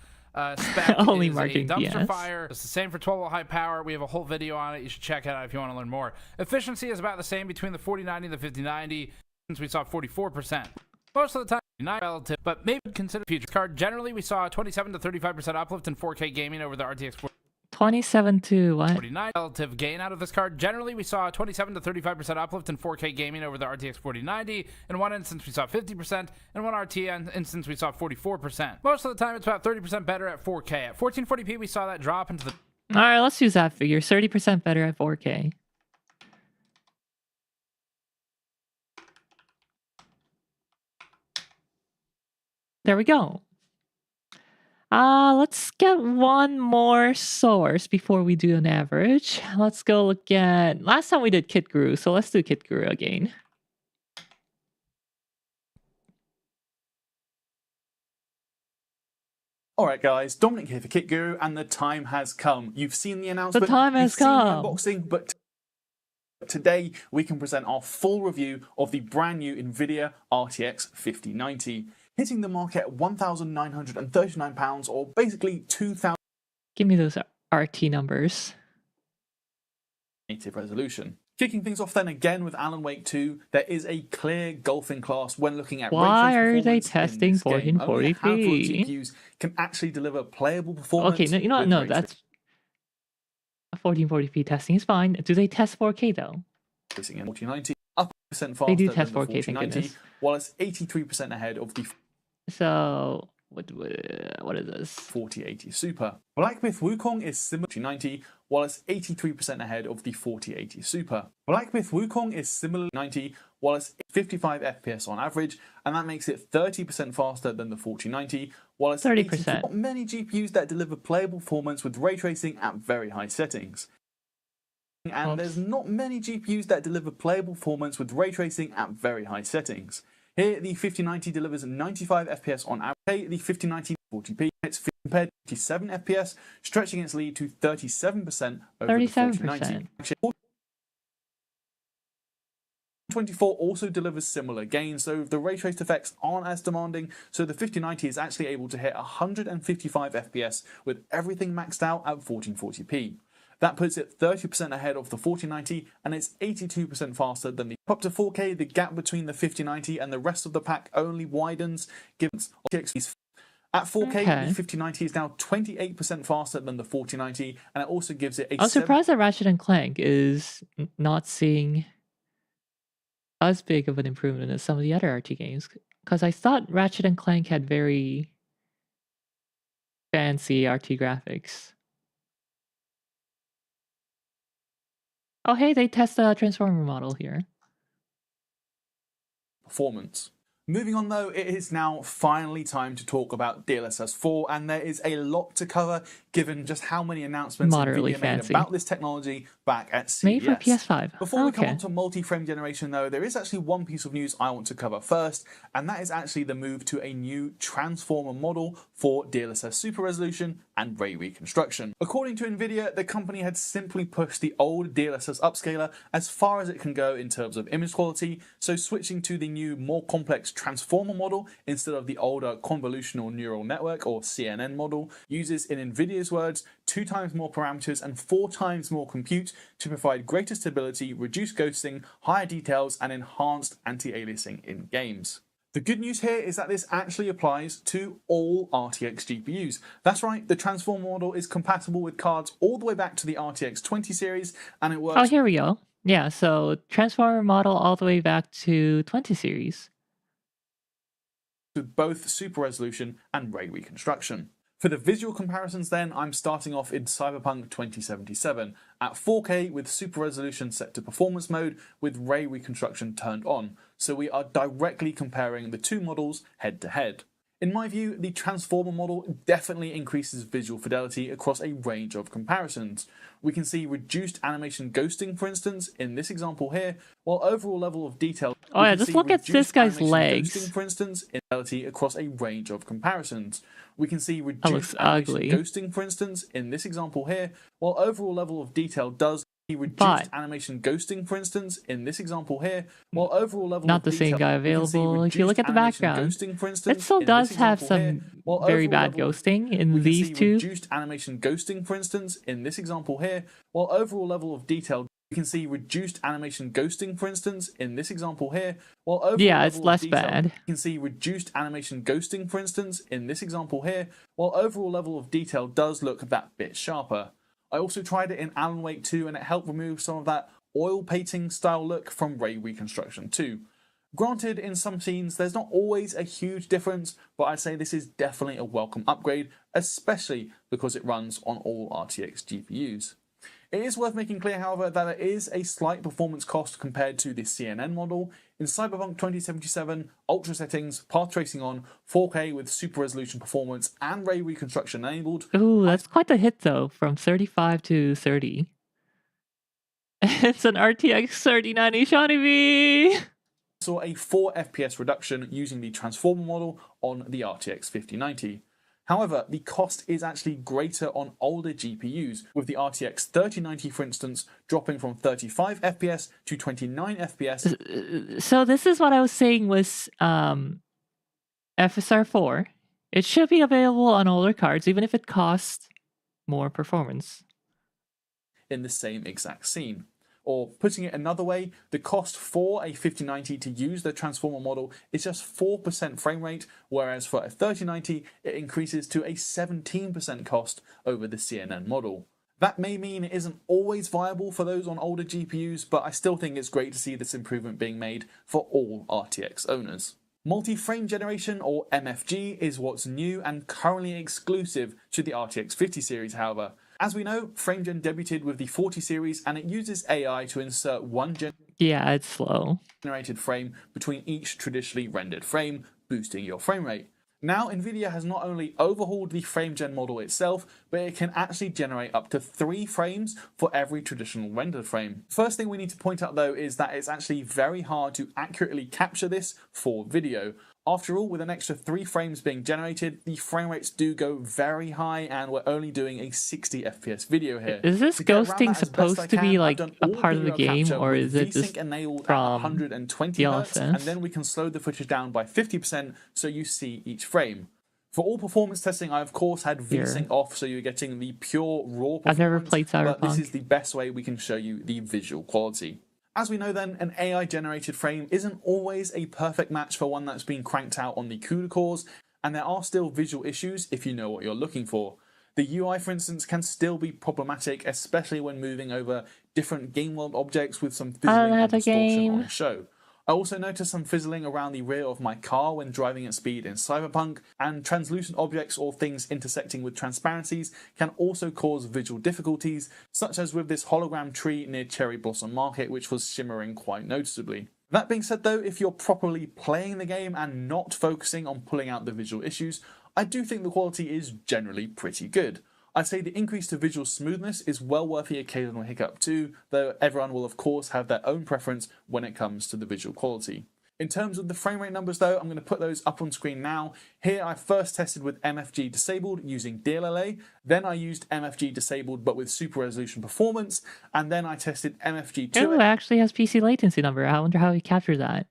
spec Only is a marking dumpster BS. fire. It's the same for 12-volt high power. We have a whole video on it. You should check it out if you want to learn more. Efficiency is about the same between the 4090 and the 5090, since we saw 44%. Most of the time, not relative, but maybe consider future card. Generally, we saw a 27 to 35% uplift in 4K gaming over the RTX 27 to what? 49 relative gain out of this card. Generally, we saw a 27 to 35% uplift in 4K gaming over the RTX 4090. In one instance, we saw 50%. In one RTN instance, we saw 44%. Most of the time, it's about 30% better at 4K. At 1440p, we saw that drop into the... All right, let's use that figure. 30% better at 4K. There we go. Let's get one more source before we do an average. Let's go look at... Last time we did KitGuru, so let's do KitGuru again. Alright guys, Dominic here for KitGuru, and the time has come. You've seen the announcement, The time has you've seen come. the unboxing, but today we can present our full review of the brand new NVIDIA RTX 5090. Hitting the market at £1,939, or basically 2,000 Give me those RT numbers. native resolution. Kicking things off then again with Alan Wake 2, there is a clear golfing class when looking at Why ray are they tracing performance in testing this game. Only a handful of 1440p? GPUs can actually deliver playable performance. Okay, no, you know what? with No, ray that's... 1440p testing is fine. Do they test 4K though? tracing in 4090, up percent faster They do than test the 4K, thank 4090, goodness. while it's 83% ahead of the So, what is this? 4080 Super. Black Myth Wukong is similar to 90, while it's 83% ahead of the 4080 Super. Black Myth Wukong is similar to 90, while it's 55 FPS on average, and that makes it 30% faster than the 4090, while it's 30%. Not many GPUs that deliver playable performance with ray tracing at very high settings. And there's not many GPUs that deliver playable performance with ray tracing at very high settings. Here, the 5090 delivers 95 FPS on average. The 5090 40p. It's compared to 57 FPS, stretching its lead to 37% over the 4090. 24 also delivers similar gains, though the ray traced effects aren't as demanding, so the 5090 is actually able to hit 155 FPS with everything maxed out at 1440p. That puts it 30% ahead of the 4090, and it's 82% faster than the up to 4K. The gap between the 5090 and the rest of the pack only widens, given RTX at 4K. The 5090 is now 28% faster than the 4090, and it also gives it a. I'm surprised that Ratchet & Clank is not seeing as big of an improvement as some of the other RT games, because I thought Ratchet & Clank had very fancy RT graphics. Oh hey, they test a transformer model here. Performance. Moving on though, it is now finally time to talk about DLSS 4, and there is a lot to cover given just how many announcements Moderately NVIDIA made fancy. about this technology back at CES. Made for PS5. Before we come Okay. on to multi-frame generation though, there is actually one piece of news I want to cover first, and that is actually the move to a new transformer model for DLSS super resolution and ray reconstruction. According to NVIDIA, the company had simply pushed the old DLSS upscaler as far as it can go in terms of image quality, so switching to the new, more complex transformer model instead of the older convolutional neural network or CNN model uses, in NVIDIA's words, 2 times more parameters and 4 times more compute to provide greater stability, reduced ghosting, higher details, and enhanced anti-aliasing in games. The good news here is that this actually applies to all RTX GPUs. That's right, the transformer model is compatible with cards all the way back to the RTX 20 series, and it works. Oh, here we go. Yeah, so transformer model all the way back to 20 series. With both super resolution and ray reconstruction. For the visual comparisons then, I'm starting off in Cyberpunk 2077 at 4K with super resolution set to performance mode with ray reconstruction turned on, so we are directly comparing the two models head to head. In my view, the transformer model definitely increases visual fidelity across a range of comparisons. We can see reduced animation ghosting, for instance, in this example here, while overall level of detail. Oh yeah, just look at this guy's ghosting, legs. for instance, in fidelity across a range of comparisons. We can see That looks reduced animation ugly. ghosting, for instance, in this example here, while overall level of detail does see reduced animation ghosting, for instance, in this example here, while overall level Not of the detail, same guy we can see available. If you look at the reduced animation background, ghosting, for instance, it still in does this have example here, some while very overall bad level of ghosting in we can these see two. reduced animation ghosting, for instance, in this example here, while overall level of detail. We can see reduced animation ghosting, for instance, in this example here, while overall Yeah, it's level of less detail, bad. You can see reduced animation ghosting, for instance, in this example here, while overall level of detail does look that bit sharper. I also tried it in Alan Wake 2 and it helped remove some of that oil painting style look from ray reconstruction too. Granted, in some scenes there's not always a huge difference, but I'd say this is definitely a welcome upgrade, especially because it runs on all RTX GPUs. It is worth making clear, however, that there is a slight performance cost compared to the CNN model. In Cyberpunk 2077, ultra settings, path tracing on, 4K with super resolution performance, and ray reconstruction enabled. Ooh, that's quite a hit though, from 35 to 30. It's an RTX 3090 Shawnee V! Saw a 4 FPS reduction using the transformer model on the RTX 5090. However, the cost is actually greater on older GPUs, with the RTX 3090, for instance, dropping from 35 FPS to 29 FPS. So this is what I was saying was FSR 4. It should be available on older cards, even if it costs more performance. In the same exact scene. Or putting it another way, the cost for a 5090 to use the transformer model is just 4% frame rate, whereas for a 3090 it increases to a 17% cost over the CNN model. That may mean it isn't always viable for those on older GPUs, but I still think it's great to see this improvement being made for all RTX owners. Multi-frame generation, or MFG, is what's new and currently exclusive to the RTX 50 series, however. As we know, FrameGen debuted with the 40 series and it uses AI to insert one Yeah, it's slow. generated frame between each traditionally rendered frame, boosting your frame rate. Now, NVIDIA has not only overhauled the FrameGen model itself, but it can actually generate up to 3 frames for every traditional rendered frame. First thing we need to point out though is that it's actually very hard to accurately capture this for video. After all, with an extra 3 frames being generated, the frame rates do go very high, and we're only doing a 60 FPS video here. Is this To get around ghosting that as best I supposed to be can, I've like done a all part of the video game, capture or with is it VSync just enabled at from 120 Hz, and DLSS? then we can slow the footage down by 50% so you see each frame. For all performance testing, I of course had VSync off, so you're getting the pure raw performance. I've never played but this Cyberpunk. is the best way we can show you the visual quality. As we know then, an AI-generated frame isn't always a perfect match for one that's been cranked out on the CUDA cores, and there are still visual issues if you know what you're looking for. The UI, for instance, can still be problematic, especially when moving over different game world objects with some fizzling and distortion on show. I also noticed some fizzling around the rear of my car when driving at speed in Cyberpunk, and translucent objects or things intersecting with transparencies can also cause visual difficulties, such as with this hologram tree near Cherry Blossom Market, which was shimmering quite noticeably. That being said though, if you're properly playing the game and not focusing on pulling out the visual issues, I do think the quality is generally pretty good. I'd say the increase to visual smoothness is well worth the occasional hiccup too, though everyone will of course have their own preference when it comes to the visual quality. In terms of the frame rate numbers though, I'm going to put those up on screen now. Here I first tested with MFG disabled using DLLA, then I used MFG disabled but with super resolution performance, and then I tested MFG 2x, Oh, it actually has PC latency number. I wonder how he captured that.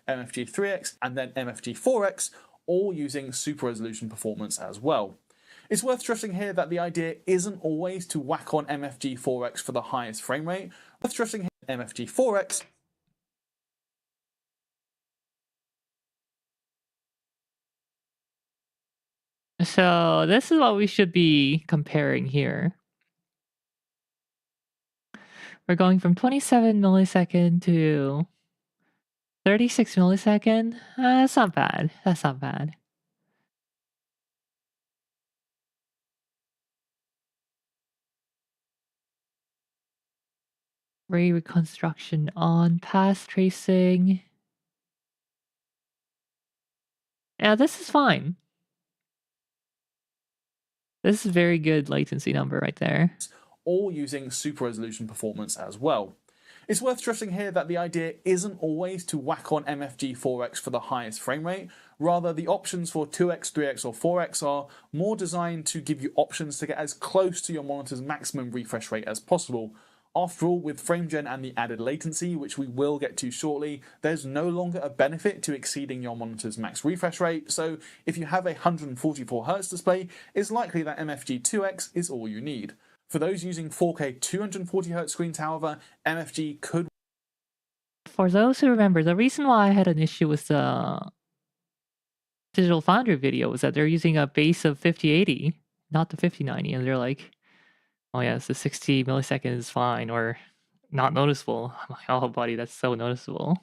MFG 3x, and then MFG 4x, all using super resolution performance as well. It's worth stressing here that the idea isn't always to whack on MFG 4x for the highest frame rate. Worth stressing here, MFG 4x So this is what we should be comparing here. We're going from 27 millisecond to 36 millisecond. That's not bad. That's not bad. Ray reconstruction on, path tracing. Yeah, this is fine. This is very good latency number right there. all using super resolution performance as well. It's worth stressing here that the idea isn't always to whack on MFG 4x for the highest frame rate, rather the options for 2x, 3x or 4x are more designed to give you options to get as close to your monitor's maximum refresh rate as possible. After all, with FrameGen and the added latency, which we will get to shortly, there's no longer a benefit to exceeding your monitor's max refresh rate, so if you have a 144Hz display, it's likely that MFG 2x is all you need. For those using 4K 240Hz screens, however, MFG could... For those who remember, the reason why I had an issue with the Digital Foundry video was that they're using a base of 5080, not the 5090, and they're like, oh yes, the 60 milliseconds is fine, or not noticeable. I'm like, oh buddy, that's so noticeable.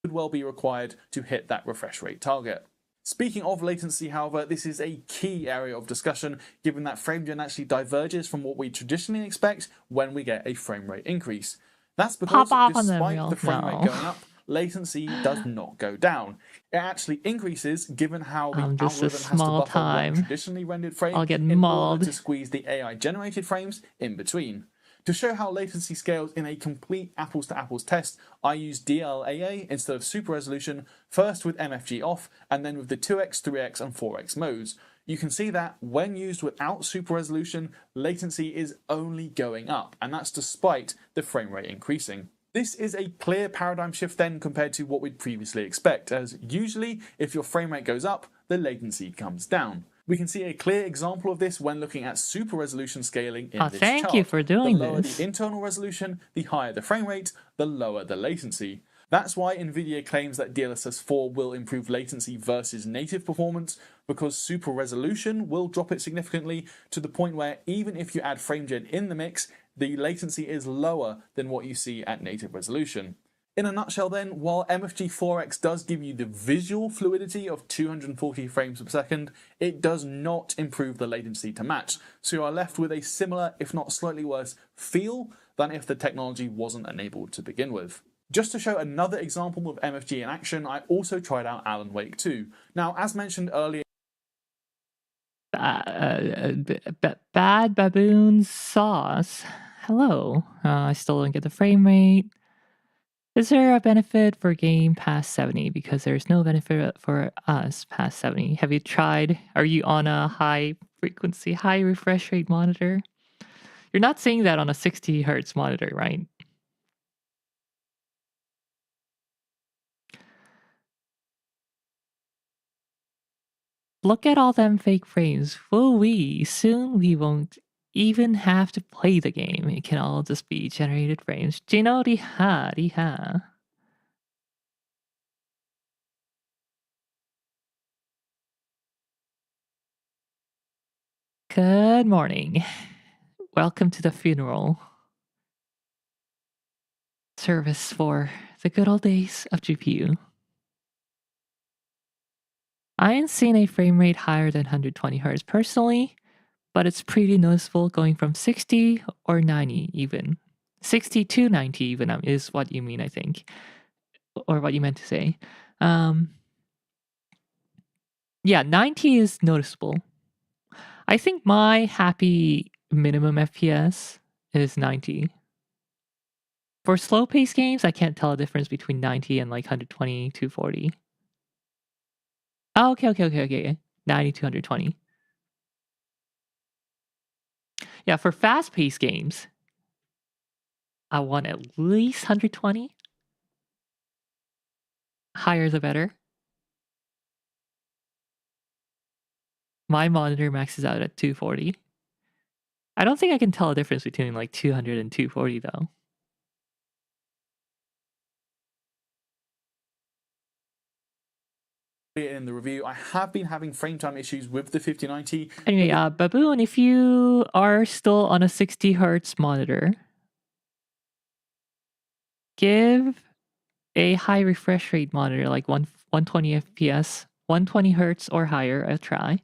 Could well be required to hit that refresh rate target. Speaking of latency, however, this is a key area of discussion, given that FrameGen actually diverges from what we traditionally expect when we get a frame rate increase. That's because despite the frame rate going up, latency does not go down. It actually increases, given how the algorithm has to buffer one traditionally rendered frame in order to squeeze the AI-generated frames in between. To show how latency scales in a complete apples-to-apples test, I used DLAA instead of super resolution, first with MFG off, and then with the 2x, 3x and 4x modes. You can see that when used without super resolution, latency is only going up, and that's despite the frame rate increasing. This is a clear paradigm shift then compared to what we'd previously expect, as usually if your frame rate goes up, the latency comes down. We can see a clear example of this when looking at super resolution scaling in this chart. Thank you for doing the lower this. The internal resolution, the higher the frame rate, the lower the latency. That's why NVIDIA claims that DLSS 4 will improve latency versus native performance, because super resolution will drop it significantly to the point where even if you add FrameGen in the mix, the latency is lower than what you see at native resolution. In a nutshell then, while MFG 4x does give you the visual fluidity of 240 frames per second, it does not improve the latency to match, so you are left with a similar, if not slightly worse, feel than if the technology wasn't enabled to begin with. Just to show another example of MFG in action, I also tried out Alan Wake 2. Now, as mentioned earlier, Bad Baboon Sauce. Hello. I still don't get the frame rate. Is there a benefit for game past 70? Because there's no benefit for us past 70. Have you tried? Are you on a high frequency, high refresh rate monitor? You're not seeing that on a 60 hertz monitor, right? Look at all them fake frames. Woo-wee, soon we won't even have to play the game. It can all just be generated frames. Gino, riha, riha. Good morning. Welcome to the funeral service for the good old days of GPU. I ain't seen a frame rate higher than 120 Hz personally, but it's pretty noticeable going from 60 or 90 even. 60 to 90 even is what you mean, I think. Or what you meant to say. Yeah, 90 is noticeable. I think my happy minimum FPS is 90. For slow paced games, I can't tell a difference between 90 and like 120, 240. Oh, okay. 90 to 120. Yeah, for fast paced games, I want at least 120. Higher the better. My monitor maxes out at 240. I don't think I can tell a difference between like 200 and 240 though. In the review, I have been having frame time issues with the 5090. Anyway, Baboon, if you are still on a 60 hertz monitor, give a high refresh rate monitor like 120 FPS, 120 hertz or higher a try.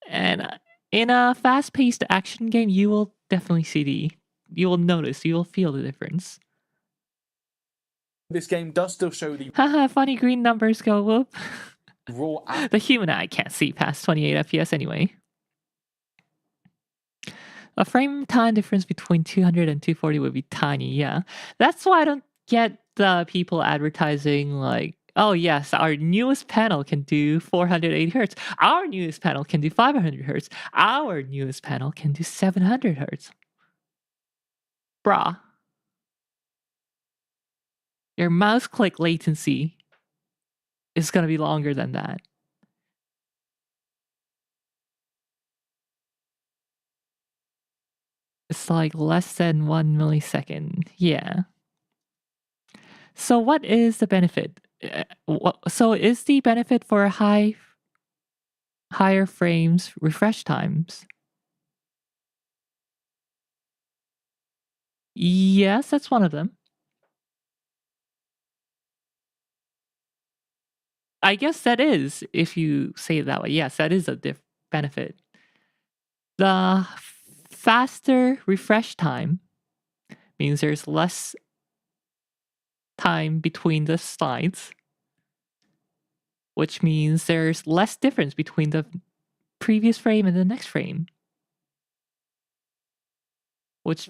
And in a fast-paced action game, you will definitely you will notice, you will feel the difference. This game does still show the Haha, funny green numbers go whoop. raw The human eye can't see past 28 FPS anyway. A frame time difference between 200 and 240 would be tiny, yeah. That's why I don't get the people advertising like, oh yes, our newest panel can do 480 hertz. Our newest panel can do 500 hertz. Our newest panel can do 700 hertz. Brah. Your mouse click latency is going to be longer than that. It's like less than 1 millisecond. Yeah. So what is the benefit? So is the benefit for higher frames refresh times? Yes, that's one of them. I guess that is, if you say it that way. Yes, that is a benefit. The faster refresh time means there's less time between the slides, which means there's less difference between the previous frame and the next frame, which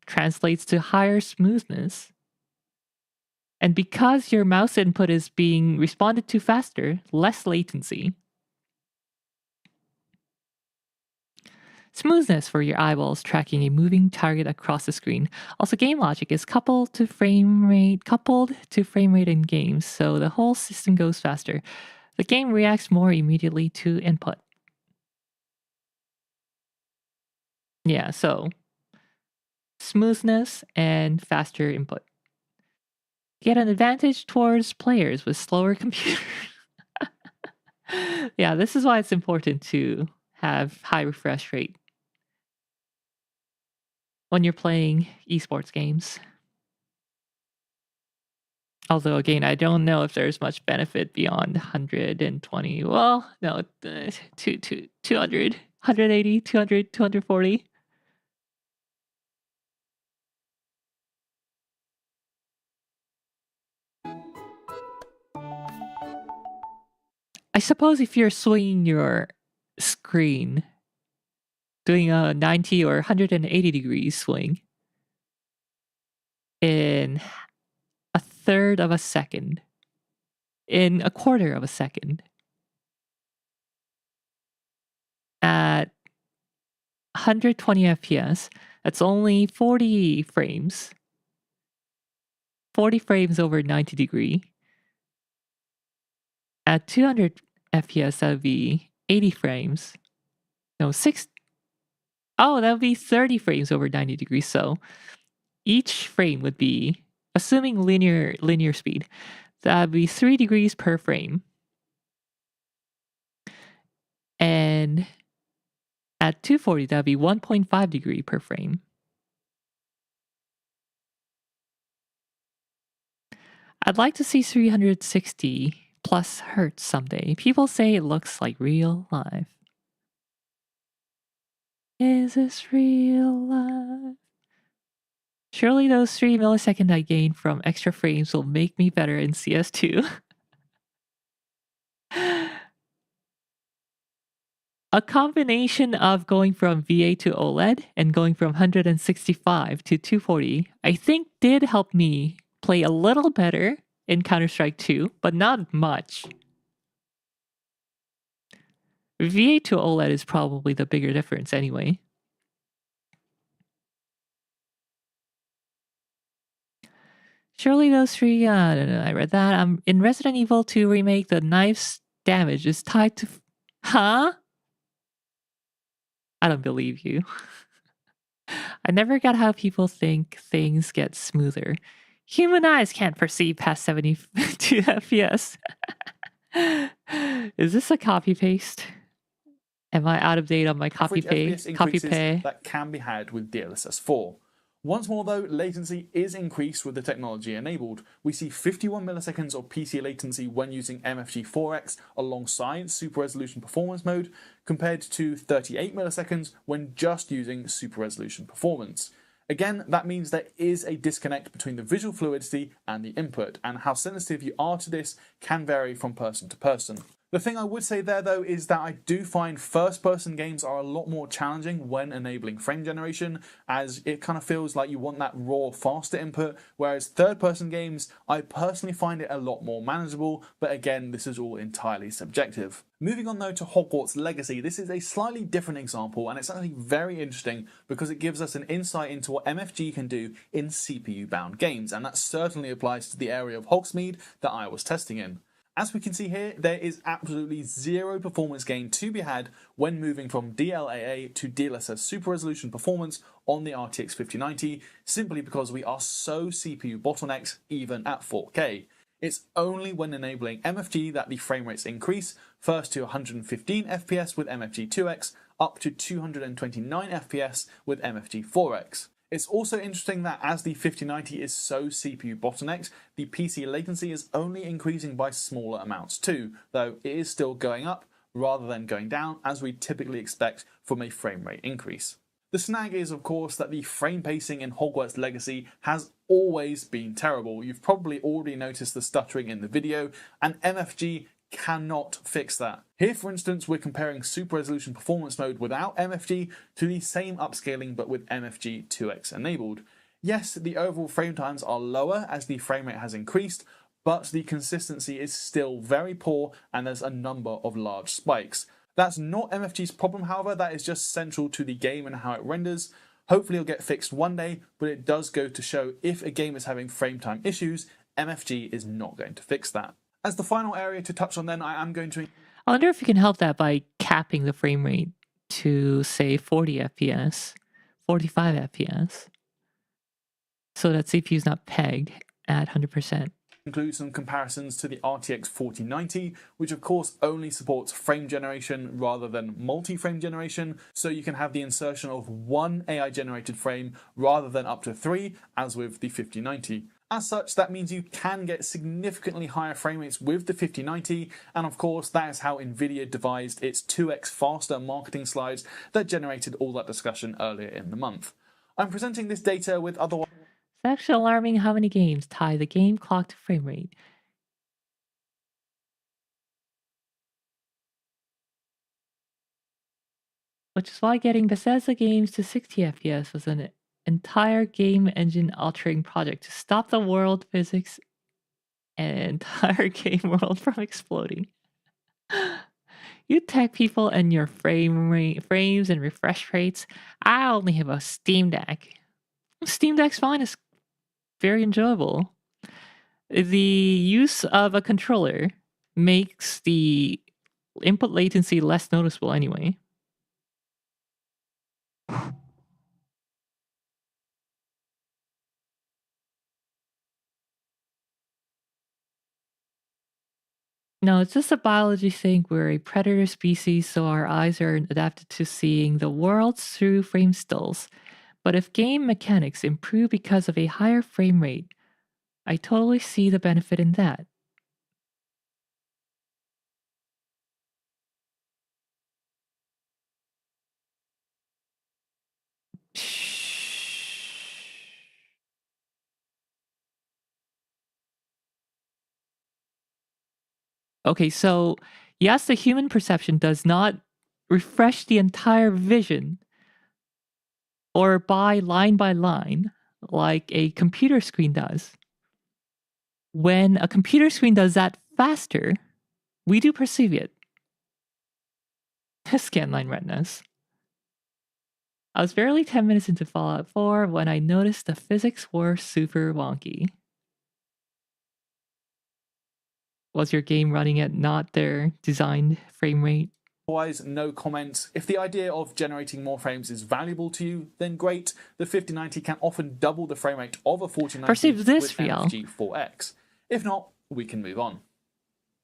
translates to higher smoothness. And because your mouse input is being responded to faster, less latency. Smoothness for your eyeballs tracking a moving target across the screen. Also, game logic is coupled to frame rate in games, so the whole system goes faster. The game reacts more immediately to input. Yeah, so smoothness and faster input. Get an advantage towards players with slower computers. Yeah, this is why it's important to have high refresh rate when you're playing esports games. Although, again, I don't know if there's much benefit beyond 120. Well, no, 200, 180, 200, 240. I suppose if you're swinging your screen, doing a 90 or 180 degree swing in third of a second. In a quarter of a second. At 120 FPS, that's only 40 frames. 40 frames over 90 degree. At 200 FPS, that would be 80 frames. No, that would be 30 frames over 90 degrees. So each frame would be, assuming linear speed, that would be 3 degrees per frame. And at 240, that would be 1.5 degree per frame. I'd like to see 360 plus hertz someday. People say it looks like real life. Is this real life? Surely those 3 milliseconds I gained from extra frames will make me better in CS2. A combination of going from VA to OLED and going from 165 to 240, I think did help me play a little better in Counter-Strike 2, but not much. VA to OLED is probably the bigger difference anyway. Surely those 3, I read that. In Resident Evil 2 Remake, the knife's damage is tied to... Huh? I don't believe you. I never got how people think things get smoother. Human eyes can't perceive past 72 FPS. Is this a copy paste? Am I out of date on my copy paste? Copy paste that can be had with DLSS 4. Once more though, latency is increased with the technology enabled. We see 51 milliseconds of PC latency when using MFG4X alongside Super Resolution Performance mode, compared to 38 milliseconds when just using Super Resolution Performance. Again, that means there is a disconnect between the visual fluidity and the input, and how sensitive you are to this can vary from person to person. The thing I would say there though is that I do find first-person games are a lot more challenging when enabling frame generation, as it kind of feels like you want that raw, faster input, whereas third-person games, I personally find it a lot more manageable, but again, this is all entirely subjective. Moving on though to Hogwarts Legacy, this is a slightly different example, and it's actually very interesting because it gives us an insight into what MFG can do in CPU-bound games, and that certainly applies to the area of Hogsmeade that I was testing in. As we can see here, there is absolutely zero performance gain to be had when moving from DLAA to DLSS Super Resolution Performance on the RTX 5090, simply because we are so CPU bottlenecked even at 4K. It's only when enabling MFG that the frame rates increase, first to 115 FPS with MFG 2X, up to 229 FPS with MFG 4X. It's also interesting that as the 5090 is so CPU bottlenecked, the PC latency is only increasing by smaller amounts too, though it is still going up rather than going down as we typically expect from a frame rate increase. The snag is of course that the frame pacing in Hogwarts Legacy has always been terrible. You've probably already noticed the stuttering in the video, and MFG cannot fix that. Here for instance we're comparing Super Resolution Performance mode without MFG to the same upscaling but with MFG 2X enabled. Yes, the overall frame times are lower as the frame rate has increased, but the consistency is still very poor and there's a number of large spikes. That's not MFG's problem however, that is just central to the game and how it renders. Hopefully it'll get fixed one day, but it does go to show if a game is having frame time issues, MFG is not going to fix that. As the final area to touch on then, I am going to... I wonder if you can help that by capping the frame rate to, say, 40 FPS, 45 FPS, so that CPU is not pegged at 100%. Include some comparisons to the RTX 4090, which of course only supports frame generation rather than multi-frame generation, so you can have the insertion of one AI-generated frame rather than up to 3, as with the 5090. As such, that means you can get significantly higher frame rates with the 5090, and of course that is how Nvidia devised its 2x faster marketing slides that generated all that discussion earlier in the month. I'm presenting this data with other... It's actually alarming how many games tie the game clock to frame rate. Which is why getting Bethesda games to 60 FPS was an entire game engine altering project to stop the world physics an entire game world from exploding. You tech people and your frames and refresh rates. I only have a Steam Deck. Steam Deck's fine. It's very enjoyable. The use of a controller makes the input latency less noticeable anyway. No, it's just a biology thing. We're a predator species, so our eyes are adapted to seeing the world through frame stills. But if game mechanics improve because of a higher frame rate, I totally see the benefit in that. Okay, so yes, the human perception does not refresh the entire vision or by line like a computer screen does. When a computer screen does that faster, we do perceive it. Scanline retinas. I was barely 10 minutes into Fallout 4 when I noticed the physics were super wonky. Was your game running at not their designed frame rate? Otherwise, no comments. If the idea of generating more frames is valuable to you, then great. The 5090 can often double the frame rate of a 4090 Perceive this with real. MFG 4X. If not, we can move on. If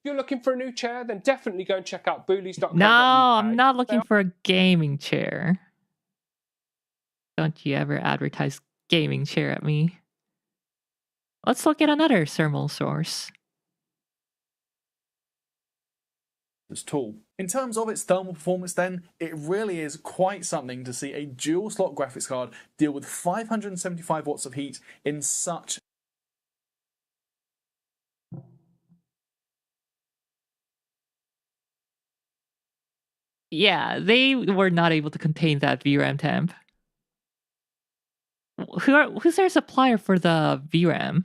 you're looking for a new chair, then definitely go and check out boolies.com. No, I'm not looking for a gaming chair. Don't you ever advertise gaming chair at me. Let's look at another thermal source. Tool. In terms of its thermal performance then, it really is quite something to see a dual slot graphics card deal with 575 watts of heat in such Yeah, they were not able to contain that VRAM temp. Who's their supplier for the VRAM?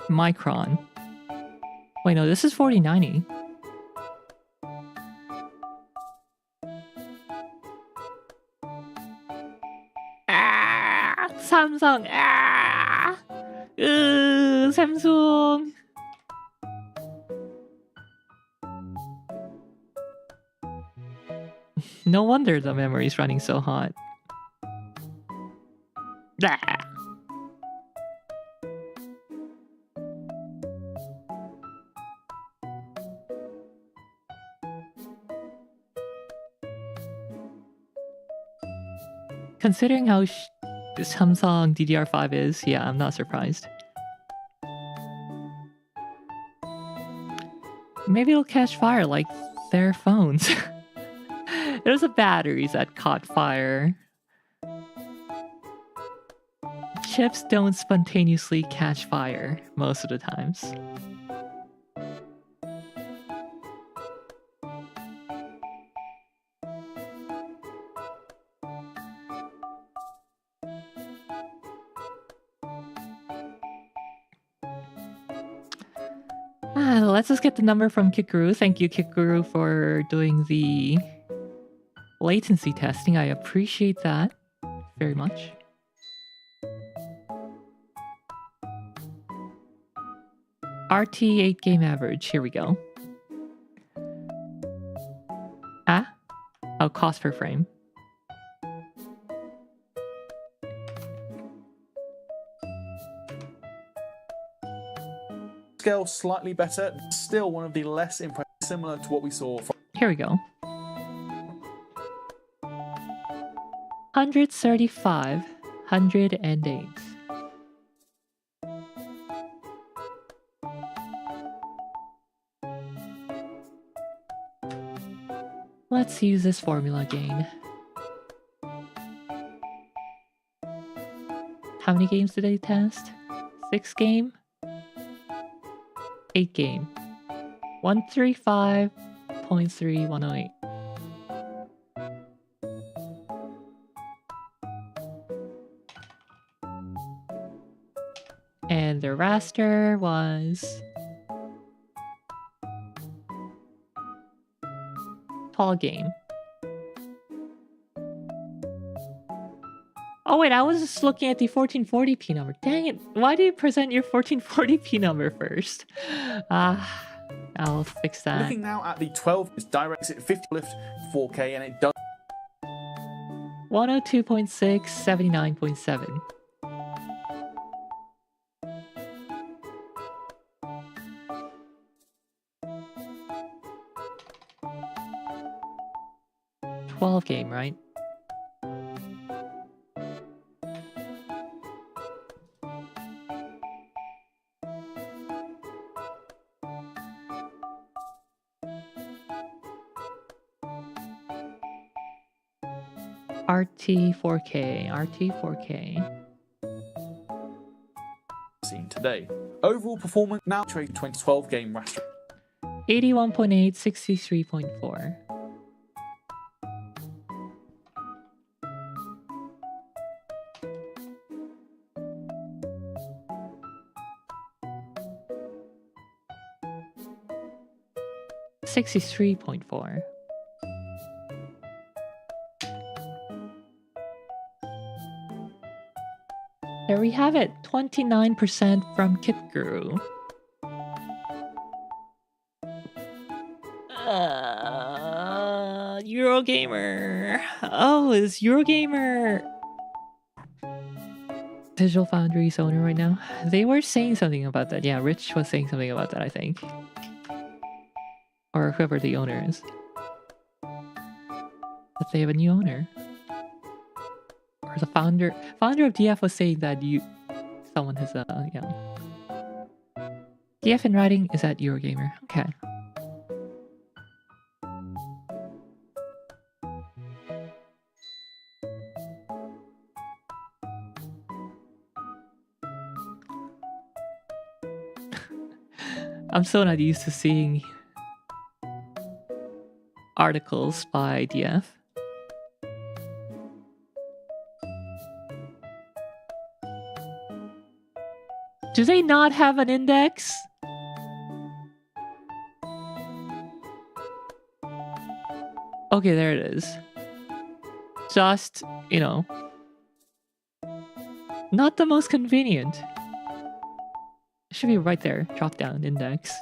Micron. Wait, no, this is 4090. Samsung. Samsung. No wonder the memory is running so hot. Considering how Samsung DDR5 is, yeah, I'm not surprised. Maybe it'll catch fire like their phones. It was the batteries that caught fire. Chips don't spontaneously catch fire most of the times. Let's just get the number from KitGuru. Thank you, KitGuru, for doing the latency testing. I appreciate that very much. RT 8 game average. Here we go. Oh, cost per frame. scale slightly better, still one of the less impressive, similar to what we saw from. Here we go. 135, 108. Let's use this formula again. How many games did they test? 6 game, 8 game, 135.3108. And the raster was tall game. Oh wait, I was just looking at the 1440p number. Dang it, why do you present your 1440p number first? I'll fix that. Looking now at the 12 is direct at 50 lift 4K and it does 102.6, 79.7. Game, right? RT 4K. seen today. Overall performance now trade 2012 game raster. 81.8, 63.4. $63.4. There we have it, 29% from KitGuru. Eurogamer. Oh, is Eurogamer Digital Foundry's owner right now? They were saying something about that. Yeah, Rich was saying something about that, I think. Or whoever the owner is. That they have a new owner. Or the founder of DF was saying that someone has yeah. DF in writing is at Eurogamer. Okay. I'm so not used to seeing articles by DF. Do they not have an index? Okay, there it is. Just, you know, not the most convenient. It should be right there, drop down index.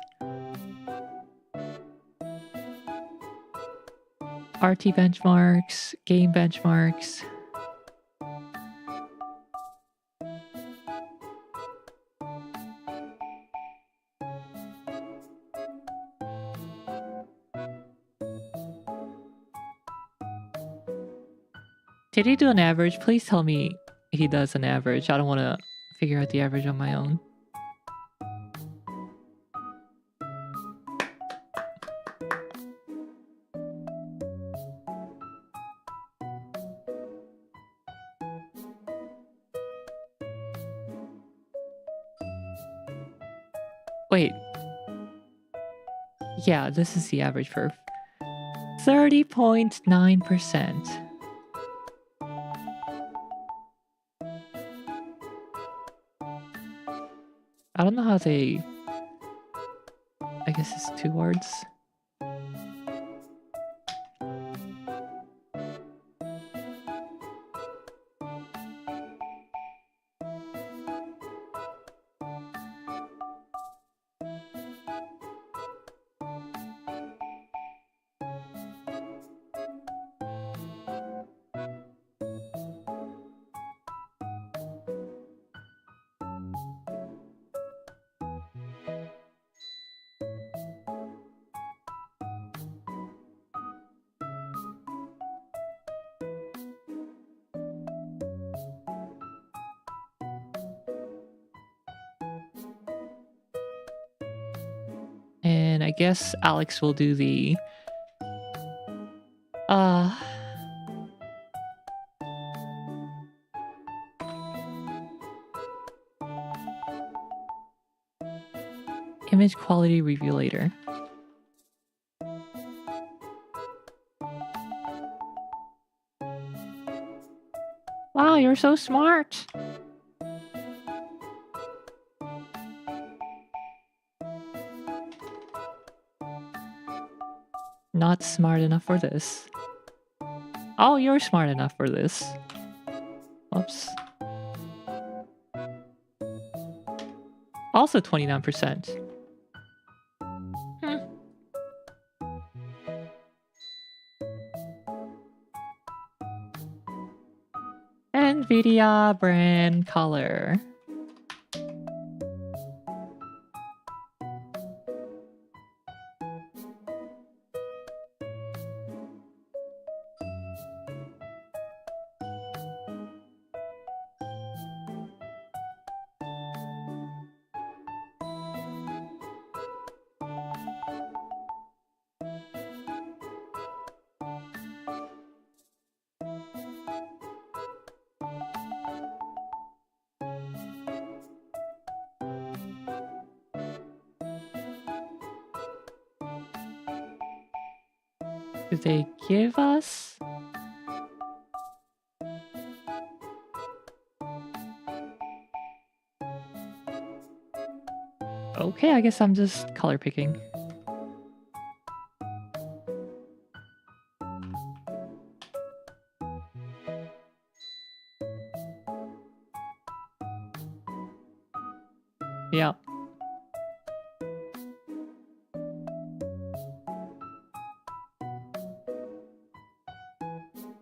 RT benchmarks, game benchmarks. Did he do an average? Please tell me he does an average. I don't want to figure out the average on my own. Wait. Yeah, this is the average perf. 30.9%. I don't know how they... I guess it's 2 words. And I guess Alex will do the... image quality review later. Wow, you're so smart! Not smart enough for this. Oh, you're smart enough for this. Oops. Also 29%. NVIDIA brand color. Do they give us? Okay, I guess I'm just color picking. Yeah.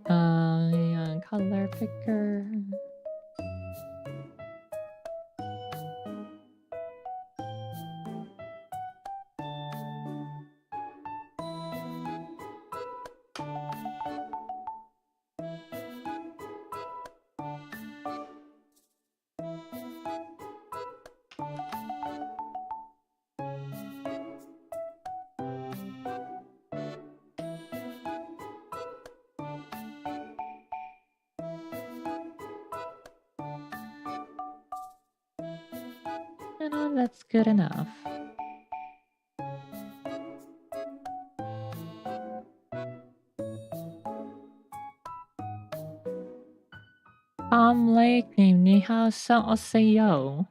Yeah, color picker. That's good enough. Lake님, 你好想오세요.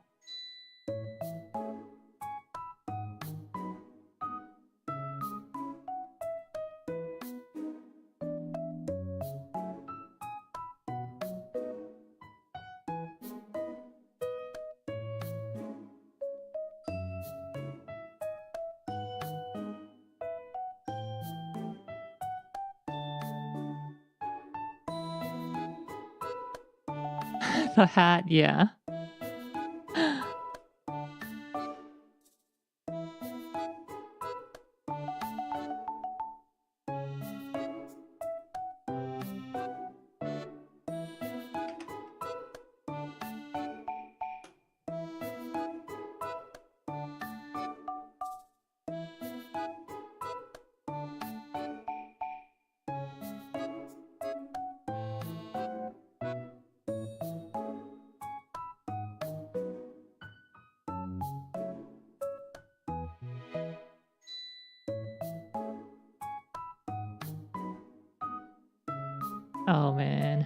The hat, yeah. Oh man.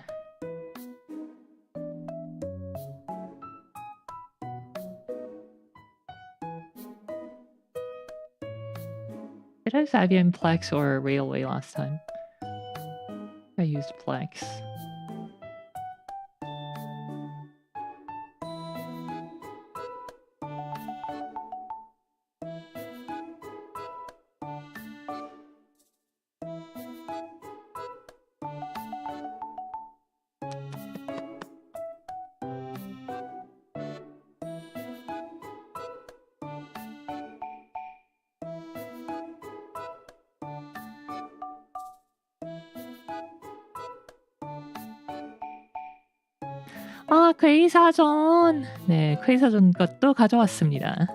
Did I type in Plex or Railway last time? I used Plex. 아, 퀘이사전! 네, 퀘이사전 것도 가져왔습니다.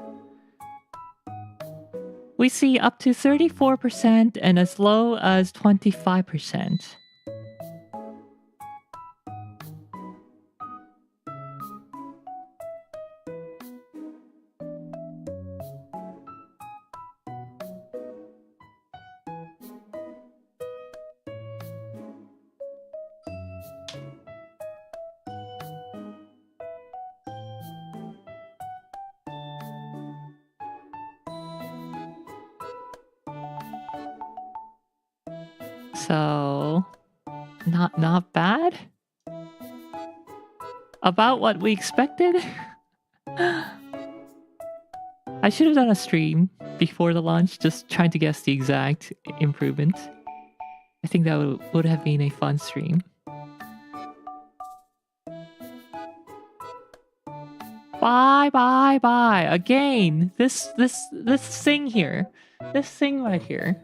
We see up to 34% and as low as 25%. So not bad. About what we expected. I should have done a stream before the launch, just trying to guess the exact improvement. I think that would have been a fun stream. Bye. Again, this thing here. This thing right here.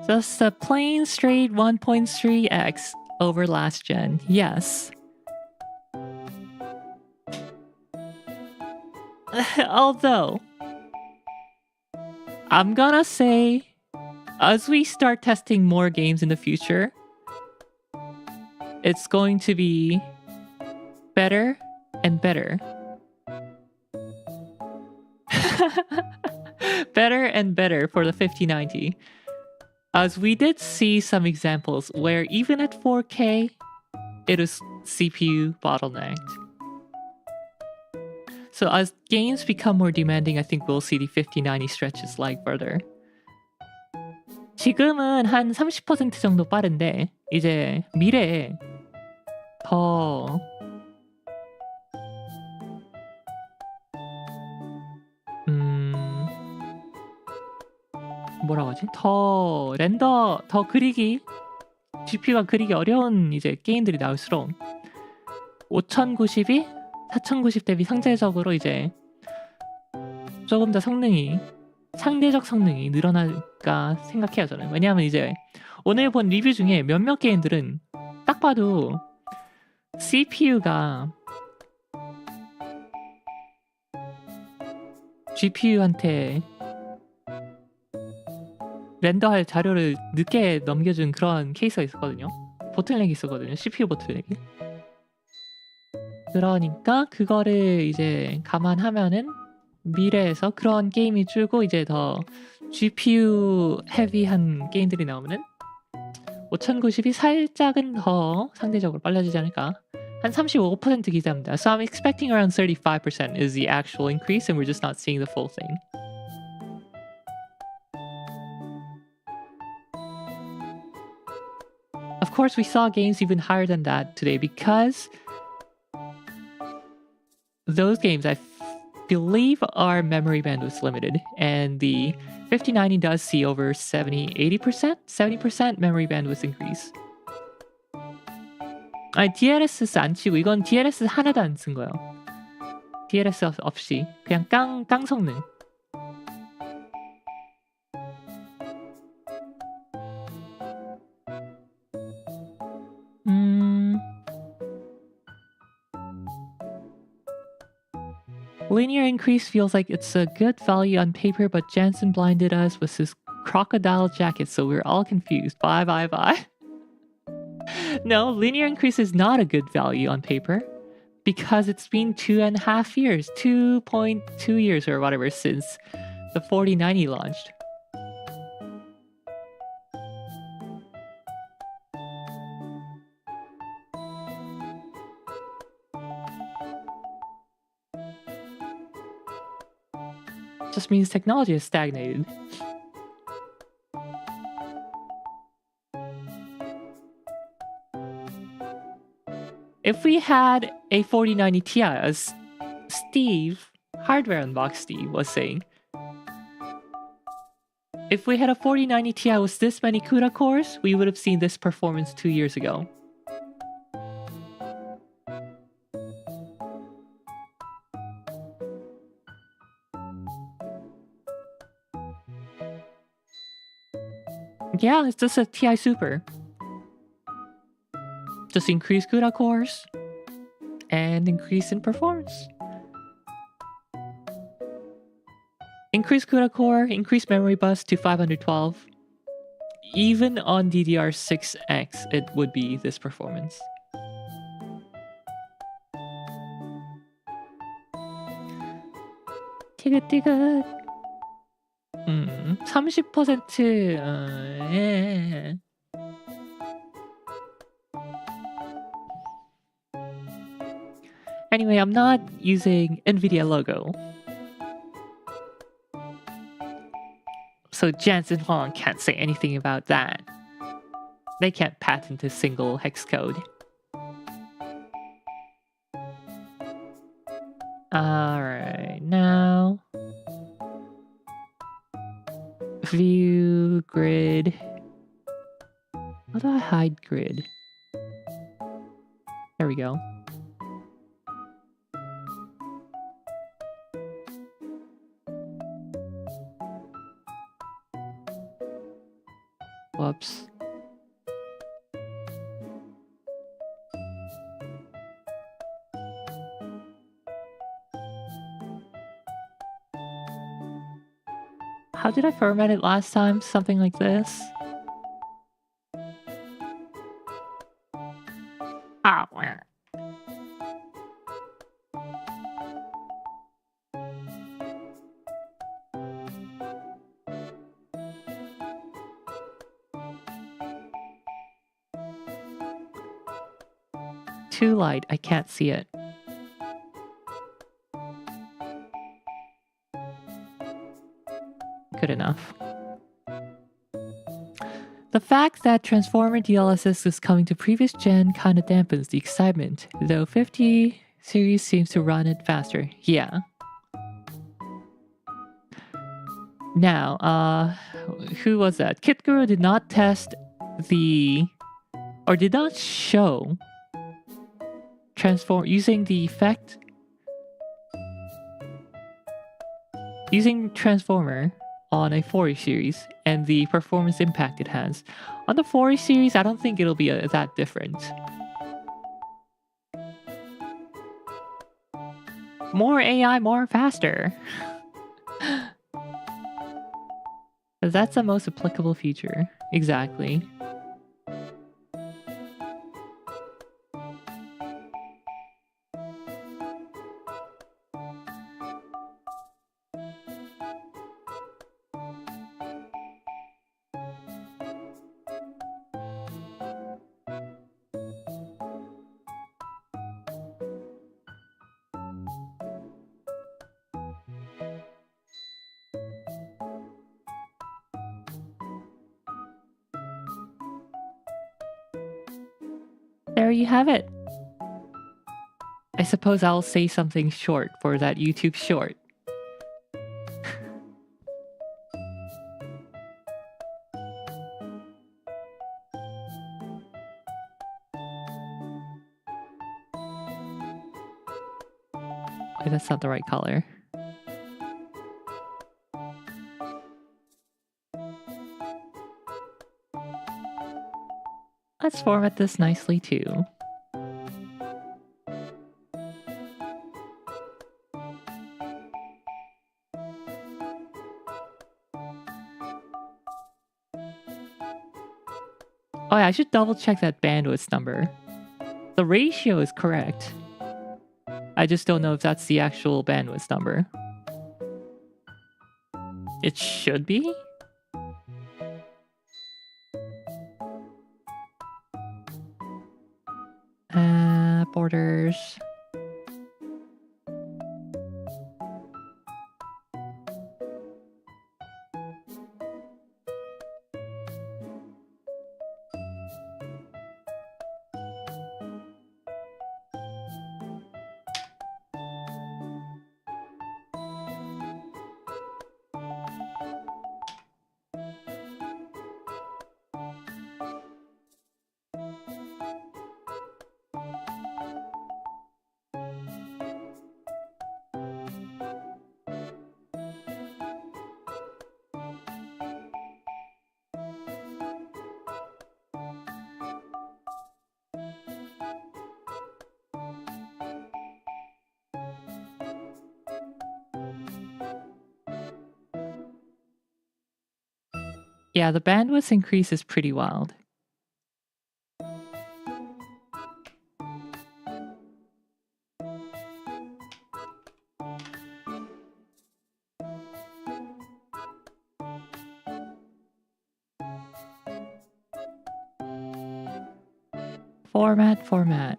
Just a plain straight 1.3x over last gen, yes. Although, I'm gonna say, as we start testing more games in the future, it's going to be better and better. Better and better for the 5090. As we did see some examples where even at 4K, it is CPU bottlenecked. So as games become more demanding, I think we'll see the 5090 stretch its leg further. 지금은 한 30% 정도 빠른데 이제 미래에 더 뭐라고 하지? 더 렌더, 더 그리기, GPU가 그리기 어려운 이제 게임들이 나올수록 5090이 4090 대비 상대적으로 이제 조금 더 상대적 성능이 늘어날까 생각해요, 저는. 왜냐하면 이제 오늘 본 리뷰 중에 몇몇 게임들은 딱 봐도 CPU가 GPU한테 렌더할 자료를 늦게 넘겨준 그런 케이스가 있었거든요. 보틀넥이 있었거든요. CPU 보틀넥이. 그러니까 그거를 이제 감안하면은 미래에서 그런 게임이 줄고 이제 더 GPU 헤비한 게임들이 나오면은 5090이 살짝은 더 상대적으로 빨라지지 않을까. 한 35% 기대합니다. So I'm expecting around 35% is the actual increase and we're just not seeing the full thing. Of course, we saw games even higher than that today because those games, I believe, are memory bandwidth limited, and the 5090 does see over 70% memory bandwidth increase. 아니, DLSS 안 치고 이건 DLSS 하나도 안 쓴 거예요. DLSS 없이 그냥 깡 성능. Linear increase feels like it's a good value on paper, but Jansen blinded us with his crocodile jacket, so we're all confused. Bye. No, linear increase is not a good value on paper because it's been 2.5 years, 2.2 years or whatever since the 4090 launched. Just means technology has stagnated. If we had a 4090 Ti, as Steve, Hardware Unboxed Steve, was saying, if we had a 4090 Ti with this many CUDA cores, we would have seen this performance 2 years ago. Yeah, it's just a TI Super. Just increase CUDA cores and increase in performance. Increase CUDA core, increase memory bus to 512. Even on DDR6X, it would be this performance. 티긋티긋. 30%. 예. Anyway, I'm not using NVIDIA logo. So Jansen Huang can't say anything about that. They can't patent a single hex code. Alright, now... View grid. How do I hide grid? There we go. Whoops. How did I format it last time? Something like this? Ah, where? Too light, I can't see it. Good enough. The fact that Transformer DLSS is coming to previous gen kinda dampens the excitement, though 50 series seems to run it faster. Yeah. Now, who was that? KitGuru did not test the... or did not show using the effect... using Transformer on a 4 series and the performance impact it has. On the 4 series, I don't think it'll be that different. More AI, more faster. That's the most applicable feature. Exactly. There you have it. I suppose I'll say something short for that YouTube short. Wait, that's not the right color. Let's format this nicely too. Oh yeah, I should double check that bandwidth number. The ratio is correct. I just don't know if that's the actual bandwidth number. It should be? Borders. Yeah, the bandwidth increase is pretty wild. Format.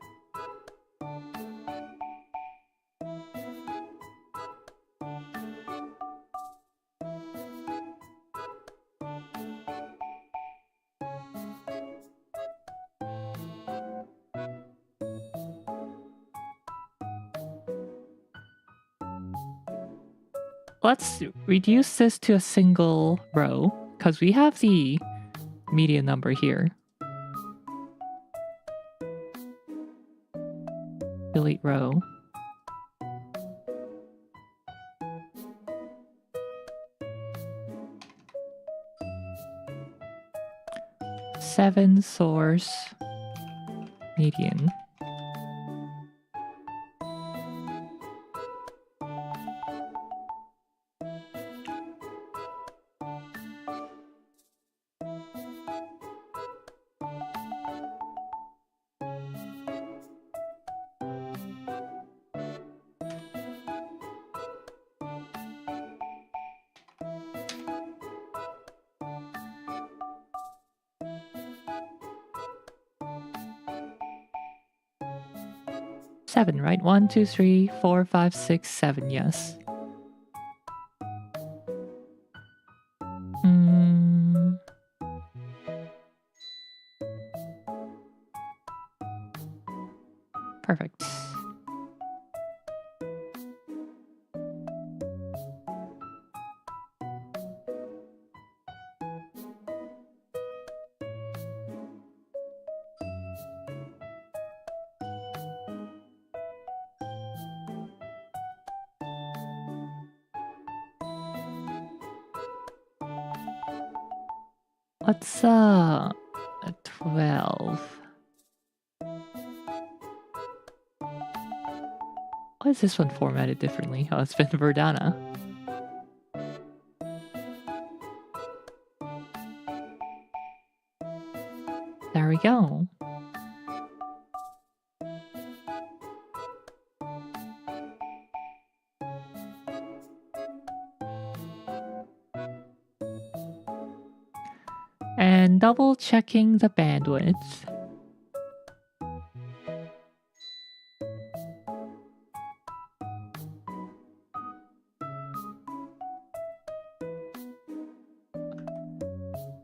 Let's reduce this to a single row, because we have the media number here. Delete row. Seven source median. Seven, right? 1, 2, 3, 4, 5, 6, 7, yes. Perfect. What's 12? Why is this one formatted differently? Oh, it's been Verdana. There we go. And double checking the bandwidth.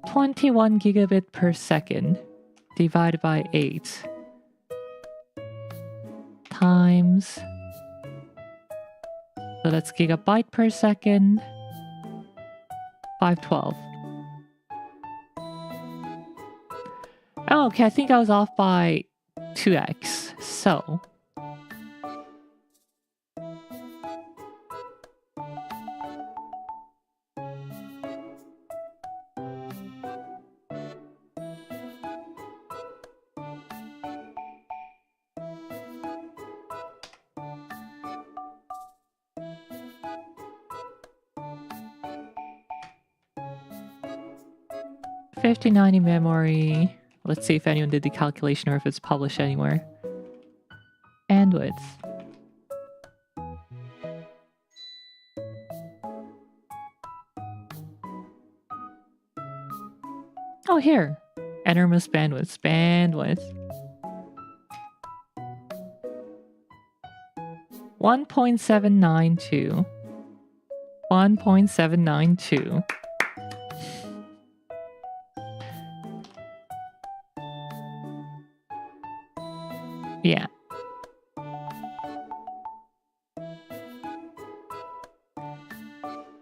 .21 gigabit per second divided by 8 times, so that's gigabyte per second, 512. Oh, okay, I think I was off by 2x, so... $5090 memory. Let's see if anyone did the calculation or if it's published anywhere. Bandwidth. Oh, here. Enormous bandwidth. Bandwidth. 1.792. 1.792. Yeah.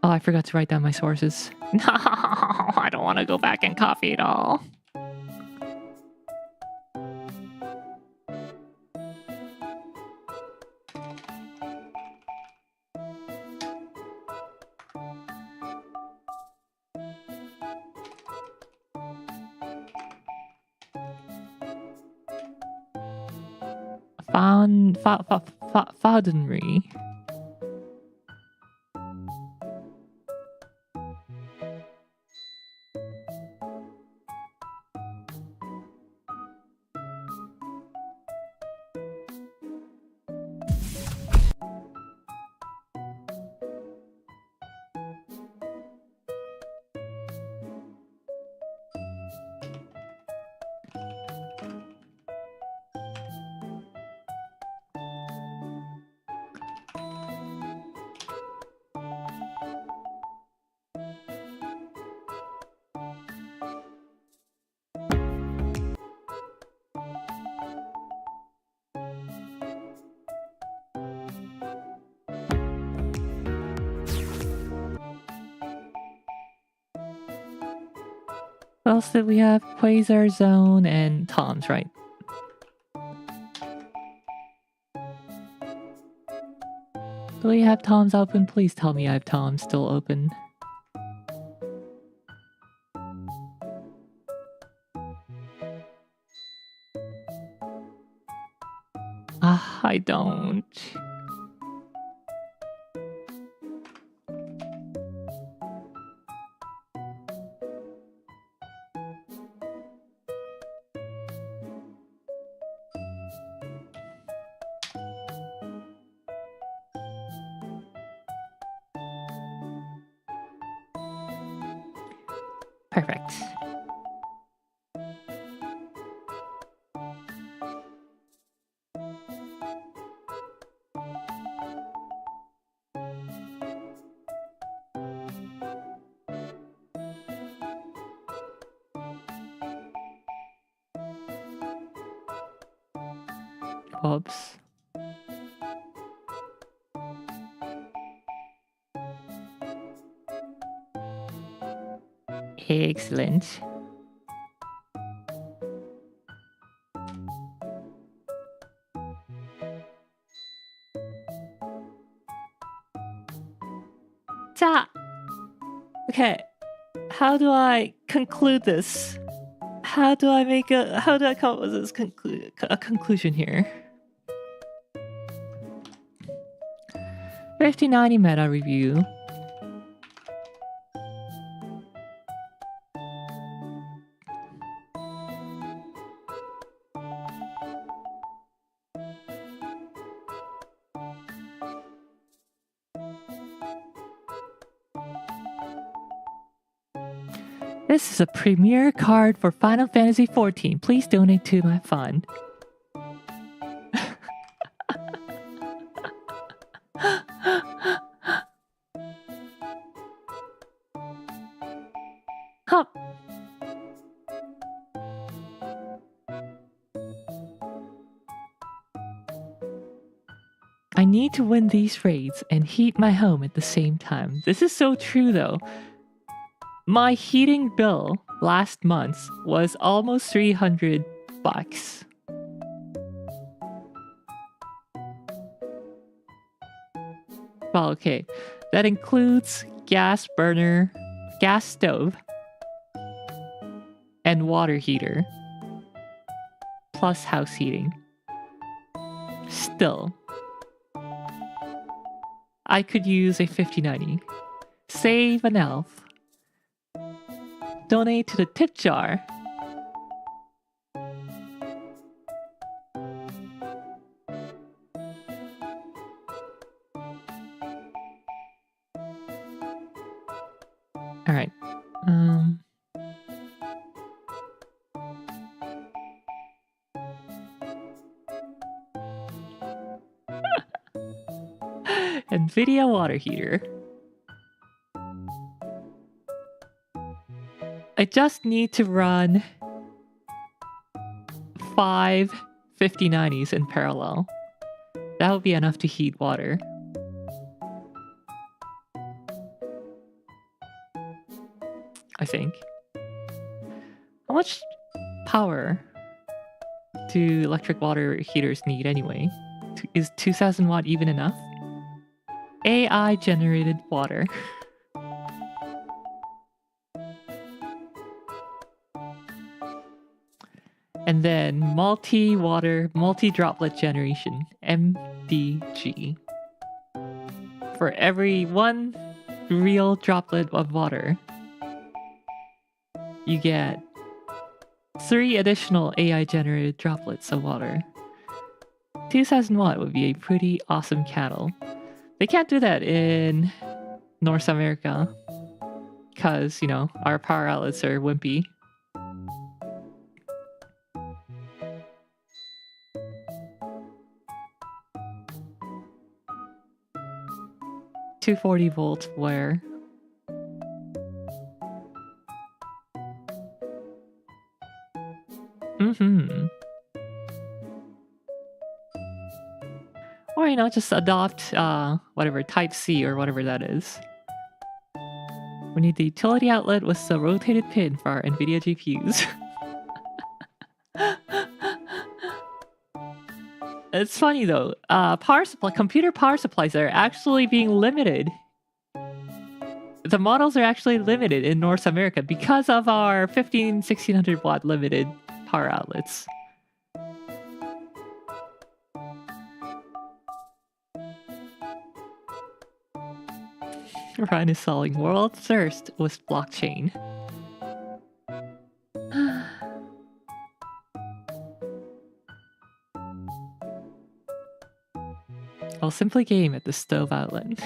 Oh, I forgot to write down my sources. No, I don't want to go back and copy it all. Foundery. What else did we have? Quasar Zone and Tom's, right? Do we have Tom's open? Please tell me I have Tom's still open. Ah, I don't. Perfect. Whoops. Excellent. Ta! Okay. How do I conclude this? How do I come up with this conclusion here? 5090 meta review. This is a premier card for Final Fantasy XIV. Please donate to my fund. Huh. I need to win these raids and heat my home at the same time. This is so true though. My heating bill last month was almost $300. Well, okay. That includes gas burner, gas stove, and water heater, plus house heating. Still, I could use a 5090. Save an elf. Donate to the tip jar. All right. NVIDIA water heater. I just need to run 5 5090s in parallel. That would be enough to heat water. I think. How much power do electric water heaters need anyway? Is 2000 watt even enough? AI generated water. And then multi-droplet generation, MDG. For every one real droplet of water, you get 3 additional AI generated droplets of water. 2000 watt would be a pretty awesome cattle. They can't do that in North America because, you know, our power outlets are wimpy. $240 volt wire. Or, you know, just adopt whatever, Type C or whatever that is. We need the utility outlet with the rotated pin for our NVIDIA GPUs. It's funny though. Computer power supplies are actually being limited. The models are actually limited in North America because of our 1600 watt limited power outlets. Ryan is solving world thirst with blockchain. I'll simply game at the stove outlet.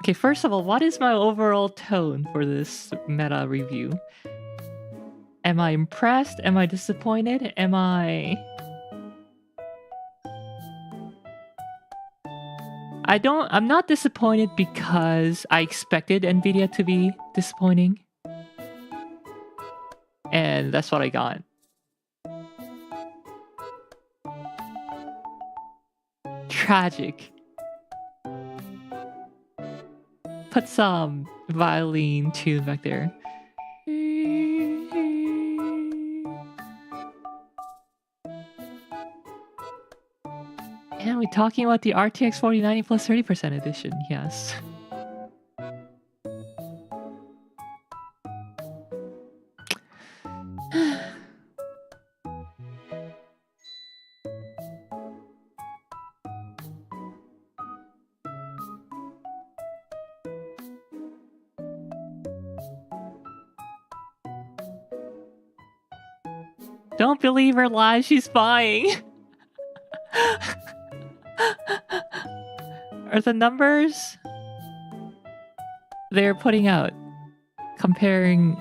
Okay, first of all, what is my overall tone for this meta review? Am I impressed? Am I disappointed? I'm not disappointed because I expected NVIDIA to be disappointing. And that's what I got. Tragic. Put some violin tune back there. And we're talking about the RTX 4090 plus 30% edition, yes. Don't believe her lies, she's spying. Are the numbers they're putting out comparing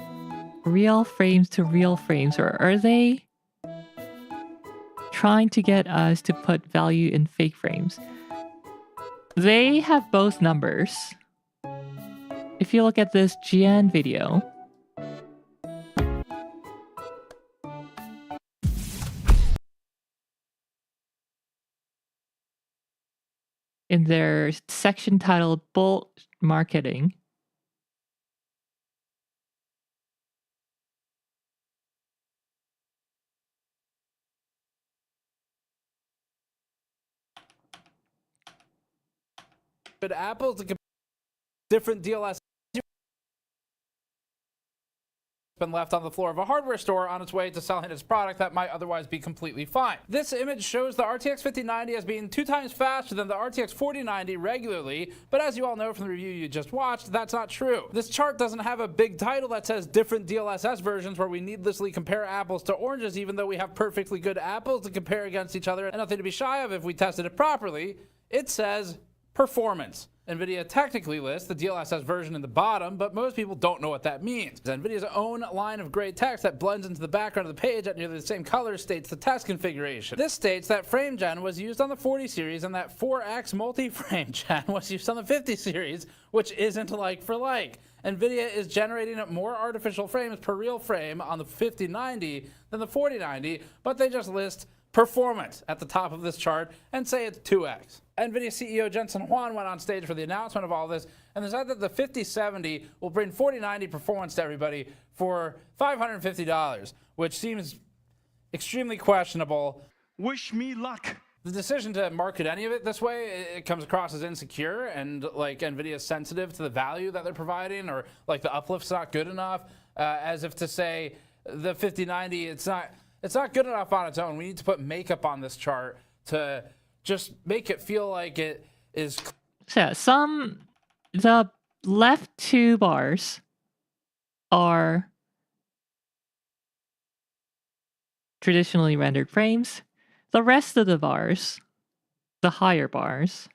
real frames to real frames, or are they trying to get us to put value in fake frames? They have both numbers. If you look at this GN video, in their section titled Bull Marketing, But Apple's a different DLS been left on the floor of a hardware store on its way to selling its product that might otherwise be completely fine. This image shows the RTX 5090 as being 2 times faster than the RTX 4090 regularly, but as you all know from the review you just watched, that's not true. This chart doesn't have a big title that says different DLSS versions where we needlessly compare apples to oranges, even though we have perfectly good apples to compare against each other and nothing to be shy of if we tested it properly. It says performance. NVIDIA technically lists the DLSS version in the bottom, but most people don't know what that means. NVIDIA's own line of gray text that blends into the background of the page at nearly the same color states the test configuration. This states that frame gen was used on the 40 series and that 4x multi-frame gen was used on the 50 series, which isn't like for like. NVIDIA is generating more artificial frames per real frame on the 5090 than the 4090, but they just list performance at the top of this chart and say it's 2x. NVIDIA CEO Jensen Huang went on stage for the announcement of all this and said that the 5070 will bring 4090 performance to everybody for $550, which seems extremely questionable. Wish me luck. The decision to market any of it this way, it comes across as insecure and like NVIDIA is sensitive to the value that they're providing, or like the uplift's not good enough, as if to say the 5090, it's not good enough on its own. We need to put makeup on this chart to just make it feel like it is. So the left 2 bars are traditionally rendered frames. The rest of the bars, the higher bars,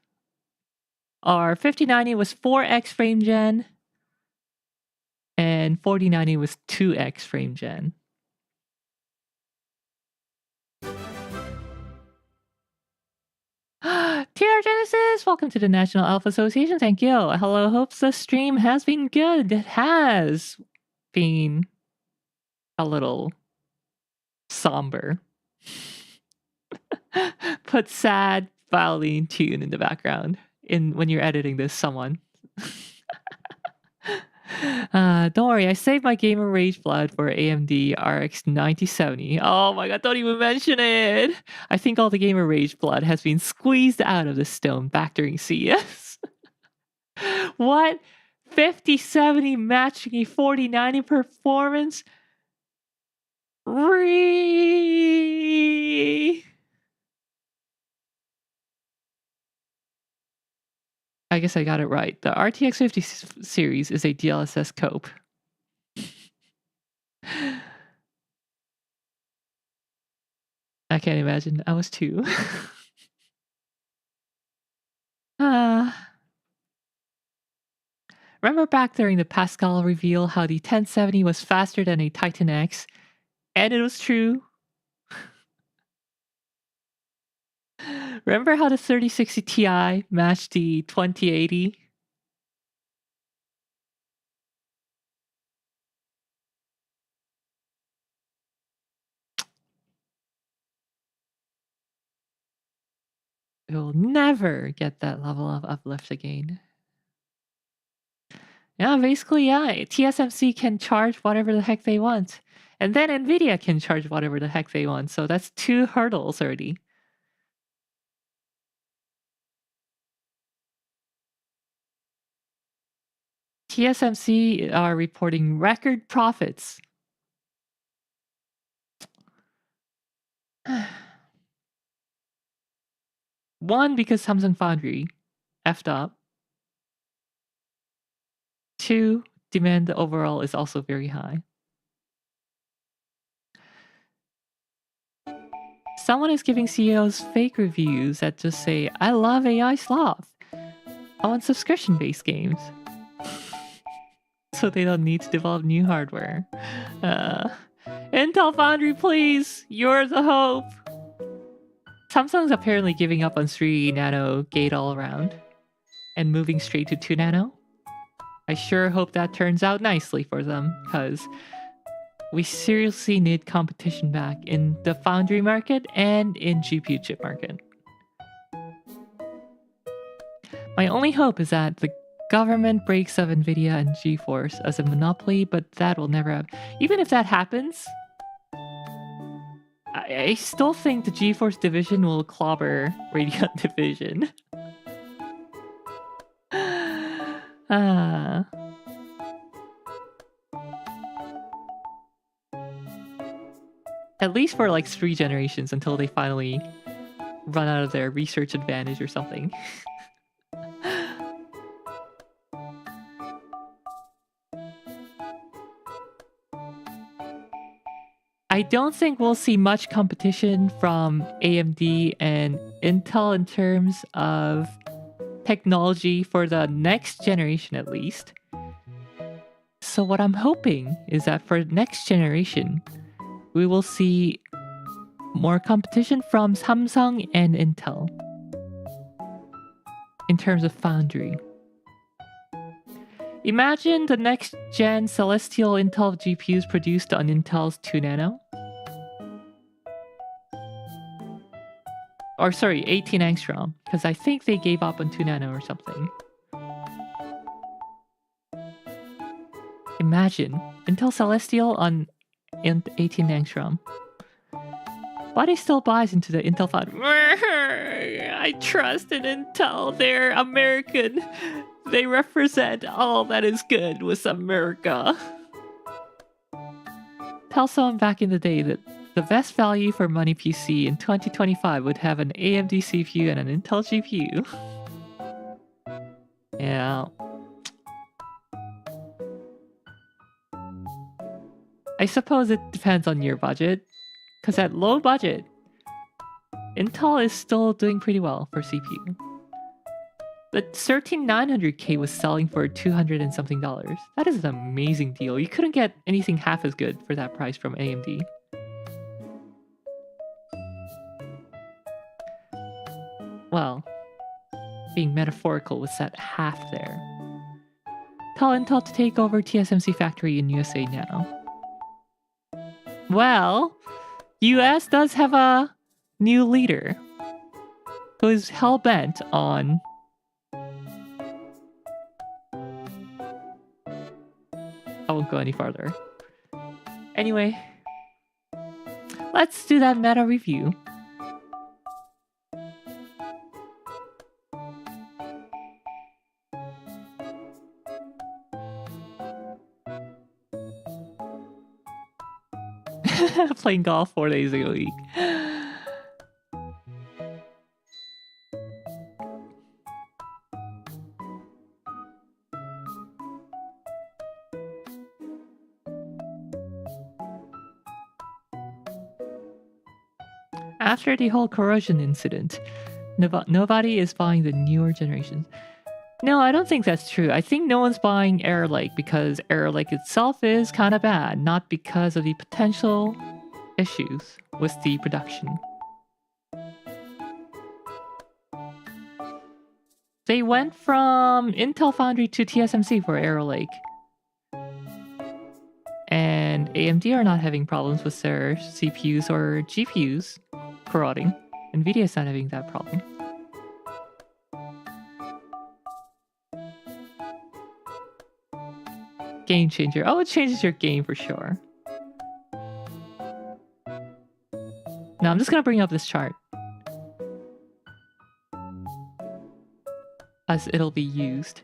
are 5090 was 4x frame gen and 4090 was 2x frame gen. TR Genesis, welcome to the National Alpha Association. Thank you. Hello, hopes the stream has been good. It has been a little somber. put sad violin tune in the background when you're editing this, someone. Don't worry, I saved my Gamer Rage blood for AMD RX 9070. Oh my god, don't even mention it! I think all the Gamer Rage blood has been squeezed out of the stone back during CES. What? 5070 matching a 4090 performance? I guess I got it right. The RTX 50 series is a DLSS cope. I can't imagine. I was 2. Remember back during the Pascal reveal how the 1070 was faster than a Titan X? And it was true. Remember how the 3060 Ti matched the 2080? It will never get that level of uplift again. Yeah, basically, yeah. TSMC can charge whatever the heck they want. And then NVIDIA can charge whatever the heck they want. So that's 2 hurdles already. TSMC are reporting record profits. One, because Samsung Foundry effed up. 2, demand overall is also very high. Someone is giving CEOs fake reviews that just say, I love AI sloth. I want subscription-based games. So they don't need to develop new hardware. Intel Foundry, please! You're the hope! Samsung's apparently giving up on 3 nano gate all around and moving straight to 2 nano. I sure hope that turns out nicely for them, because we seriously need competition back in the foundry market and in GPU chip market. My only hope is that the government breaks up NVIDIA and GeForce as a monopoly, but that will never happen. Even if that happens, I still think the GeForce division will clobber Radeon division. At least for like 3 generations until they finally run out of their research advantage or something. I don't think we'll see much competition from AMD and Intel in terms of technology for the next generation at least. So what I'm hoping is that for next generation, we will see more competition from Samsung and Intel in terms of foundry. Imagine the next gen Celestial Intel GPUs produced on Intel's 2 nano. Or sorry, 18 angstrom, because I think they gave up on 2 nano or something. Imagine Intel Celestial on 18 angstrom. But he still buys into the Intel foundry. I trust in Intel. They're American. They represent all that is good with America. Tell someone back in the day that the best value for money PC in 2025 would have an AMD CPU and an Intel GPU. Yeah. I suppose it depends on your budget, because at low budget, Intel is still doing pretty well for CPU. The 13900K was selling for $200 and something. That is an amazing deal. You couldn't get anything half as good for that price from AMD. Well, being metaphorical with that half there. Tell Intel to take over TSMC factory in USA now. Well, US does have a new leader. who is hell-bent on I won't go any farther. Anyway, let's do that meta review. Playing golf 4 days a week. After the whole corrosion incident, nobody is buying the newer generations. No, I don't think that's true. I think no one's buying Air Lake because Air Lake itself is kind of bad, not because of the potential issues with the production. They went from Intel Foundry to TSMC for Air Lake. And AMD are not having problems with their CPUs or GPUs corroding. NVIDIA's not having that problem. Game changer. Oh, it changes your game for sure. Now I'm just gonna bring up this chart, as it'll be used.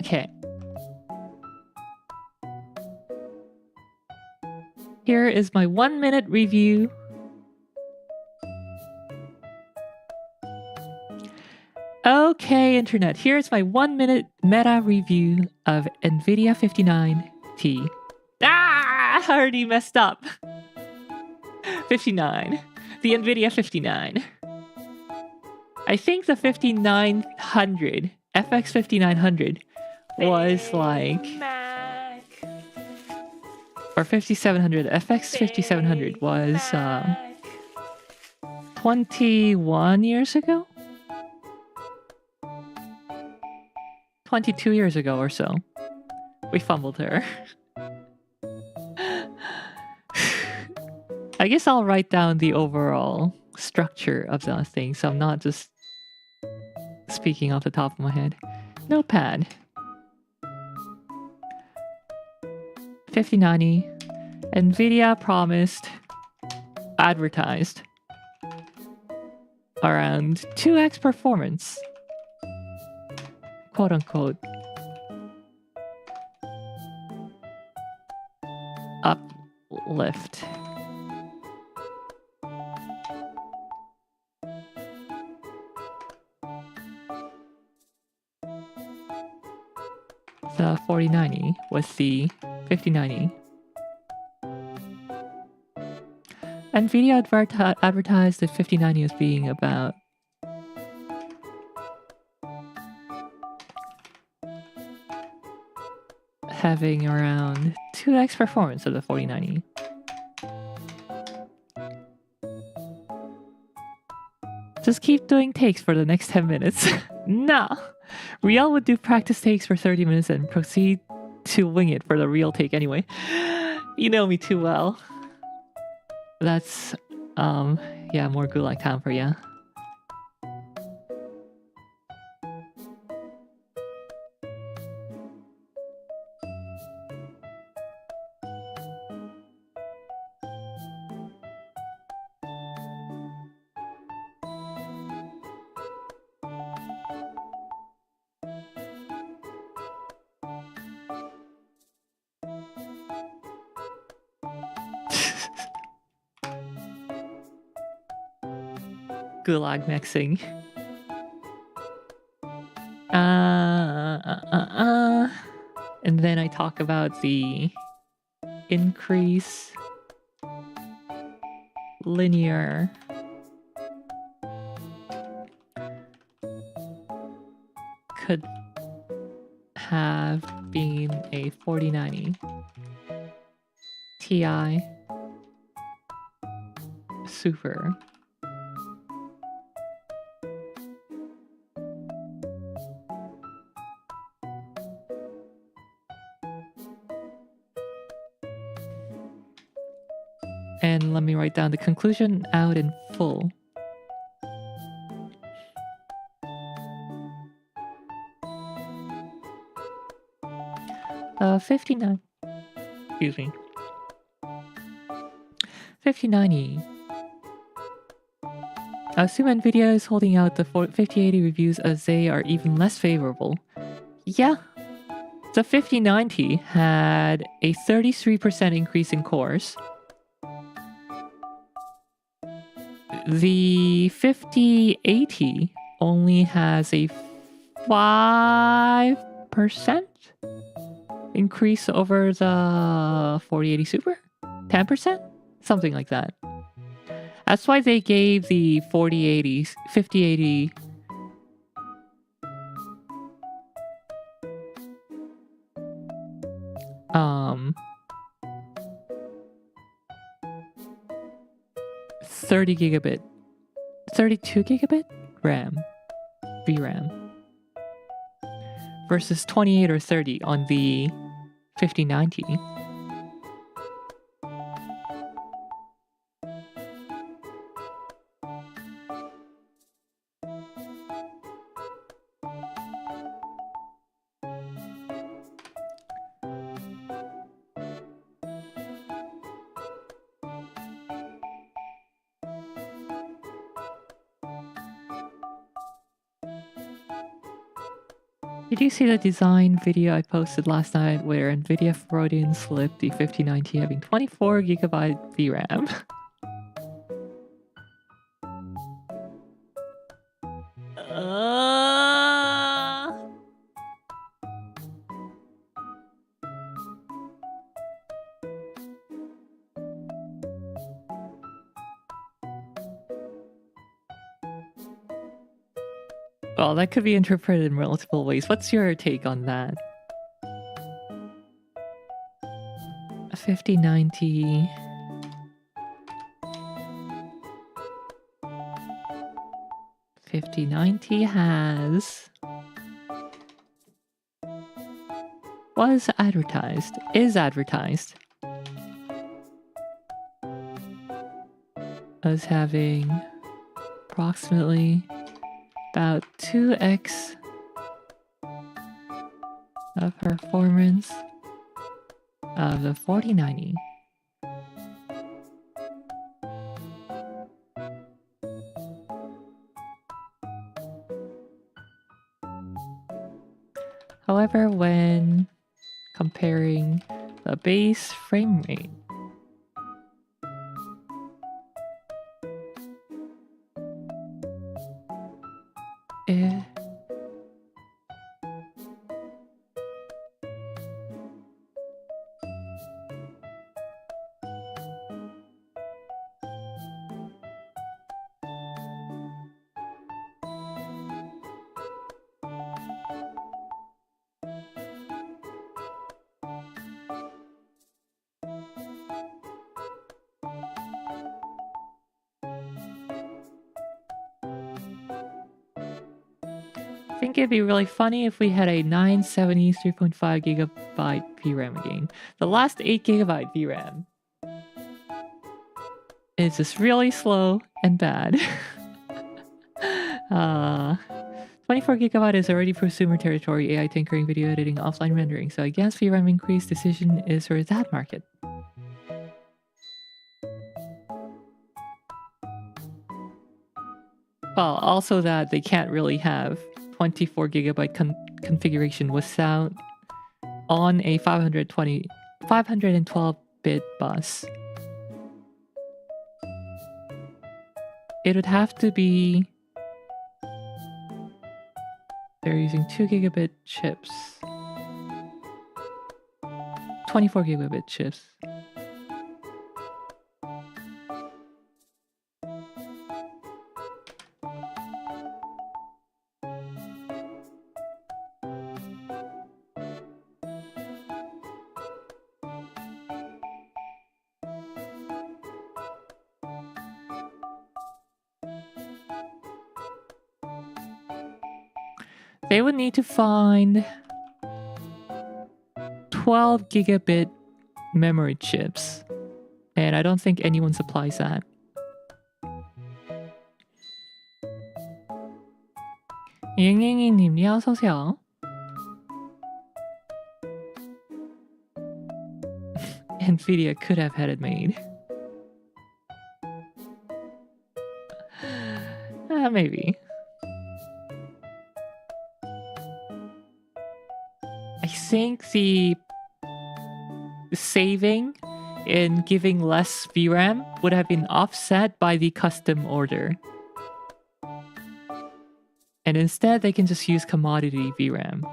Okay. Here is my 1-minute review. Okay, internet, here's my 1-minute meta review of NVIDIA 59T. Ah, I already messed up. 59. The NVIDIA 59. I think the 5900, FX 5900, was like... Or 5700, FX 5700 was 21 years ago? 22 years ago or so. We fumbled her. I guess I'll write down the overall structure of the thing, so I'm not just speaking off the top of my head. Notepad. 5090. NVIDIA promised, advertised, around 2x performance. Quote unquote. Uplift. The 4090 with the 5090. NVIDIA advertised the 5090 as being about having around 2x performance of the 4090. Just keep doing takes for the next 10 minutes. Nah! Riel would do practice takes for 30 minutes and proceed to wing it for the real take anyway. You know me too well. That's, yeah, more Gulag time for ya. Gulag mixing. And then I talk about the increase linear could have been a 4090 Ti Super. And let me write down the conclusion out in full. Uh, 59. Excuse me. 5090. I assume Nvidia is holding out the 5080 reviews as they are even less favorable. Yeah. The 5090 had a 33% increase in cores. The 5080 only has a 5% increase over the 4080 Super? 10%? Something like that. That's why they gave the 5080 30 gigabit 32 gigabit RAM VRAM versus 28 or 30 on the 5090. Did you see the design video I posted last night where Nvidia Freudian slipped the 5090 having 24 gigabyte VRAM? Well, that could be interpreted in multiple ways. What's your take on that? A 5090... has... was advertised, is advertised as having approximately about 2x of performance of the 4090. However, when comparing the base frame rate I think it'd be really funny if we had a 970 3.5 gigabyte VRAM again. The last 8 gigabyte VRAM is just really slow and bad. 24 gigabyte is already prosumer territory, AI tinkering, video editing, offline rendering, so I guess VRAM increase decision is for that market. Well, also that they can't really have 24 gigabyte configuration without on a 512-bit bus. It would have to be... They're using 2 gigabit chips. 24 gigabit chips. They would need to find 12 gigabit memory chips And I don't think anyone supplies that. 잉잉잉님, 예, 어서오세요. Nvidia could have had it made. Maybe. I think the saving in giving less VRAM would have been offset by the custom order. And instead, they can just use commodity VRAM.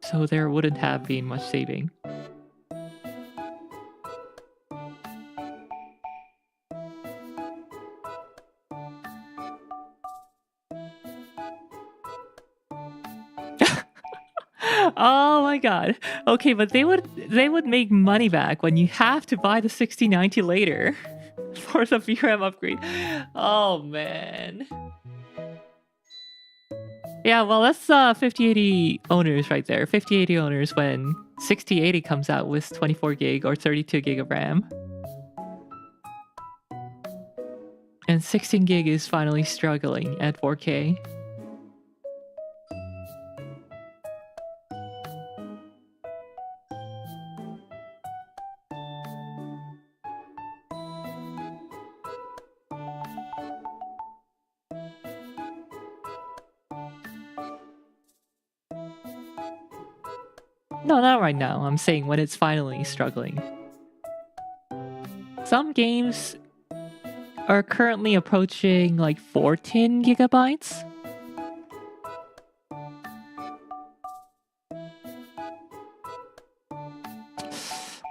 So there wouldn't have been much saving. Oh my god. Okay, but they would make money back when you have to buy the 6090 later for the VRAM upgrade. Oh man. Yeah, well that's 5080 owners right there. 5080 owners when 6080 comes out with 24 gig or 32 gig of RAM. And 16 gig is finally struggling at 4K. No, not right now. I'm saying when it's finally struggling. Some games are currently approaching like 14 gigabytes.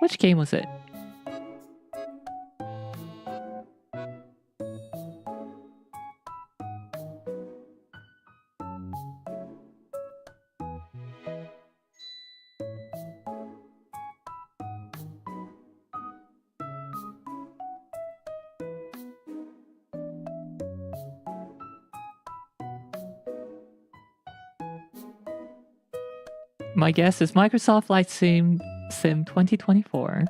Which game was it? My guess is Microsoft Flight Sim 2024.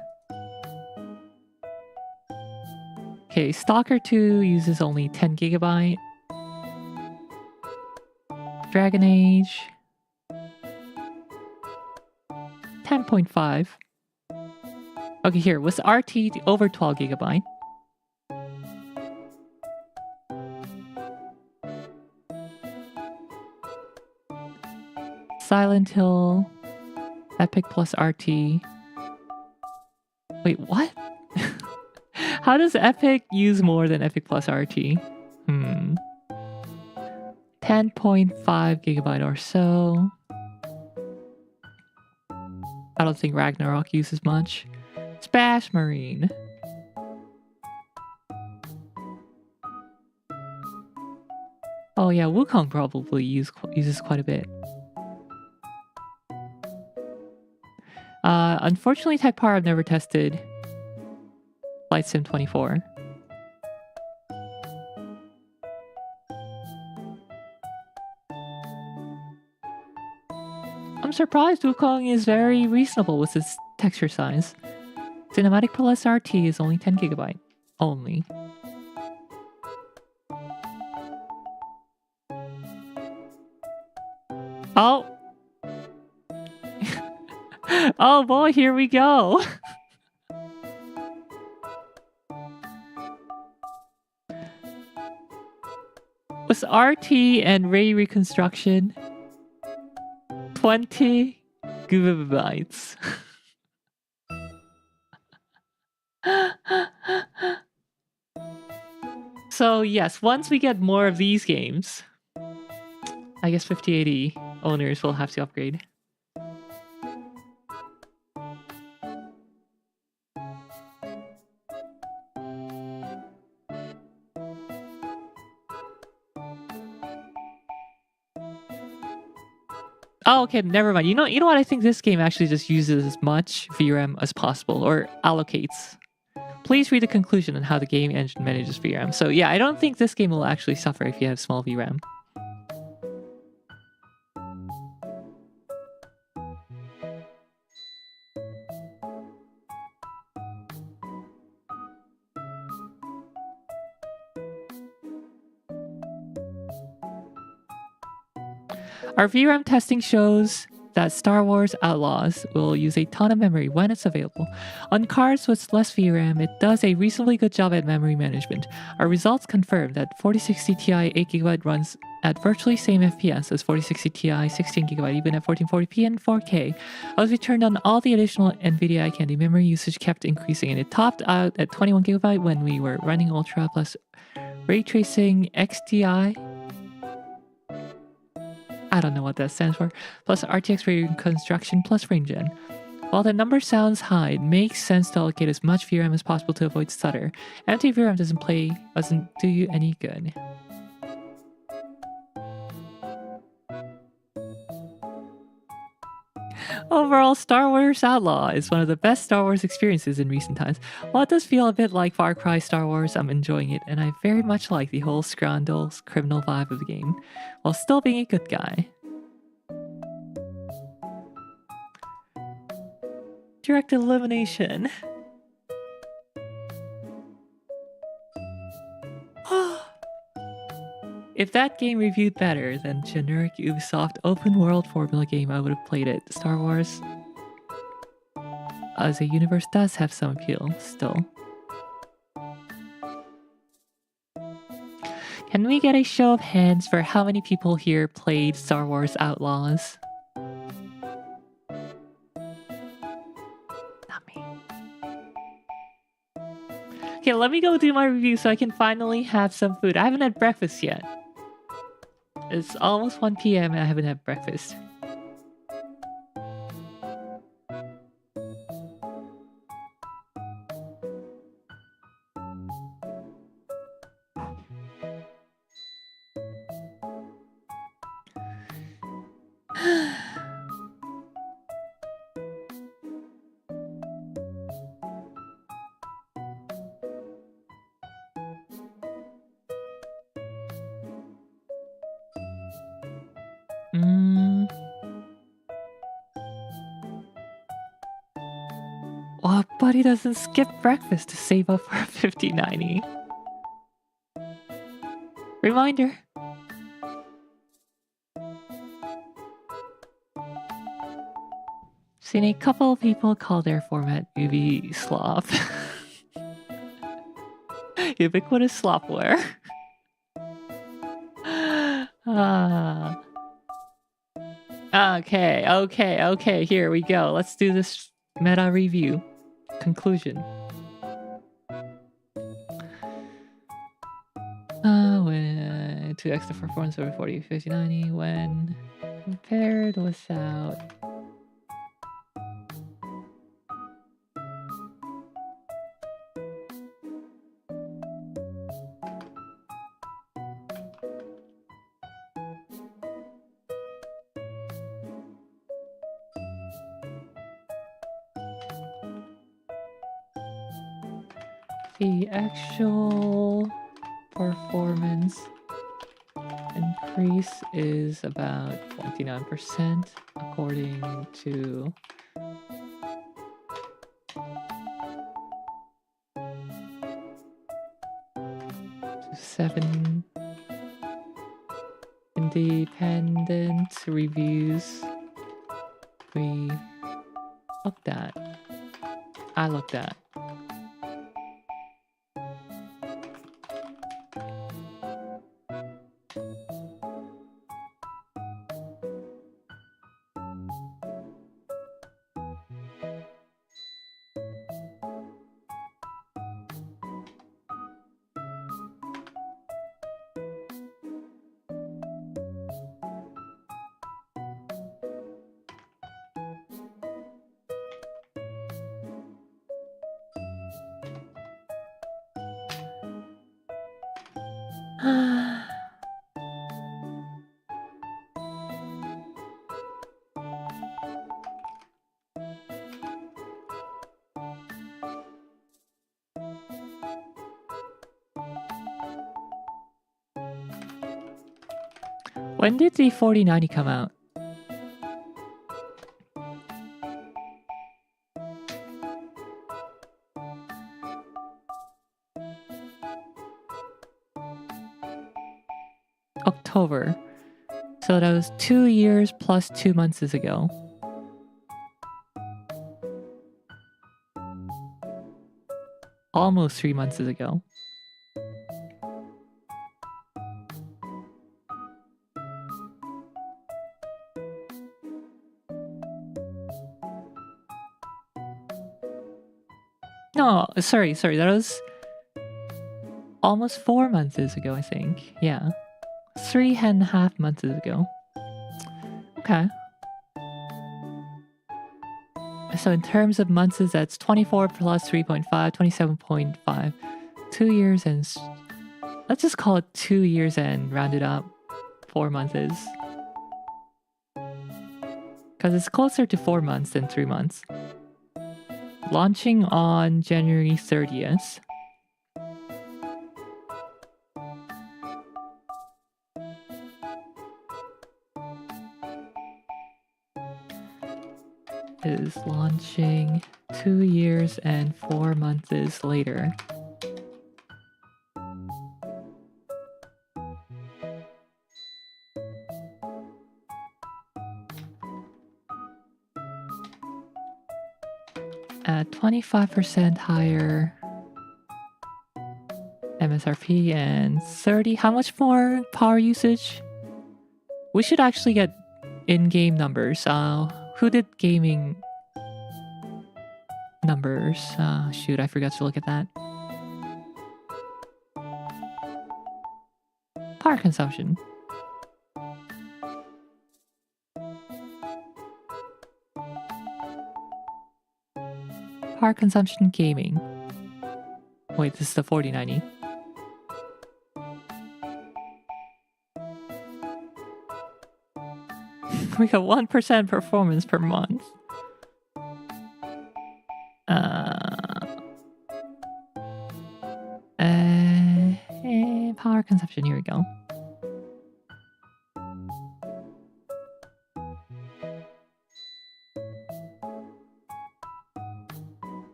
Okay, Stalker 2 uses only 10 gigabyte. Dragon Age 10.5. Okay, here was RT over 12 gigabyte. Silent Hill, Epic plus RT. Wait, what? How does Epic use more than Epic plus RT? 10.5 gigabyte or so. I don't think Ragnarok uses much. Spash Marine. Oh yeah, Wukong probably uses quite a bit. Unfortunately, TechPowerUp never tested Flight Sim 24. I'm surprised Wukong is very reasonable with its texture size. Cinematic plus RT is only 10 gigabyte. Only. Oh! Oh boy, here we go! With RT and ray reconstruction, 20 gigabytes. So yes, once we get more of these games, I guess 5080 owners will have to upgrade. Oh, okay, never mind. You know what? I think this game actually just uses as much VRAM as possible, or allocates. Please read the conclusion on how the game engine manages VRAM. So yeah, I don't think this game will actually suffer if you have small VRAM. Our VRAM testing shows that Star Wars Outlaws will use a ton of memory when it's available. On cards with less VRAM, it does a reasonably good job at memory management. Our results confirm that 4060 Ti 8GB runs at virtually same FPS as 4060 Ti 16GB even at 1440p and 4K. As we turned on all the additional NVIDIA Candy, memory usage kept increasing and it topped out at 21GB when we were running Ultra plus Ray Tracing XDI. I don't know what that stands for, plus RTX reconstruction plus range gen. While the number sounds high, it makes sense to allocate as much VRAM as possible to avoid stutter. Empty VRAM doesn't do you any good. Overall, Star Wars Outlaw is one of the best Star Wars experiences in recent times. While it does feel a bit like Far Cry Star Wars, I'm enjoying it, and I very much like the whole scoundrel criminal vibe of the game, while still being a good guy. Direct elimination. If that game reviewed better than generic Ubisoft open world formula game, I would have played it. Star Wars as a universe does have some appeal still. Can we get a show of hands for how many people here played Star Wars Outlaws? Not me. Okay, let me go do my review so I can finally have some food. I haven't had breakfast yet. It's almost 1 p.m. and I haven't had breakfast. Oh, buddy doesn't skip breakfast to save up for a 5090. Reminder. Seen a couple of people call their format UV slop. Ubiquitous slopware. Okay, here we go. Let's do this meta review. Conclusion. When 2x the performance over 405090 when compared without. The actual performance increase is about 29% according to seven independent reviews we looked at. I looked at. When did the 4090 come out? October. So that was 2 years plus 2 months ago. Almost 3 months ago. No, sorry, that was almost 4 months ago, I think. Yeah. 3.5 months ago. Okay. So in terms of months, that's 24 plus 3.5, 27.5. 2 years and... Let's just call it 2 years and round it up. 4 months is. Because it's closer to 4 months than 3 months. Launching on January 30th. Is launching 2 years and 4 months later. At 25% higher MSRP and 30. How much more power usage? We should actually get in-game numbers. Who did gaming numbers? Shoot, I forgot to look at that. Power consumption. Power consumption gaming. Wait, this is the 4090. We got 1% performance per month. Power consumption, here we go.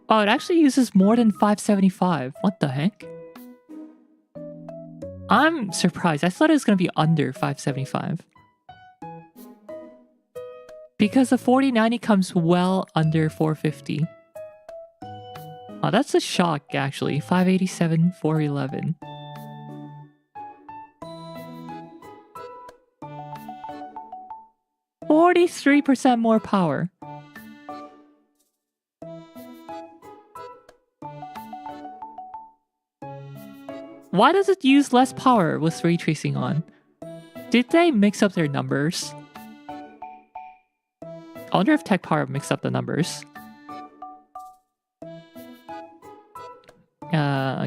Oh, it actually uses more than 575. What the heck? I'm surprised. I thought it was going to be under 575. Because the 4090 comes well under 450. Oh, that's a shock, actually. 587, 411. %more power. Why does it use less power with ray tracing on? Did they mix up their numbers? I wonder if TechPowerUp mixed up the numbers.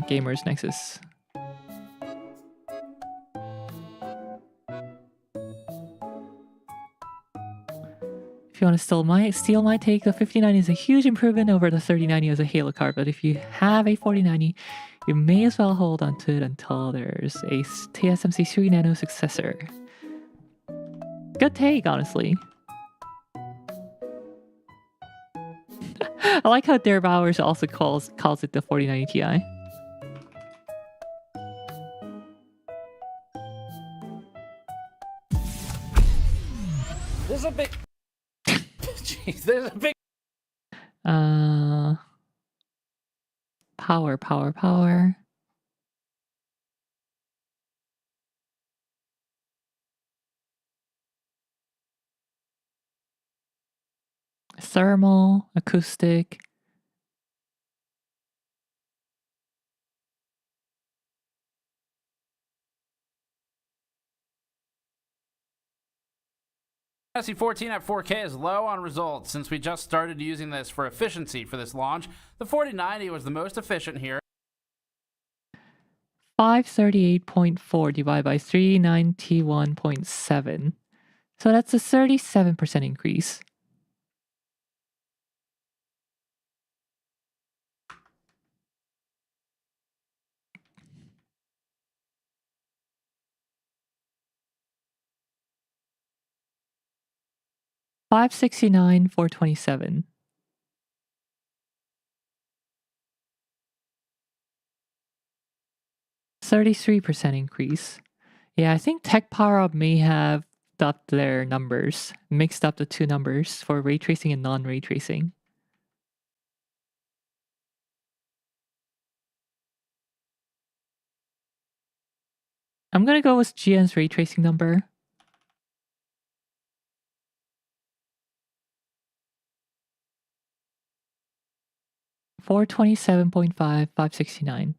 Gamers Nexus. If you want to steal my take, the 5090 is a huge improvement over the 3090 as a Halo card, but if you have a 4090, you may as well hold on to it until there's a TSMC 3 Nano successor. Good take, honestly. I like how Der Bowers also calls it the 4090 Ti. There's a big... Jeez, there's a big... Power. Thermal, acoustic. SC14 at 4K is low on results since we just started using this for efficiency for this launch. The 4090 was the most efficient here. 538.4 divided by 391.7. So that's a 37% increase. $569, $427. %33% increase. Yeah, I think TechPowerUp may have up their numbers, mixed up the two numbers for ray tracing and non-ray tracing. I'm gonna go with GN's ray tracing number. $427.5, $569.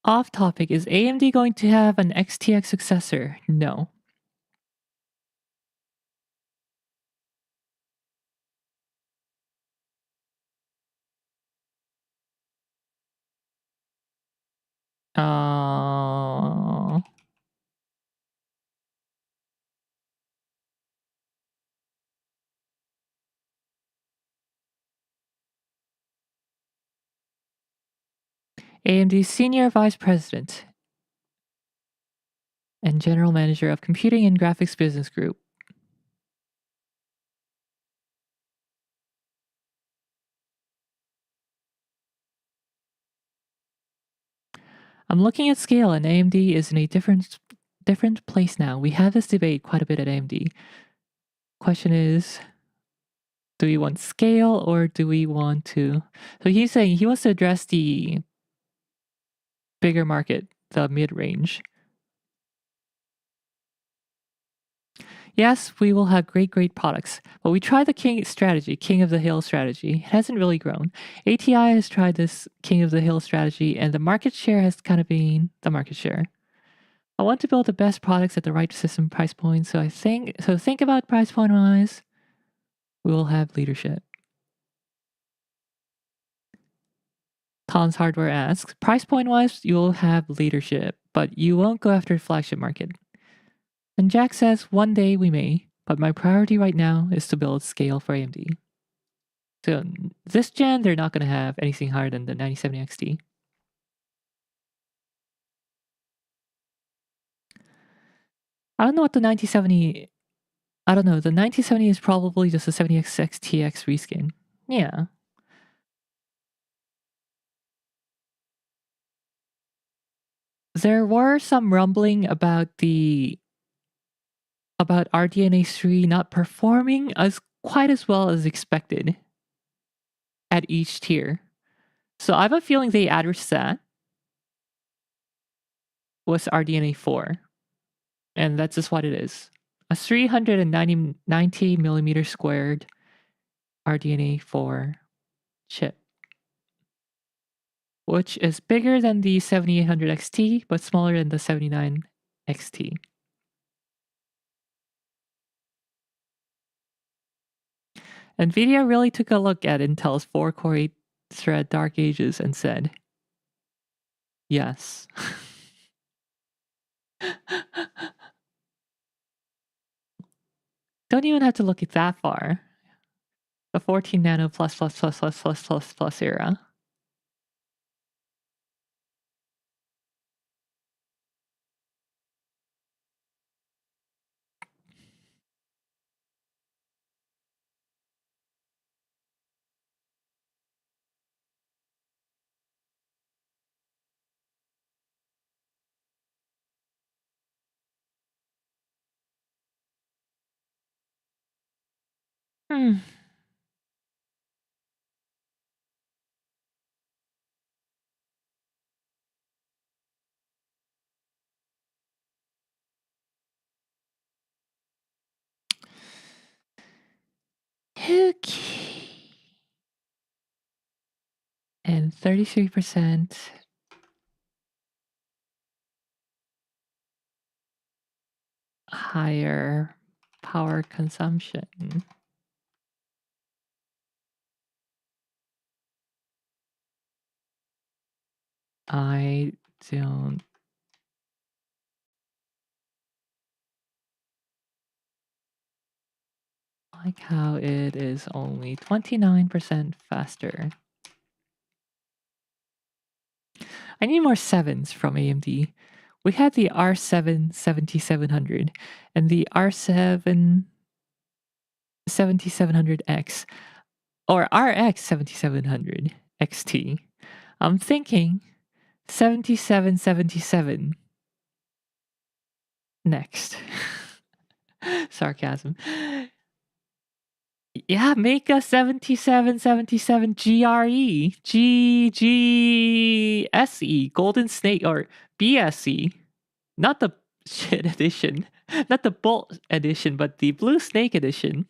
Off topic, is AMD going to have an XTX successor? No. AMD's Senior Vice President and General Manager of Computing and Graphics Business Group. I'm looking at scale, and AMD is in a different place now. We have this debate quite a bit at AMD. Question is, do we want scale or do we want to... So he's saying he wants to address the bigger market, the mid-range. Yes, we will have great products, but we tried the king of the hill strategy. It hasn't really grown. ATI has tried this king of the hill strategy, and the market share has kind of been the market share. I want to build the best products at the right system price point, so think about price point wise, we will have leadership. Tom's Hardware asks, price point wise, you will have leadership, but you won't go after the flagship market. And Jack says, one day we may, but my priority right now is to build scale for AMD. So this gen, they're not going to have anything higher than the 9070 XT. I don't know what the 9070... I don't know, the 9070 is probably just a 70X XTX reskin. Yeah. There were some rumbling about RDNA 3 not performing quite as well as expected at each tier. So I have a feeling they addressed that with RDNA 4. And that's just what it is. A 390 millimeter squared RDNA 4 chip, which is bigger than the 7800 XT, but smaller than the 79 XT. NVIDIA really took a look at Intel's 4-core 8-thread Dark Ages and said, yes. Don't even have to look at that far. The 14 nano plus era. Okay. And 33% higher power consumption. I don't like how it is only 29% faster. I need more 7s from AMD. We had the R7 7700 and the R7 7700X or RX 7700 XT. I'm thinking 7777 next. Sarcasm. Yeah, make a 7777 GRE, GGSE, Golden Snake, or BSE. Not the shit edition. Not the Bolt edition, but the Blue Snake edition.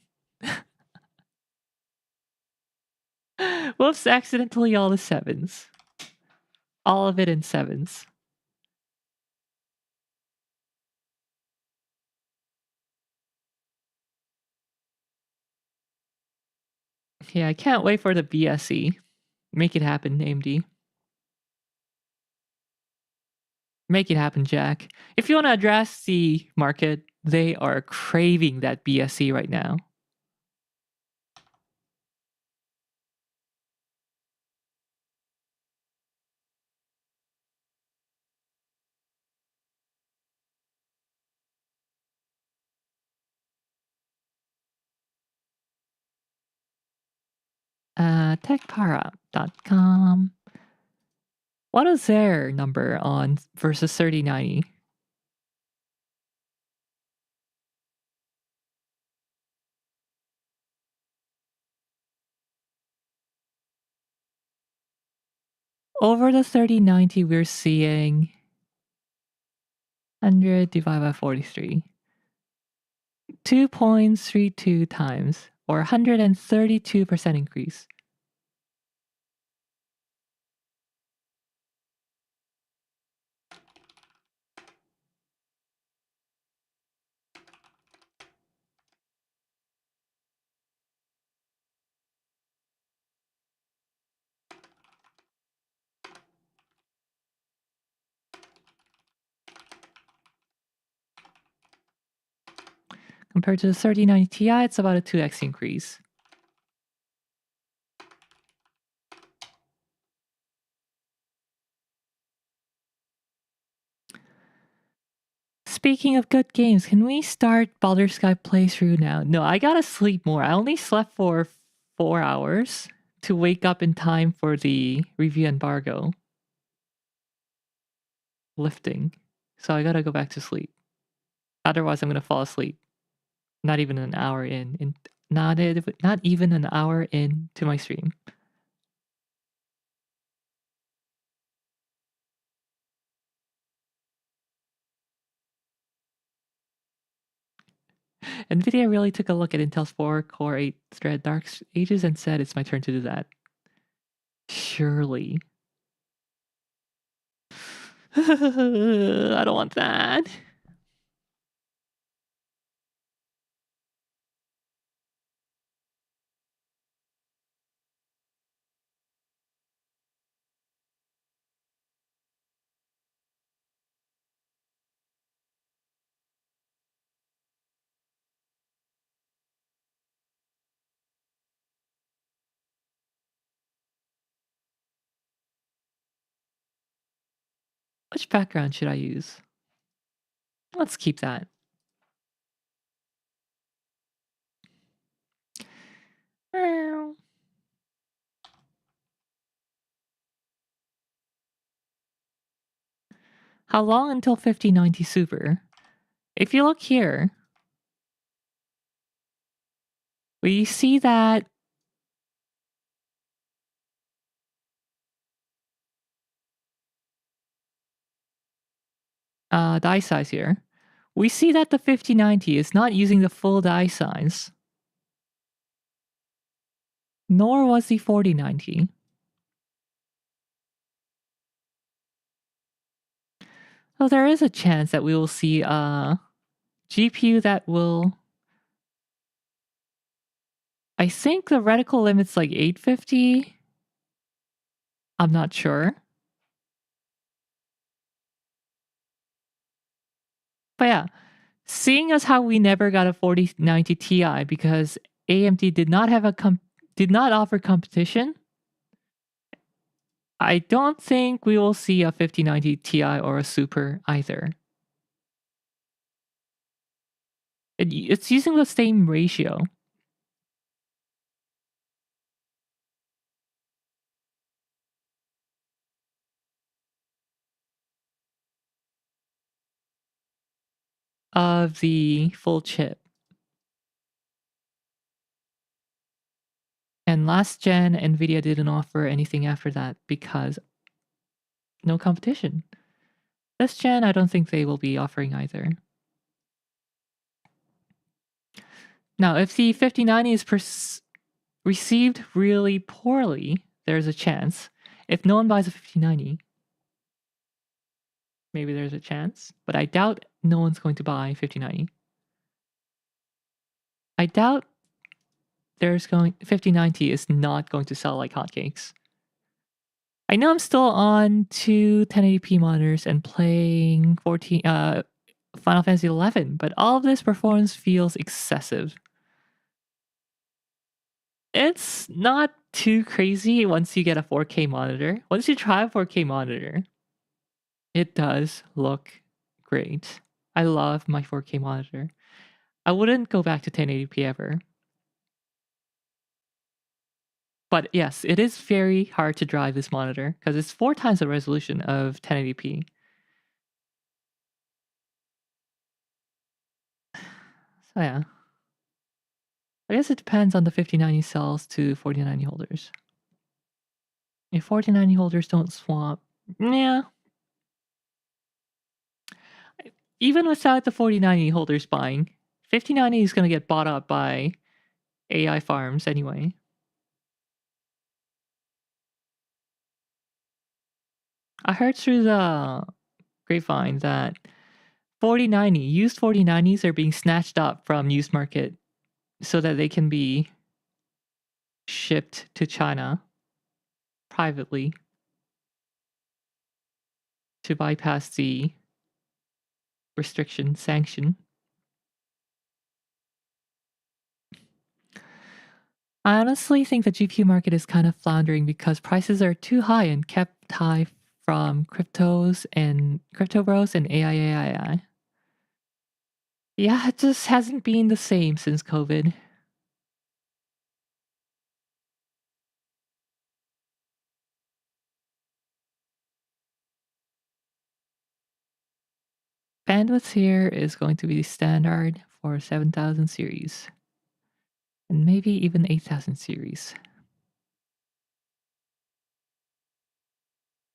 Whoops, accidentally all the 7s. All of it in 7s. Yeah, I can't wait for the BSE. Make it happen, AMD. Make it happen, Jack. If you want to address the market, they are craving that BSE right now. TechPowerUp.com. What is their number on versus 3090? Over the 3090, we're seeing 100 divided by 43. 2.32 times, or 132% increase. Compared to the 3090 Ti, it's about a 2x increase. Speaking of good games, can we start Baldur's Sky playthrough now? No, I gotta sleep more. I only slept for 4 hours to wake up in time for the review embargo lifting. So I gotta go back to sleep. Otherwise, I'm gonna fall asleep. Not even an hour in not even an hour into my stream. NVIDIA really took a look at Intel's 4-core 8-thread Dark Ages and said it's my turn to do that. Surely. I don't want that. Which background should I use? Let's keep that. How long until 5090 Super? If you look here, we see that die size here. We see that the 5090 is not using the full die size, nor was the 4090. So there is a chance that we will see a GPU that will... I think the reticle limit's like 850. I'm not sure. But yeah, seeing as how we never got a 4090 Ti because AMD did not offer competition, I don't think we will see a 5090 Ti or a Super either. It's using the same ratio. Of the full chip. And last gen, NVIDIA didn't offer anything after that because no competition. This gen, I don't think they will be offering either. Now, if the 5090 is received really poorly, there's a chance. If no one buys a 5090, maybe there's a chance. But I doubt no one's going to buy 5090. I doubt 5090 is not going to sell like hotcakes. I know I'm still on two 1080p monitors and playing Final Fantasy XI, but all of this performance feels excessive. It's not too crazy once you get a 4K monitor. Once you try a 4K monitor, it does look great. I love my 4K monitor. I wouldn't go back to 1080p ever. But yes, it is very hard to drive this monitor because it's 4 times the resolution of 1080p. So yeah. I guess it depends on the 5090 cells to 4090 holders. If 4090 holders don't swap, yeah. Even without the 4090 holders buying, 5090 is going to get bought up by AI farms anyway. I heard through the grapevine that used 4090s are being snatched up from used market so that they can be shipped to China privately to bypass the sanction. I honestly think the GPU market is kind of floundering because prices are too high and kept high from crypto bros and AI. Yeah, it just hasn't been the same since COVID. Bandwidth here is going to be standard for 7000 series. And maybe even 8000 series.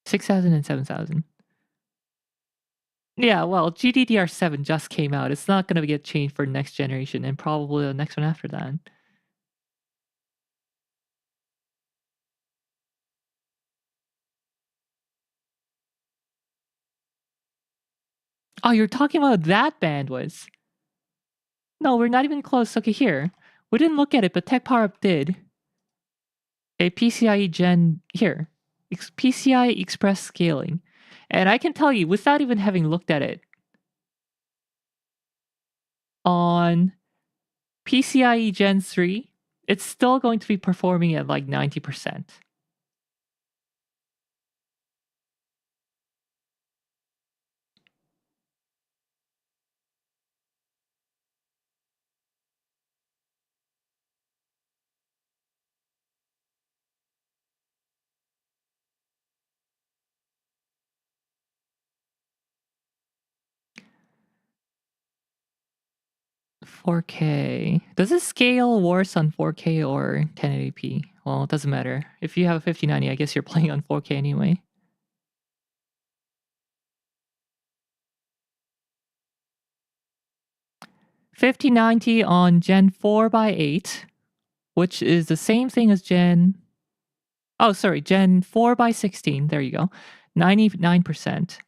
6000 and 7000. Yeah, well, GDDR7 just came out. It's not going to get changed for next generation and probably the next one after that. Oh, you're talking about that bandwidth? No, we're not even close. Okay, here. We didn't look at it, but TechPowerUp did. A PCIe Gen here. PCI Express scaling. And I can tell you, without even having looked at it, on PCIe Gen 3, it's still going to be performing at like 90%. $4K. Does it scale worse on 4K or 1080p? Well, it doesn't matter. If you have a 5090, I guess you're playing on 4K anyway. $5090 on Gen 4x8, which is the same thing as Gen 4x16. There you go. 99%.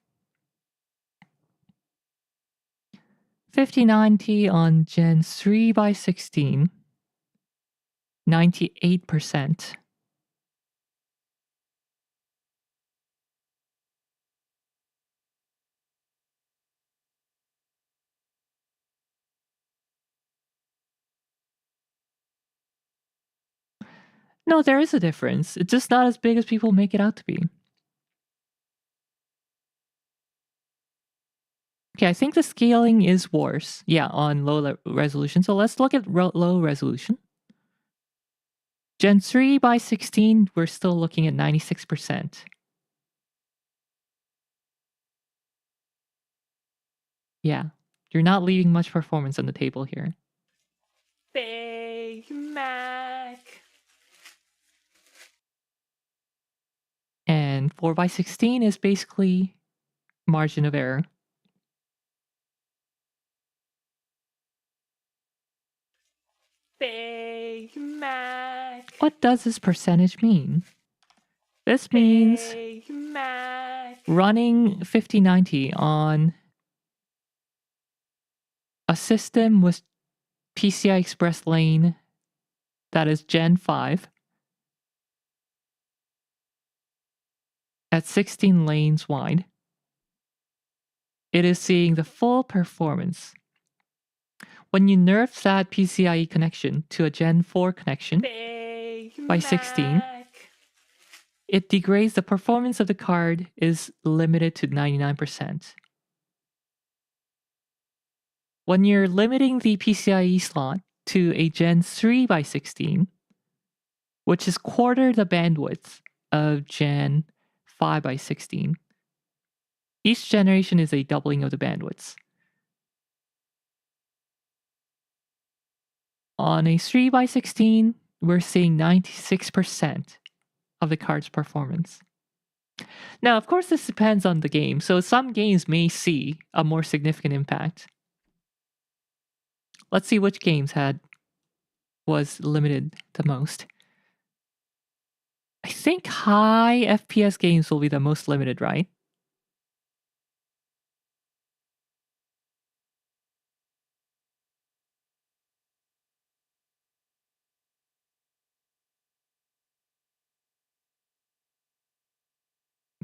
5090 on Gen 3x16. 98%. No, there is a difference. It's just not as big as people make it out to be. Okay, I think the scaling is worse. Yeah, on low resolution. So let's look at low resolution. Gen 3 by 16, we're still looking at 96%. Yeah, you're not leaving much performance on the table here. Big Mac. And 4 by 16 is basically margin of error. Big Mac. What does this percentage mean? This means Big Mac. Running 5090 on a system with PCI Express lane that is Gen 5 at 16 lanes wide. It is seeing the full performance. When you nerf that PCIe connection to a Gen 4 connection by 16, it degrades the performance of the card is limited to 99%. When you're limiting the PCIe slot to a Gen 3 by 16, which is quarter the bandwidth of Gen 5 by 16, each generation is a doubling of the bandwidths. On a 3 by 16, we're seeing 96% of the card's performance. Now, of course, this depends on the game, so some games may see a more significant impact. Let's see which games was limited the most. I think high FPS games will be the most limited, right?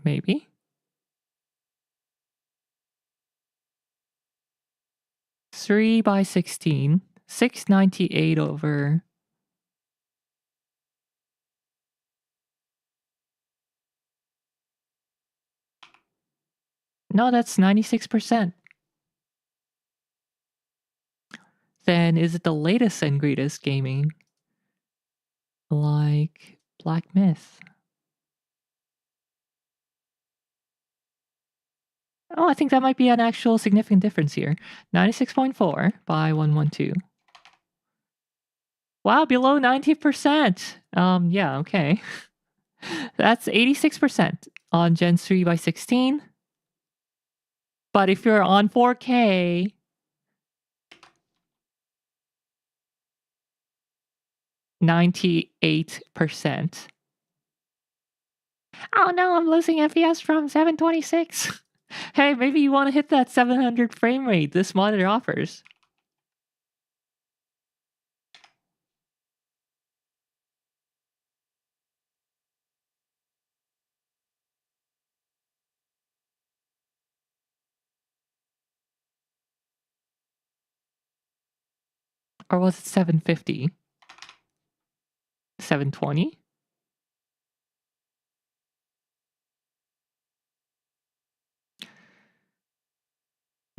Maybe. Three by 16, 698 over. No, that's 96%. Then is it the latest and greatest gaming? Like Black Myth. Oh, I think that might be an actual significant difference here. 96.4 by 112. Wow, below 90%. Yeah, okay. That's 86% on Gen 3 by 16. But if you're on 4K, %. Oh no, I'm losing FPS from 726. Hey, maybe you want to hit that 700 frame rate this monitor offers. Or was it 750? 720?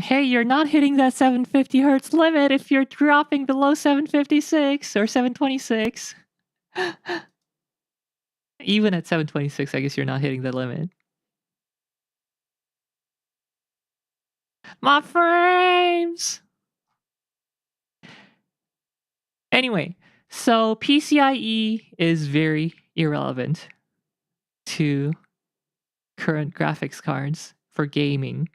Hey, you're not hitting that 750 hertz limit if you're dropping below 756 or 726. Even at 726, I guess you're not hitting the limit. My frames! Anyway, so PCIe is very irrelevant to current graphics cards for gaming,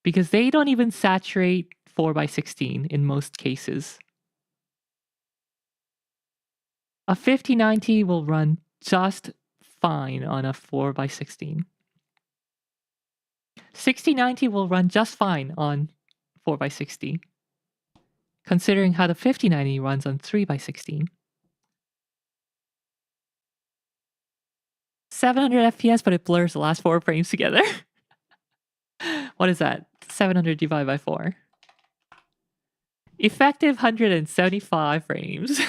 because they don't even saturate 4x16 in most cases. A 5090 will run just fine on a 4x16. 6090 will run just fine on 4x60, considering how the 5090 runs on 3x16. 700 FPS, but it blurs the last 4 frames together. What is that? 700 divided by 4. Effective 175 frames.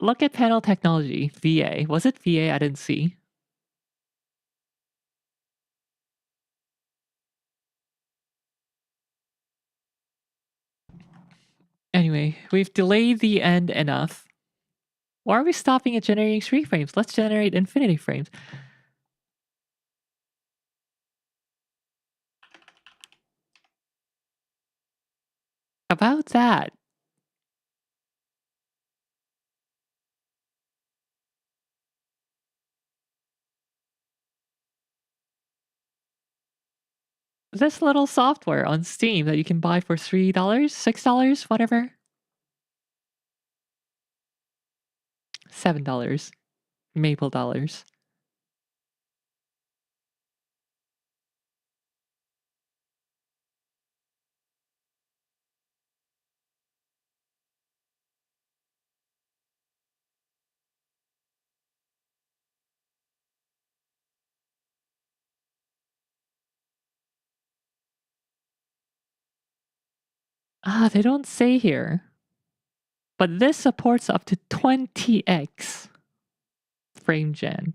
look at panel technology. VA. Was it VA? I didn't see. Anyway, we've delayed the end enough. Why are we stopping at generating 3 frames? Let's generate infinity frames. About that. This little software on Steam that you can buy for $3, $6, whatever. $7. Maple dollars. They don't say here. But this supports up to 20x frame gen.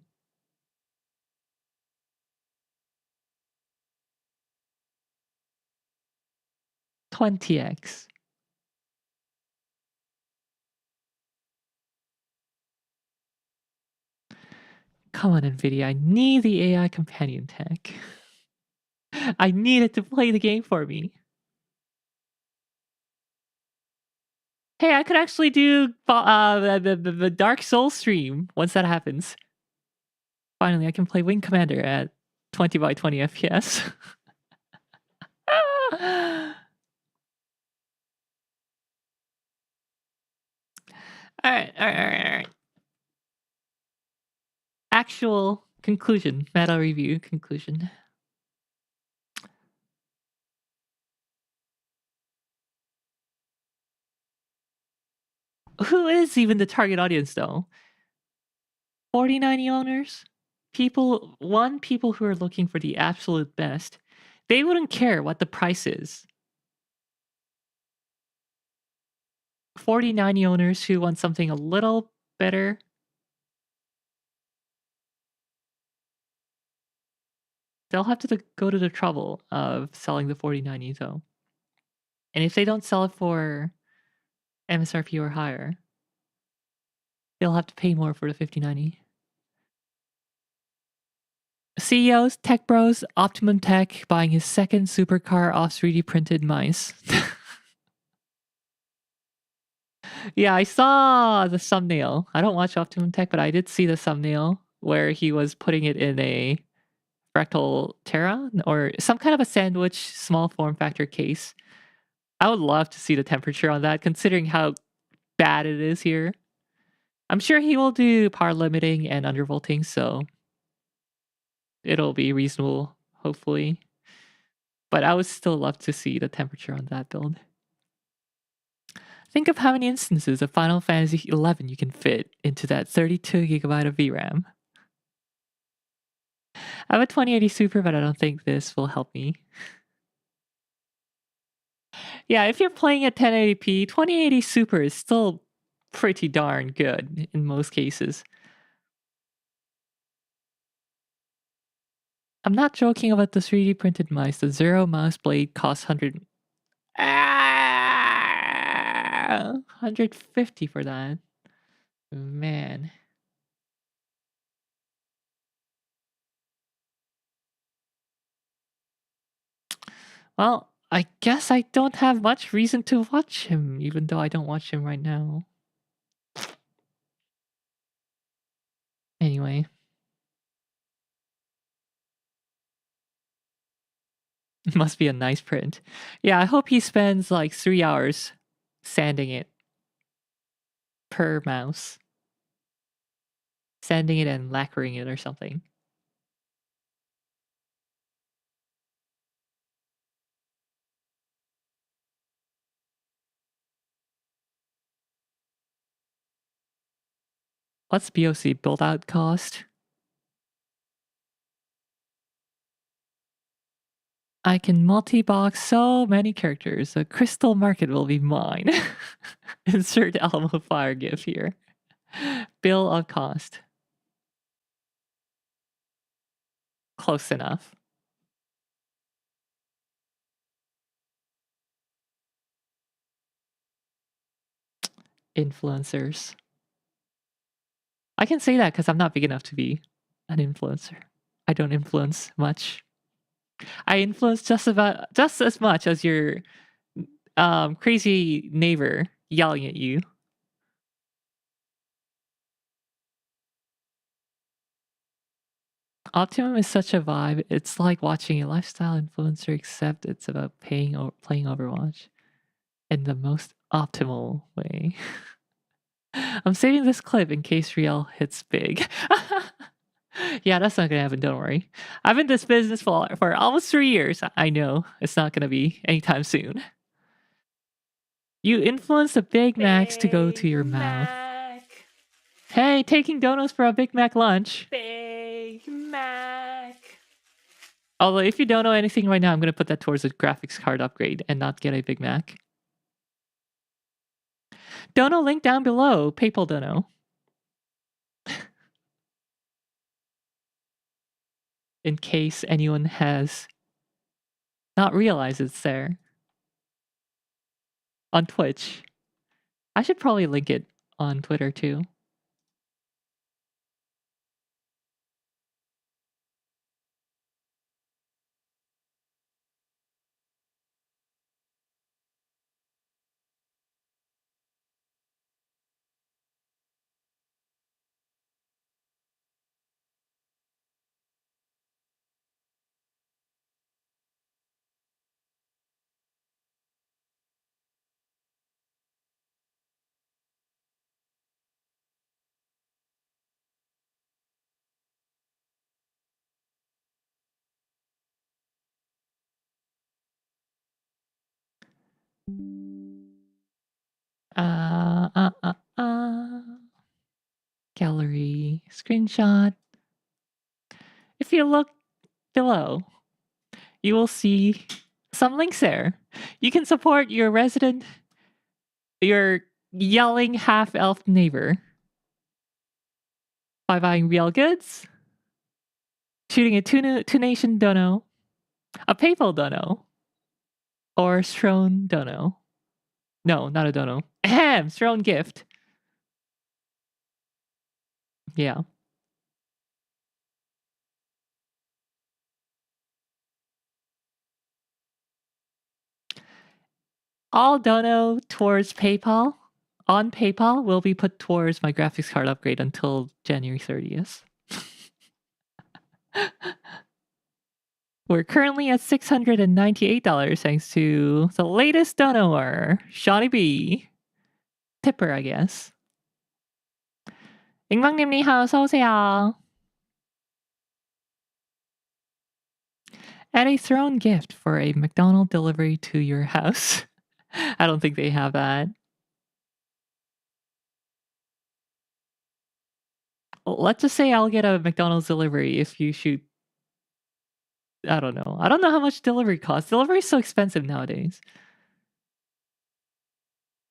$20x. Come on, NVIDIA. I need the AI companion tech. I need it to play the game for me. Hey, I could actually do the Dark Souls stream once that happens. Finally, I can play Wing Commander at 20 by 20 FPS. Alright. Actual conclusion. Meta review conclusion. Who is even the target audience, though? 4090 owners? People who are looking for the absolute best. They wouldn't care what the price is. 4090 owners who want something a little better. They'll have to go to the trouble of selling the 4090 though. And if they don't sell it for MSRP or higher, they'll have to pay more for the 5090. CEOs, tech bros, Optimum Tech buying his second supercar off 3D printed mice. Yeah, I saw the thumbnail. I don't watch Optimum Tech, but I did see the thumbnail where he was putting it in a fractal Terra or some kind of a sandwich small form factor case. I would love to see the temperature on that, considering how bad it is here. I'm sure he will do power limiting and undervolting, so it'll be reasonable, hopefully. But I would still love to see the temperature on that build. Think of how many instances of Final Fantasy XI you can fit into that 32GB of VRAM. I have a 2080 Super, but I don't think this will help me. Yeah, if you're playing at 1080p, 2080 Super is still pretty darn good in most cases. I'm not joking about the 3D printed mice. The Zero mouse blade costs 150 for that. Man. Well, I guess I don't have much reason to watch him, even though I don't watch him right now. Anyway. Must be a nice print. Yeah, I hope he spends like 3 hours sanding it per mouse. Sanding it and lacquering it or something. What's BOC build out cost? I can multi-box so many characters. The crystal market will be mine. Insert Alamo Fire GIF here. Bill of cost. Close enough. Influencers. I can say that because I'm not big enough to be an influencer. I don't influence much. I influence just as much as your crazy neighbor yelling at you. Optimum is such a vibe. It's like watching a lifestyle influencer, except it's about playing Overwatch in the most optimal way. I'm saving this clip in case Real hits big. Yeah, that's not gonna happen, don't worry. I've been in this business for almost 3 years. I know it's not gonna be anytime soon. You influence the Big Macs to go to your mouth. Hey, taking donuts for a Big Mac lunch. Big Mac. Although, if you don't know anything right now, I'm gonna put that towards a graphics card upgrade and not get a Big Mac. Dono link down below. PayPal Dono. In case anyone has not realized it's there. On Twitch. I should probably link it on Twitter too. Gallery, screenshot. If you look below, you will see some links there. You can support your yelling half-elf neighbor by buying real goods, shooting a Tunation dono, a PayPal dono, or Strone dono. No, not a dono. Ahem, Strone gift. Yeah. All dono towards PayPal on PayPal will be put towards my graphics card upgrade until January 30th. We're currently at $698 thanks to the latest donor, Shawnee B. Tipper, I guess. 잉방님 니하오 어서오세요. Add a Throne gift for a McDonald's delivery to your house. I don't think they have that. Let's just say I'll get a McDonald's delivery if you shoot. I don't know. I don't know how much delivery costs. Delivery is so expensive nowadays.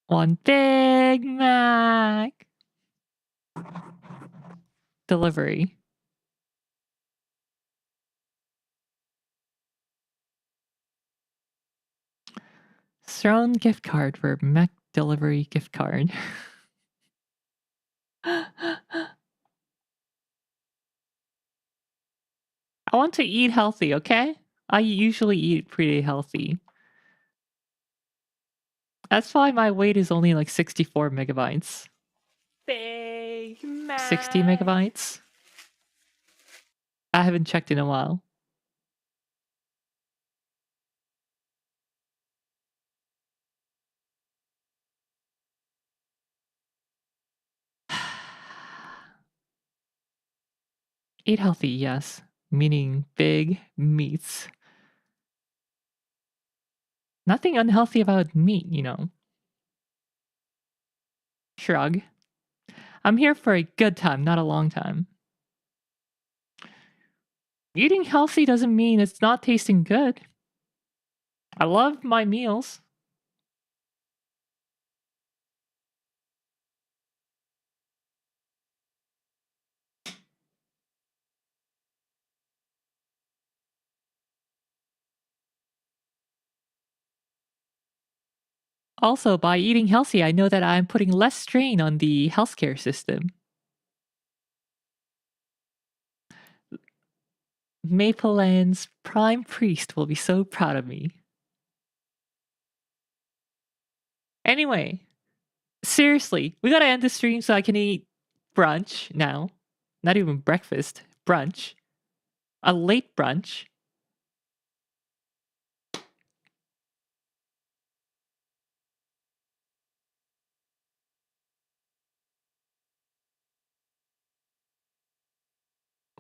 One Big Mac. Delivery. Throne gift card for Mac delivery gift card. I want to eat healthy, okay? I usually eat pretty healthy. That's why my weight is only like 64 megabytes. Big Mac. 60 megabytes? I haven't checked in a while. Eat healthy, yes. Meaning big meats. Nothing unhealthy about meat, you know. Shrug. I'm here for a good time, not a long time. Eating healthy doesn't mean it's not tasting good. I love my meals. Also, by eating healthy, I know that I'm putting less strain on the healthcare system. Maple Land's prime priest will be so proud of me. Anyway, seriously, we gotta end the stream so I can eat brunch now. Not even breakfast, brunch. A late brunch.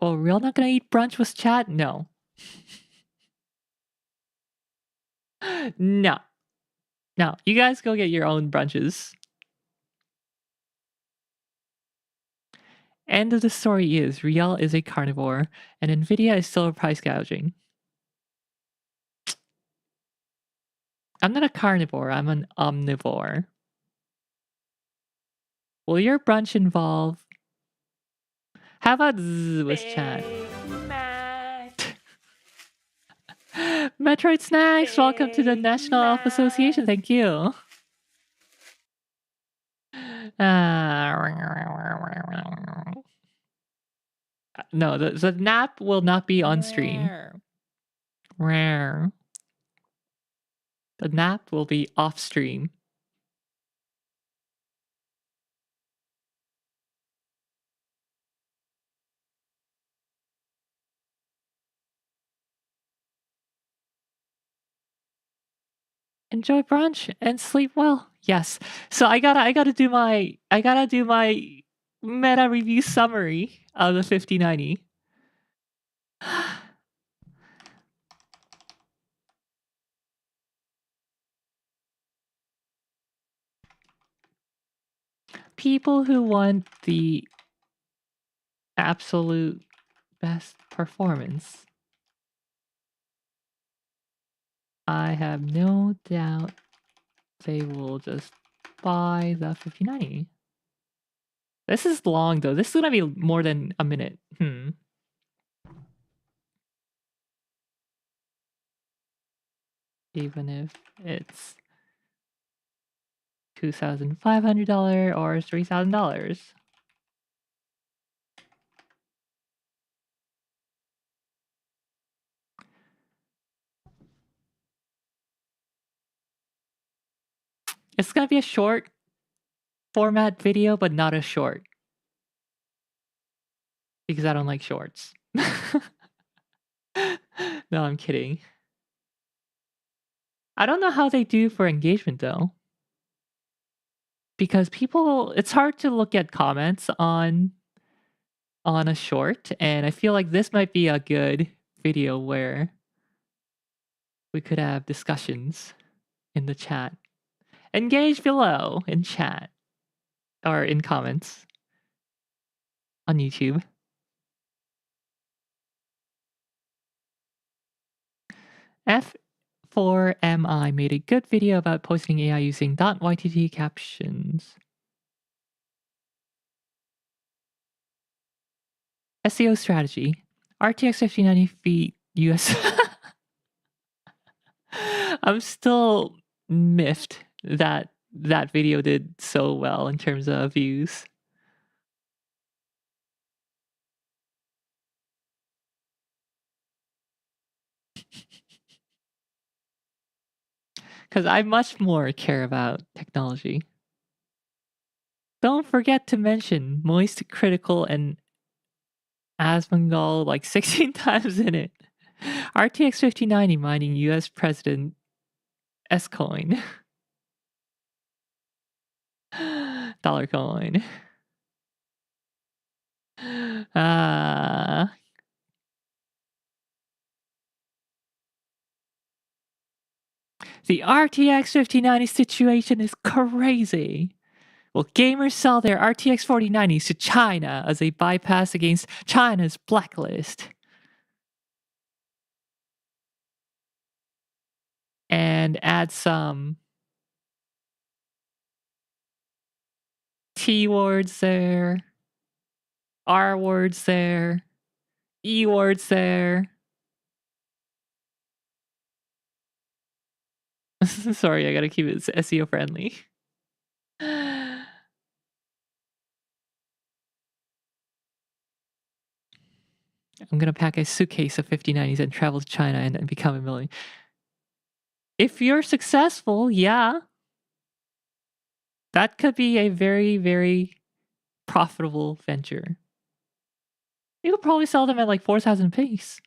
Oh, we're not gonna eat brunch with chat? No. No. No, you guys go get your own brunches. End of the story is Riel is a carnivore, and Nvidia is still price gouging. I'm not a carnivore, I'm an omnivore. Will your brunch involve... How about zzz with chat? Metroid Snacks, welcome to the National Elf Association, thank you. No, the nap will not be on stream. Rare. The nap will be off stream. Enjoy brunch and sleep well. Yes. So I gotta do my meta review summary of the 5090. People who want the absolute best performance, I have no doubt they will just buy the 5090. This is long though. This is gonna be more than a minute. Even if it's $2,500 or $3,000. It's gonna be a short format video, but not a short. Because I don't like shorts. No, I'm kidding. I don't know how they do for engagement though. Because people, it's hard to look at comments on a short, and I feel like this might be a good video where we could have discussions in the chat. Engage below in chat or in comments on YouTube. F4MI made a good video about posting AI using .ytt captions. SEO strategy. RTX 5090 feet US. I'm still miffed that that video did so well in terms of views. Because I much more care about technology. Don't forget to mention Moist Critical and Asmongold like 16 times in it. RTX 5090 mining US President S-Coin. Dollar coin. The RTX 5090 situation is crazy. Will gamers sell their RTX 4090s to China as a bypass against China's blacklist? And add some T words there, R words there, E words there. Sorry, I gotta keep it SEO friendly. I'm gonna pack a suitcase of 5090s and travel to China and become a millionaire. If you're successful, yeah. That could be a very, very profitable venture. You could probably sell them at like 4,000 apiece.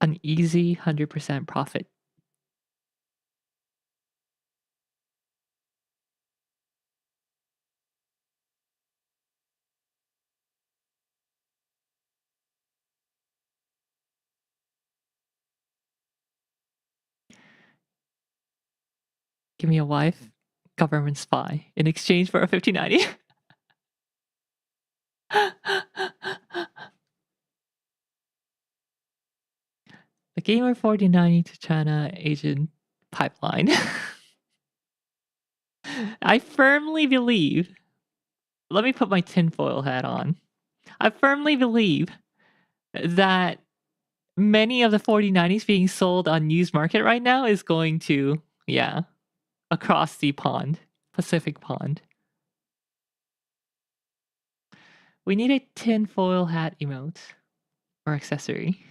An easy 100% profit. Give me a wife, government spy, in exchange for a 5090. The Gamer 4090 to China agent pipeline. I firmly believe, let me put my tinfoil hat on. I firmly believe that many of the 4090s being sold on used market right now is going to, yeah, across the pond, Pacific pond. We need a tinfoil hat emote or accessory.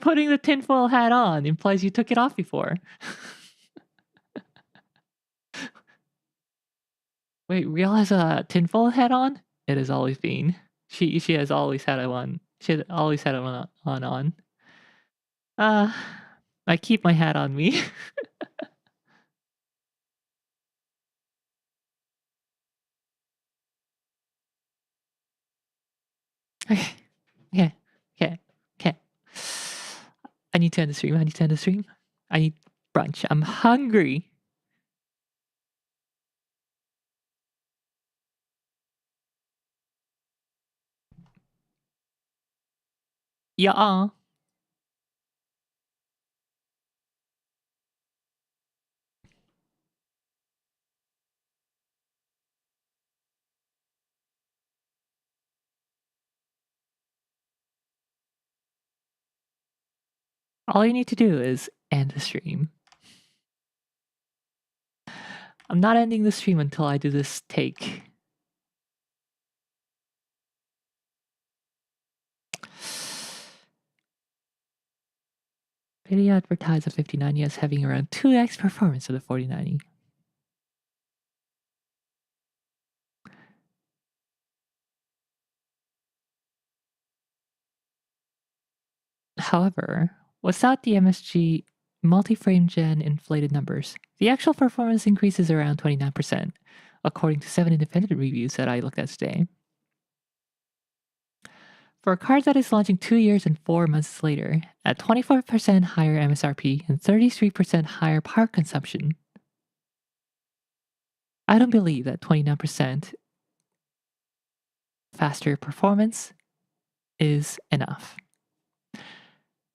Putting the tinfoil hat on implies you took it off before. Wait, Riel has a tinfoil hat on? It has always been. She has always had it on. She has always had it on. I keep my hat on me. Okay. I need to end the stream. I need brunch. I'm hungry. Yeah. All you need to do is end the stream. I'm not ending the stream until I do this take. Video advertised a 5090 as having around 2x performance of the 4090. However, without the MSG multi-frame gen inflated numbers, the actual performance increase is around 29%, according to 7 independent reviews that I looked at today. For a card that is launching 2 years and 4 months later, at 24% higher MSRP and 33% higher power consumption, I don't believe that 29% faster performance is enough.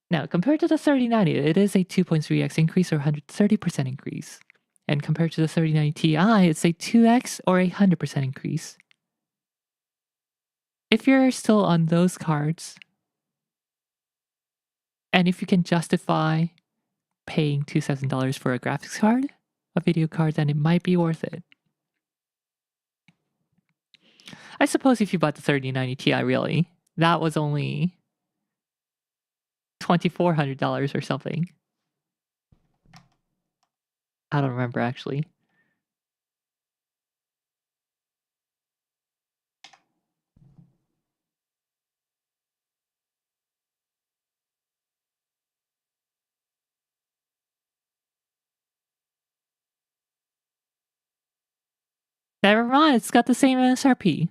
Now, compared to the 3090, it is a 2.3x increase or 130% increase. And compared to the 3090 Ti, it's a 2x or a 100% increase. If you're still on those cards, and if you can justify paying $2,000 for a graphics card, a video card, then it might be worth it. I suppose if you bought the 3090 Ti, really, that was only $2,400 or something. I don't remember actually. Never mind, it's got the same MSRP.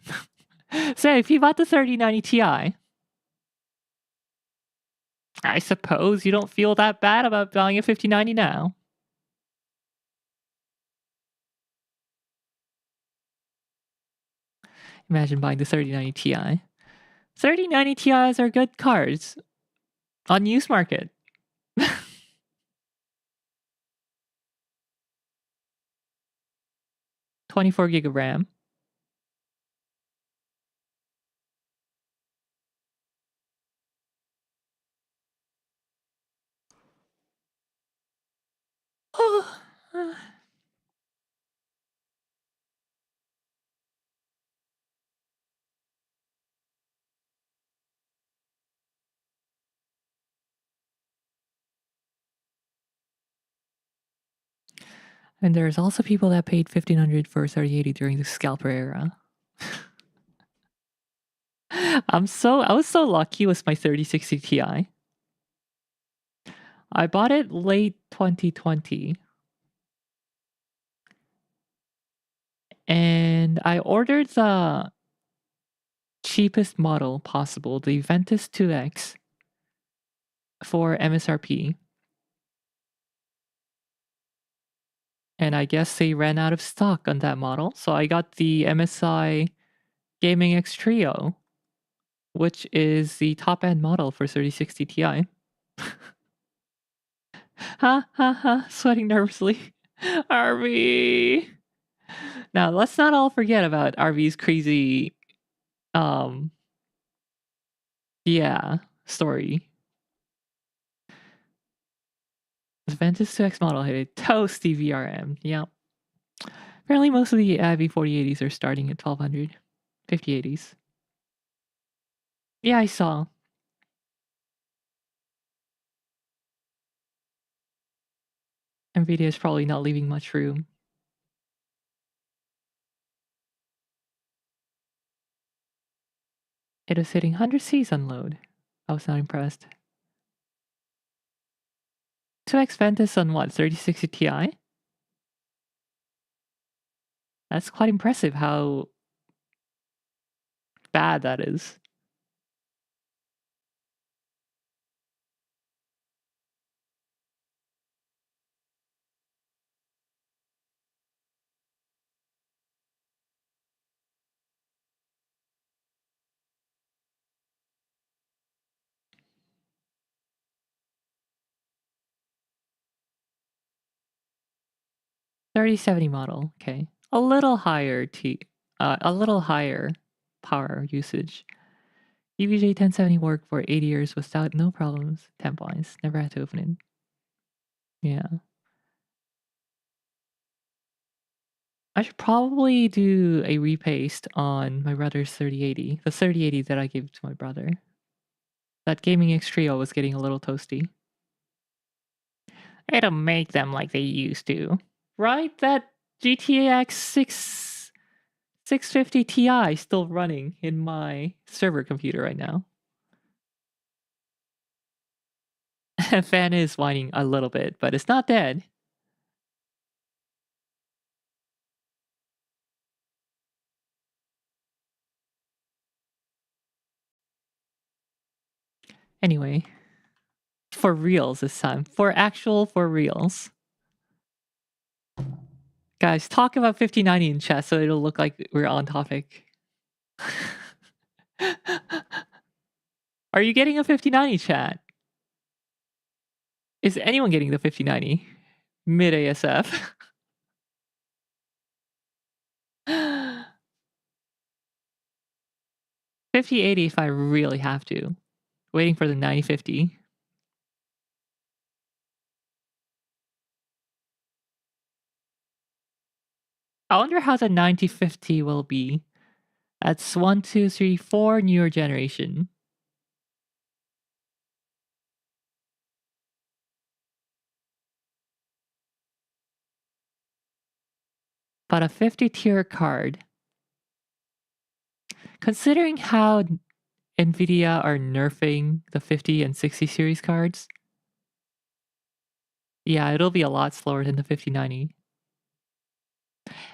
So if you bought the 3090 Ti, I suppose you don't feel that bad about buying a 5090 now. Imagine buying the 3090 Ti. 3090 Ti's are good cards. On Newsmarket. 24 gig of RAM. And there's also people that paid $1,500 for a 3080 during the scalper era. I was so lucky with my 3060 Ti. I bought it late 2020. And I ordered the cheapest model possible, the Ventus 2X, for MSRP. And I guess they ran out of stock on that model, so I got the MSI Gaming X Trio, which is the top-end model for 3060 Ti. Ha ha ha, sweating nervously. RV! Now, let's not all forget about RV's crazy, story. The Ventus 2X model had a toasty VRM. Yep. Apparently, most of the V4080s are starting at 1200. 5080s. Yeah, I saw. NVIDIA is probably not leaving much room. It was hitting 100 Cs unload. I was not impressed. 2X Ventus on what, 3060 Ti? That's quite impressive how bad that is. $3070 model, okay. A little higher power usage. EVJ 1070 worked for 8 years without no problems. Temp-wise, never had to open it. Yeah. I should probably do a repaste on my brother's 3080. The 3080 that I gave to my brother. That Gaming X Trio was getting a little toasty. I don't make them like they used to. Right? That GTX 650 Ti still running in my server computer right now. Fan is whining a little bit, but it's not dead. Anyway, for reals this time. For reals. Guys, talk about 5090 in chat so it'll look like we're on topic. Are you getting a 5090 chat? Is anyone getting the 5090? Mid ASF. 5080 if I really have to. Waiting for the 9050. I wonder how the 9050 will be. That's 1, 2, 3, 4 newer generation. But a 50 tier card. Considering how NVIDIA are nerfing the 50 and 60 series cards, yeah, it'll be a lot slower than the 5090.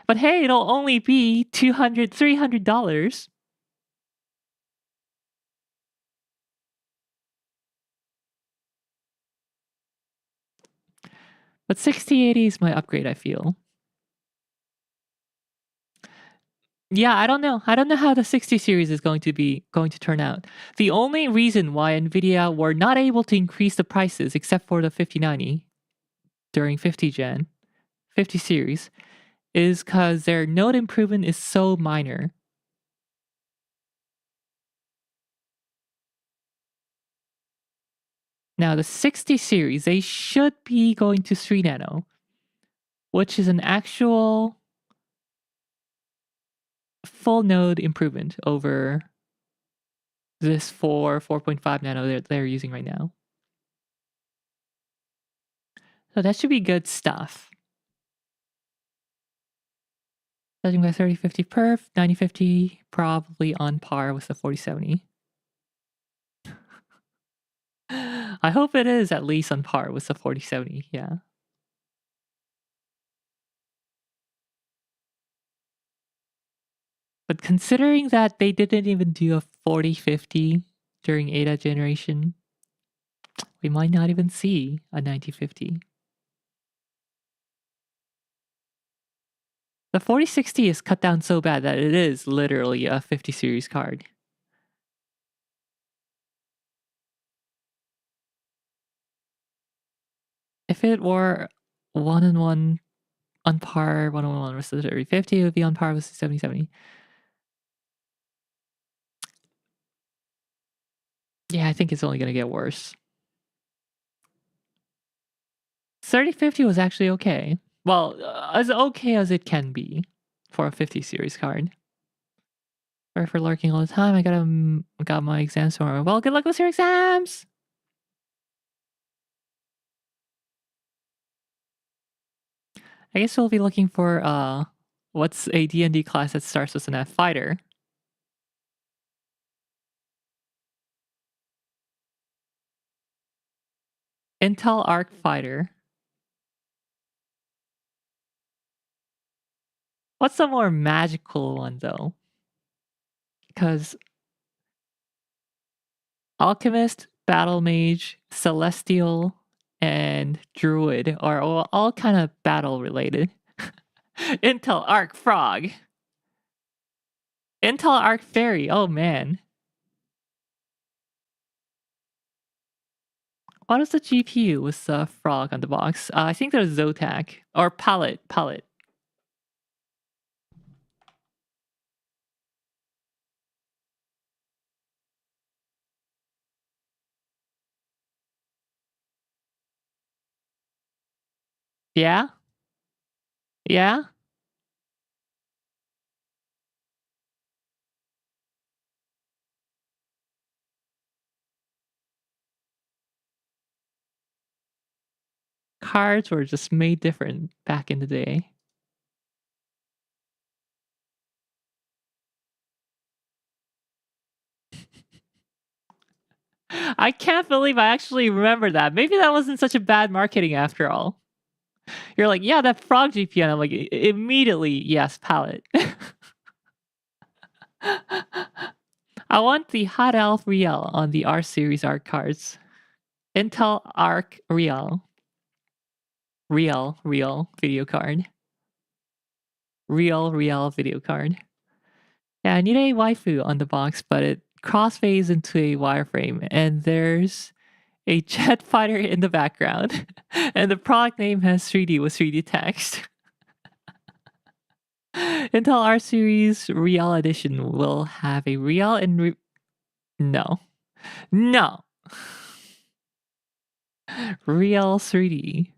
But hey, it'll only be $200, $300. But 6080 is my upgrade, I feel. Yeah, I don't know. I don't know how the 60 series is going to turn out. The only reason why Nvidia were not able to increase the prices, except for the 5090 during 50 series, is because their node improvement is so minor. Now the 60 series, they should be going to 3 nano, which is an actual full node improvement over this 4.5 nano that they're using right now. So that should be good stuff. Judging by 3050 perf, 9050 probably on par with the 4070. I hope it is at least on par with the 4070, yeah. But considering that they didn't even do a 4050 during ADA generation, we might not even see a 9050. The 4060 is cut down so bad that it is literally a 50 series card. If it were 1-on-1 on par, 1-on-1 versus 3050, it would be on par with the 7070. Yeah, I think it's only going to get worse. 3050 was actually okay. Well, as okay as it can be for a 50 series card. Sorry for lurking all the time. I got my exams tomorrow. Well, good luck with your exams! I guess we'll be looking for what's a D&D class that starts with an F fighter. Intel Arc Fighter. What's the more magical one though? Because Alchemist, Battle Mage, Celestial, and Druid are all kind of battle related. Intel Arc Frog. Intel Arc Fairy. Oh man. What is the GPU with the frog on the box? I think there's Zotac or Palette. Yeah? Yeah? Cards were just made different back in the day. I can't believe I actually remember that. Maybe that wasn't such a bad marketing after all. You're like, yeah, that frog GPU. And I'm like, immediately, yes, Palette. I want the Hot Elf Real on the R series art cards. Intel Arc Real. Real video card. Real video card. Yeah, I need a waifu on the box, but it crossfades into a wireframe, and there's a jet fighter in the background, and the product name has 3D with 3D text. Intel R Series Real Edition will have a Real and no. Real 3D.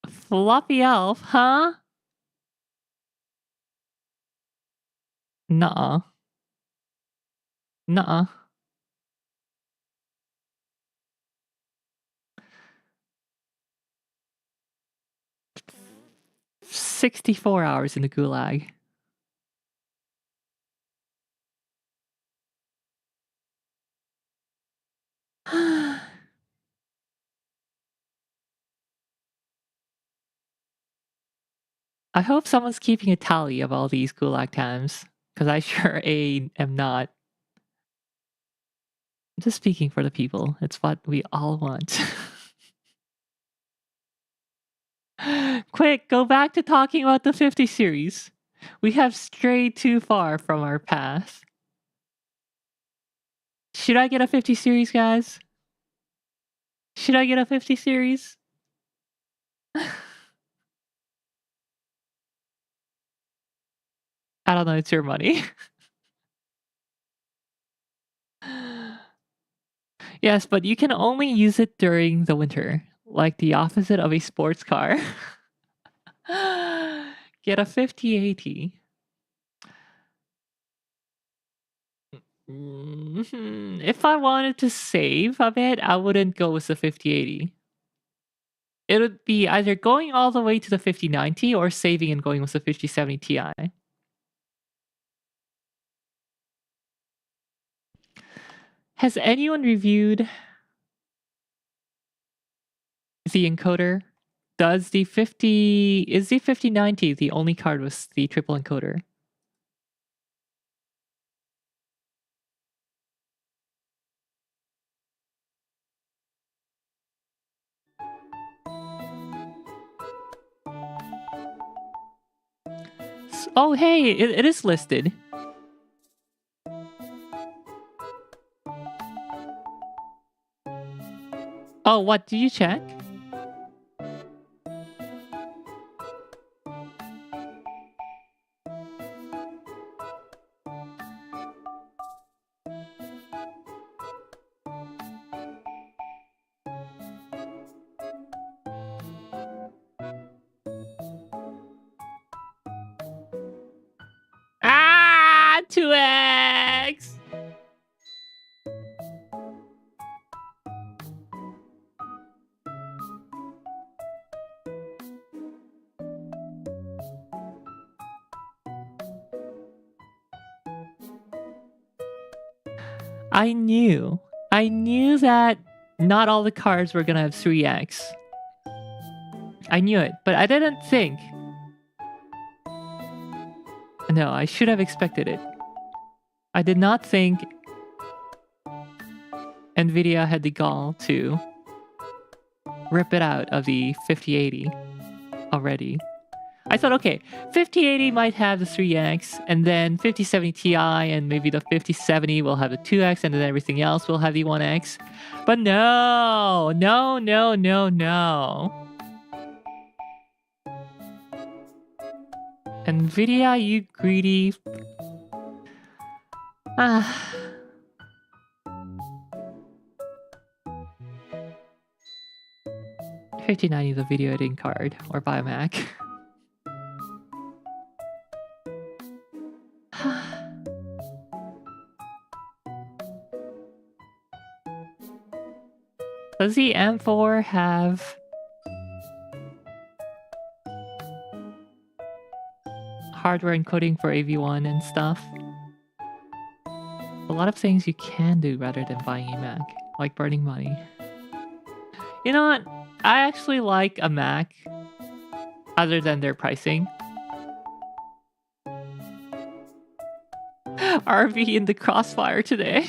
Floppy Elf, huh? Nuh-uh. 64 hours in the gulag. I hope someone's keeping a tally of all these gulag times, because I sure am not. I'm just speaking for the people. It's what we all want. Quick, go back to talking about the 50 series. We have strayed too far from our path. Should I get a 50 series, guys? Should I get a 50 series? I don't know, it's your money. Yes, but you can only use it during the winter, like the opposite of a sports car. Get a 5080. If I wanted to save a bit, I wouldn't go with the 5080. It would be either going all the way to the 5090 or saving and going with the 5070 Ti. Has anyone reviewed the encoder? Is the 5090 the only card with the triple encoder? Oh, hey, it is listed. Oh, what? Did you check? Ah, 2x! I knew that not all the cards were gonna have 3x. I knew it, but I didn't think. No, I should have expected it. I did not think Nvidia had the gall to rip it out of the 5080 already. I thought, okay, 5080 might have the 3x, and then 5070 Ti and maybe the 5070 will have the 2x, and then everything else will have the 1x. But no! Nvidia, you greedy... 5090 is a video editing card, or buy a Mac. Does the M4 have hardware encoding for AV1 and stuff? A lot of things you can do rather than buying a Mac, like burning money. You know what? I actually like a Mac, other than their pricing. RV in the crossfire today.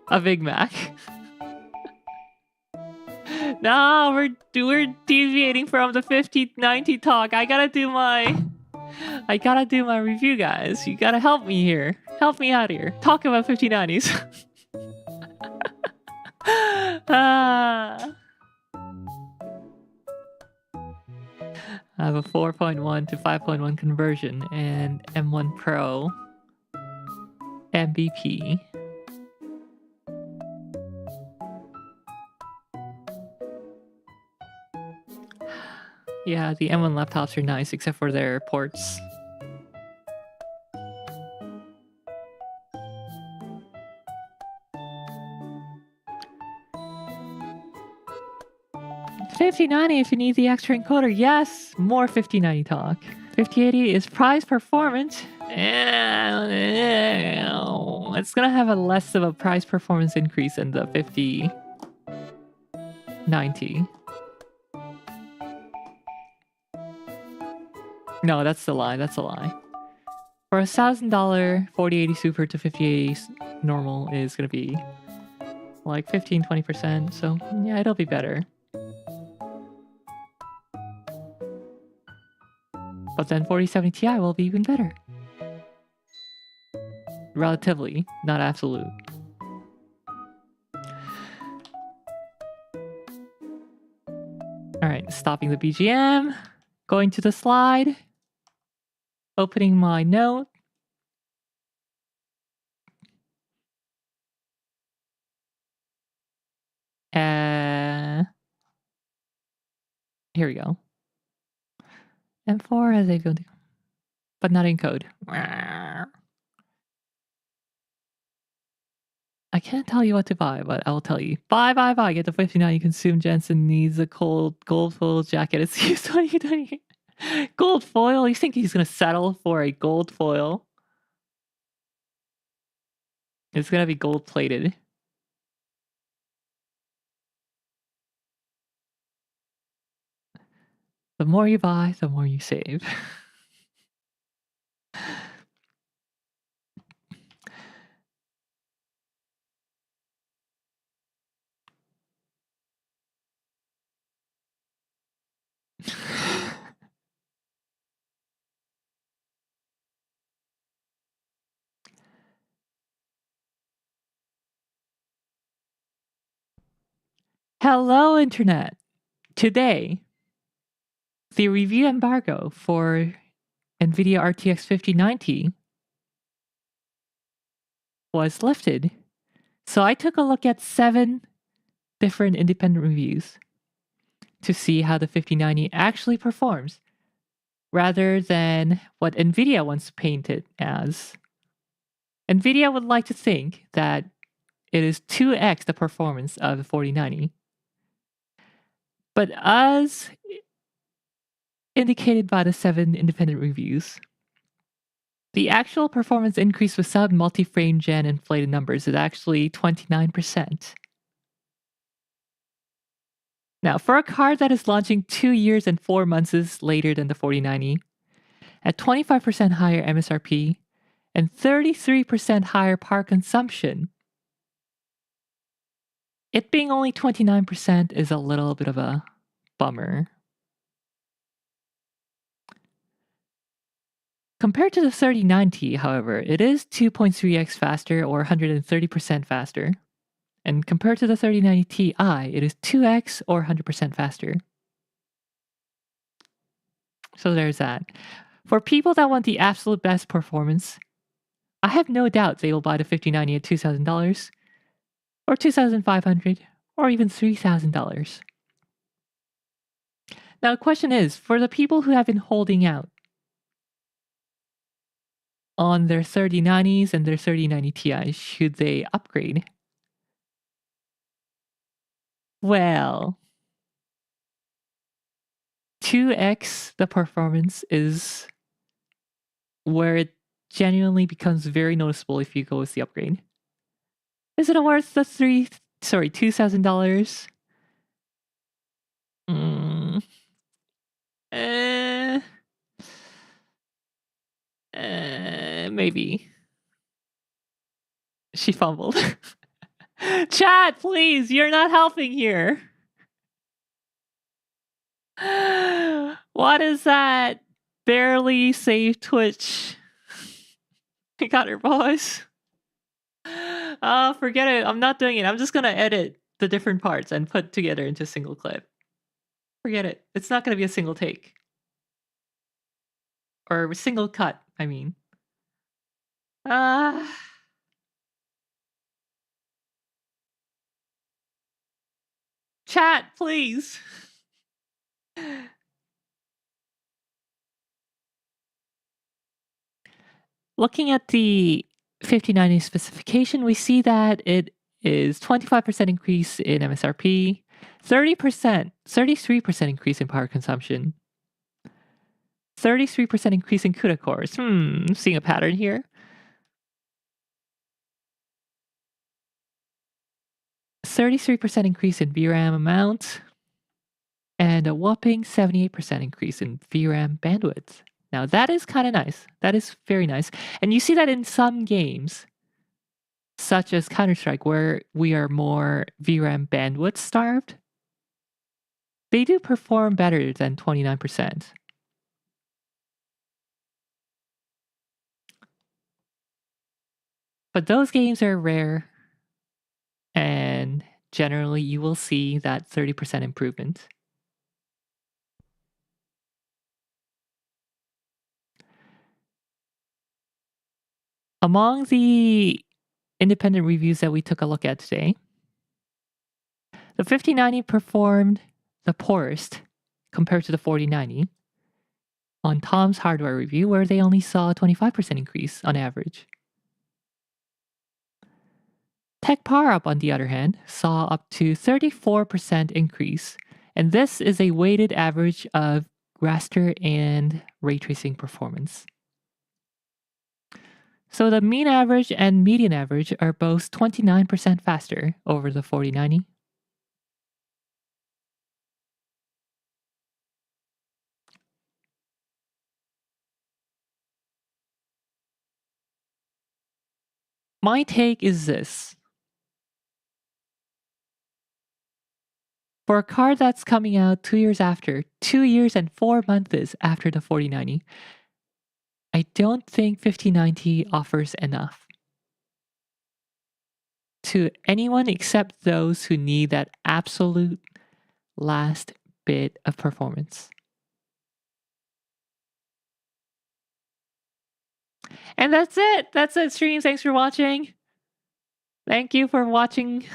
A Big Mac. No, we're deviating from the 5090 talk. I gotta do my review, guys. You gotta help me here. Help me out here. Talk about 5090s. I have a 4.1 to 5.1 conversion and M1 Pro MVP. Yeah, the M1 laptops are nice except for their ports. $5090 if you need the extra encoder. Yes, more 5090 talk. 5080 is price performance. It's gonna have a less of a price performance increase than the 5090. No, that's the lie. That's a lie. For $1,000, 4080 Super to 5080 normal is gonna be like 15-20%. So yeah, it'll be better. But then 4070 Ti will be even better. Relatively, not absolute. Alright, stopping the BGM. Going to the slide. Opening my note. Here we go. M4 has a good, but not in code. I can't tell you what to buy, but I'll tell you. Buy. Get the 5090 consume. Jensen needs a gold foil jacket. It's used 2020. Gold foil? You think he's gonna settle for a gold foil? It's gonna be gold plated. The more you buy, the more you save. Hello, Internet! Today, the review embargo for NVIDIA RTX 5090 was lifted. So I took a look at 7 different independent reviews to see how the 5090 actually performs, rather than what NVIDIA wants to paint it as. NVIDIA would like to think that it is 2x the performance of the 4090. But as indicated by the 7 independent reviews, the actual performance increase without multi-frame gen inflated numbers is actually 29%. Now, for a card that is launching 2 years and 4 months later than the 4090, at 25% higher MSRP and 33% higher power consumption, it being only 29% is a little bit of a bummer. Compared to the 3090, however, it is 2.3x faster or 130% faster. And compared to the 3090 Ti, it is 2x or 100% faster. So there's that. For people that want the absolute best performance, I have no doubt they will buy the 5090 at $2,000 or $2,500 or even $3,000. Now the question is, for the people who have been holding out on their 3090s and their 3090 Ti, should they upgrade? Well, 2x the performance is where it genuinely becomes very noticeable if you go with the upgrade. Is it worth the $2,000? Maybe. She fumbled. Chat, please, you're not helping here. What is that? Barely save Twitch. I got her voice. Oh, forget it. I'm not doing it. I'm just gonna edit the different parts and put together into a single clip. Forget it. It's not gonna be a single take. Or a single cut, I mean. Chat, please. Looking at the 5090 specification, we see that it is 25% increase in MSRP, 33% increase in power consumption, 33% increase in CUDA cores. Seeing a pattern here. 33% increase in VRAM amount, and a whopping 78% increase in VRAM bandwidth. Now that is kind of nice. That is very nice. And you see that in some games, such as Counter-Strike, where we are more VRAM bandwidth starved, they do perform better than 29%. But those games are rare, and generally you will see that 30% improvement. Among the independent reviews that we took a look at today, the 5090 performed the poorest compared to the 4090 on Tom's hardware review, where they only saw a 25% increase on average. TechPowerUp, on the other hand, saw up to 34% increase, and this is a weighted average of raster and ray tracing performance. So the mean average and median average are both 29% faster over the 4090. My take is this. For a card that's coming out 2 years after, 2 years and 4 months after the 4090, I don't think 5090 offers enough to anyone except those who need that absolute last bit of performance. And that's it. That's it, stream. Thanks for watching. Thank you for watching.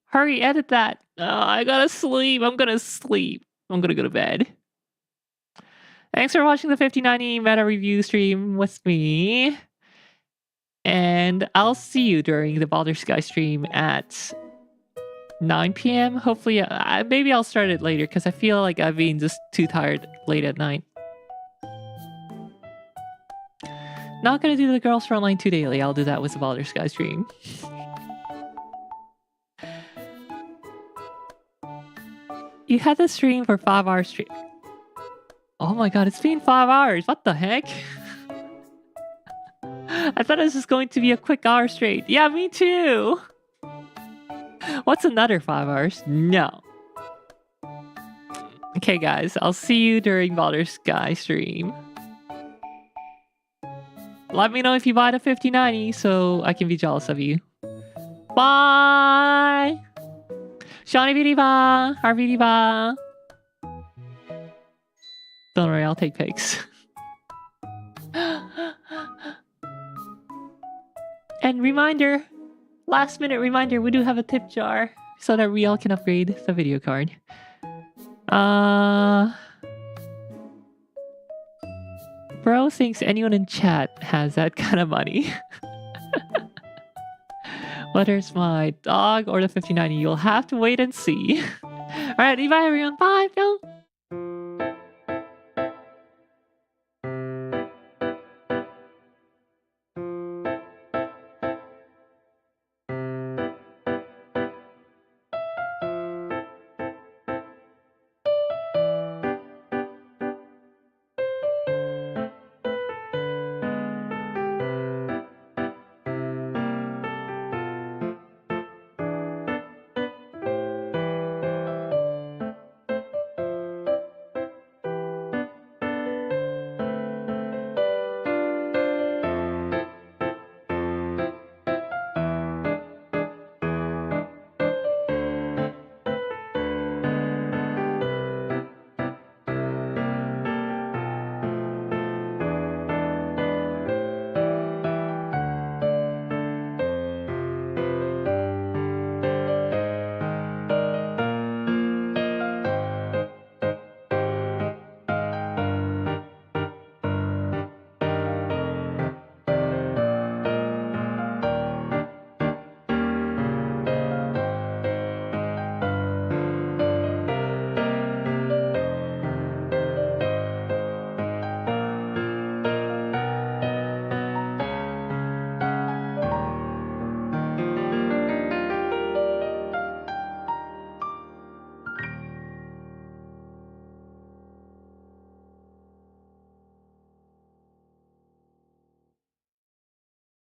Hurry, edit that. I gotta sleep. I'm gonna sleep. I'm gonna go to bed. Thanks for watching the 5090 meta review stream with me. And I'll see you during the Baldur's Sky stream at 9 p.m. Hopefully, maybe I'll start it later because I feel like I've been just too tired late at night. Not gonna do the Girls Frontline 2 daily. I'll do that with the Baldur's Sky stream. You had the stream for 5 hours straight. Oh my god, it's been 5 hours. What the heck? I thought this was going to be a quick hour straight. Yeah, me too. What's another 5 hours? No. Okay, guys, I'll see you during Baldur's Sky stream. Let me know if you buy the 5090 so I can be jealous of you. Bye! Shawnee Vidiva! Harvidiva! Don't worry, I'll take pics. And reminder, last minute reminder, we do have a tip jar so that we all can upgrade the video card. Bro thinks anyone in chat has that kind of money. Whether it's my dog or the 5090, you'll have to wait and see. Alright, bye everyone. Bye, Phil.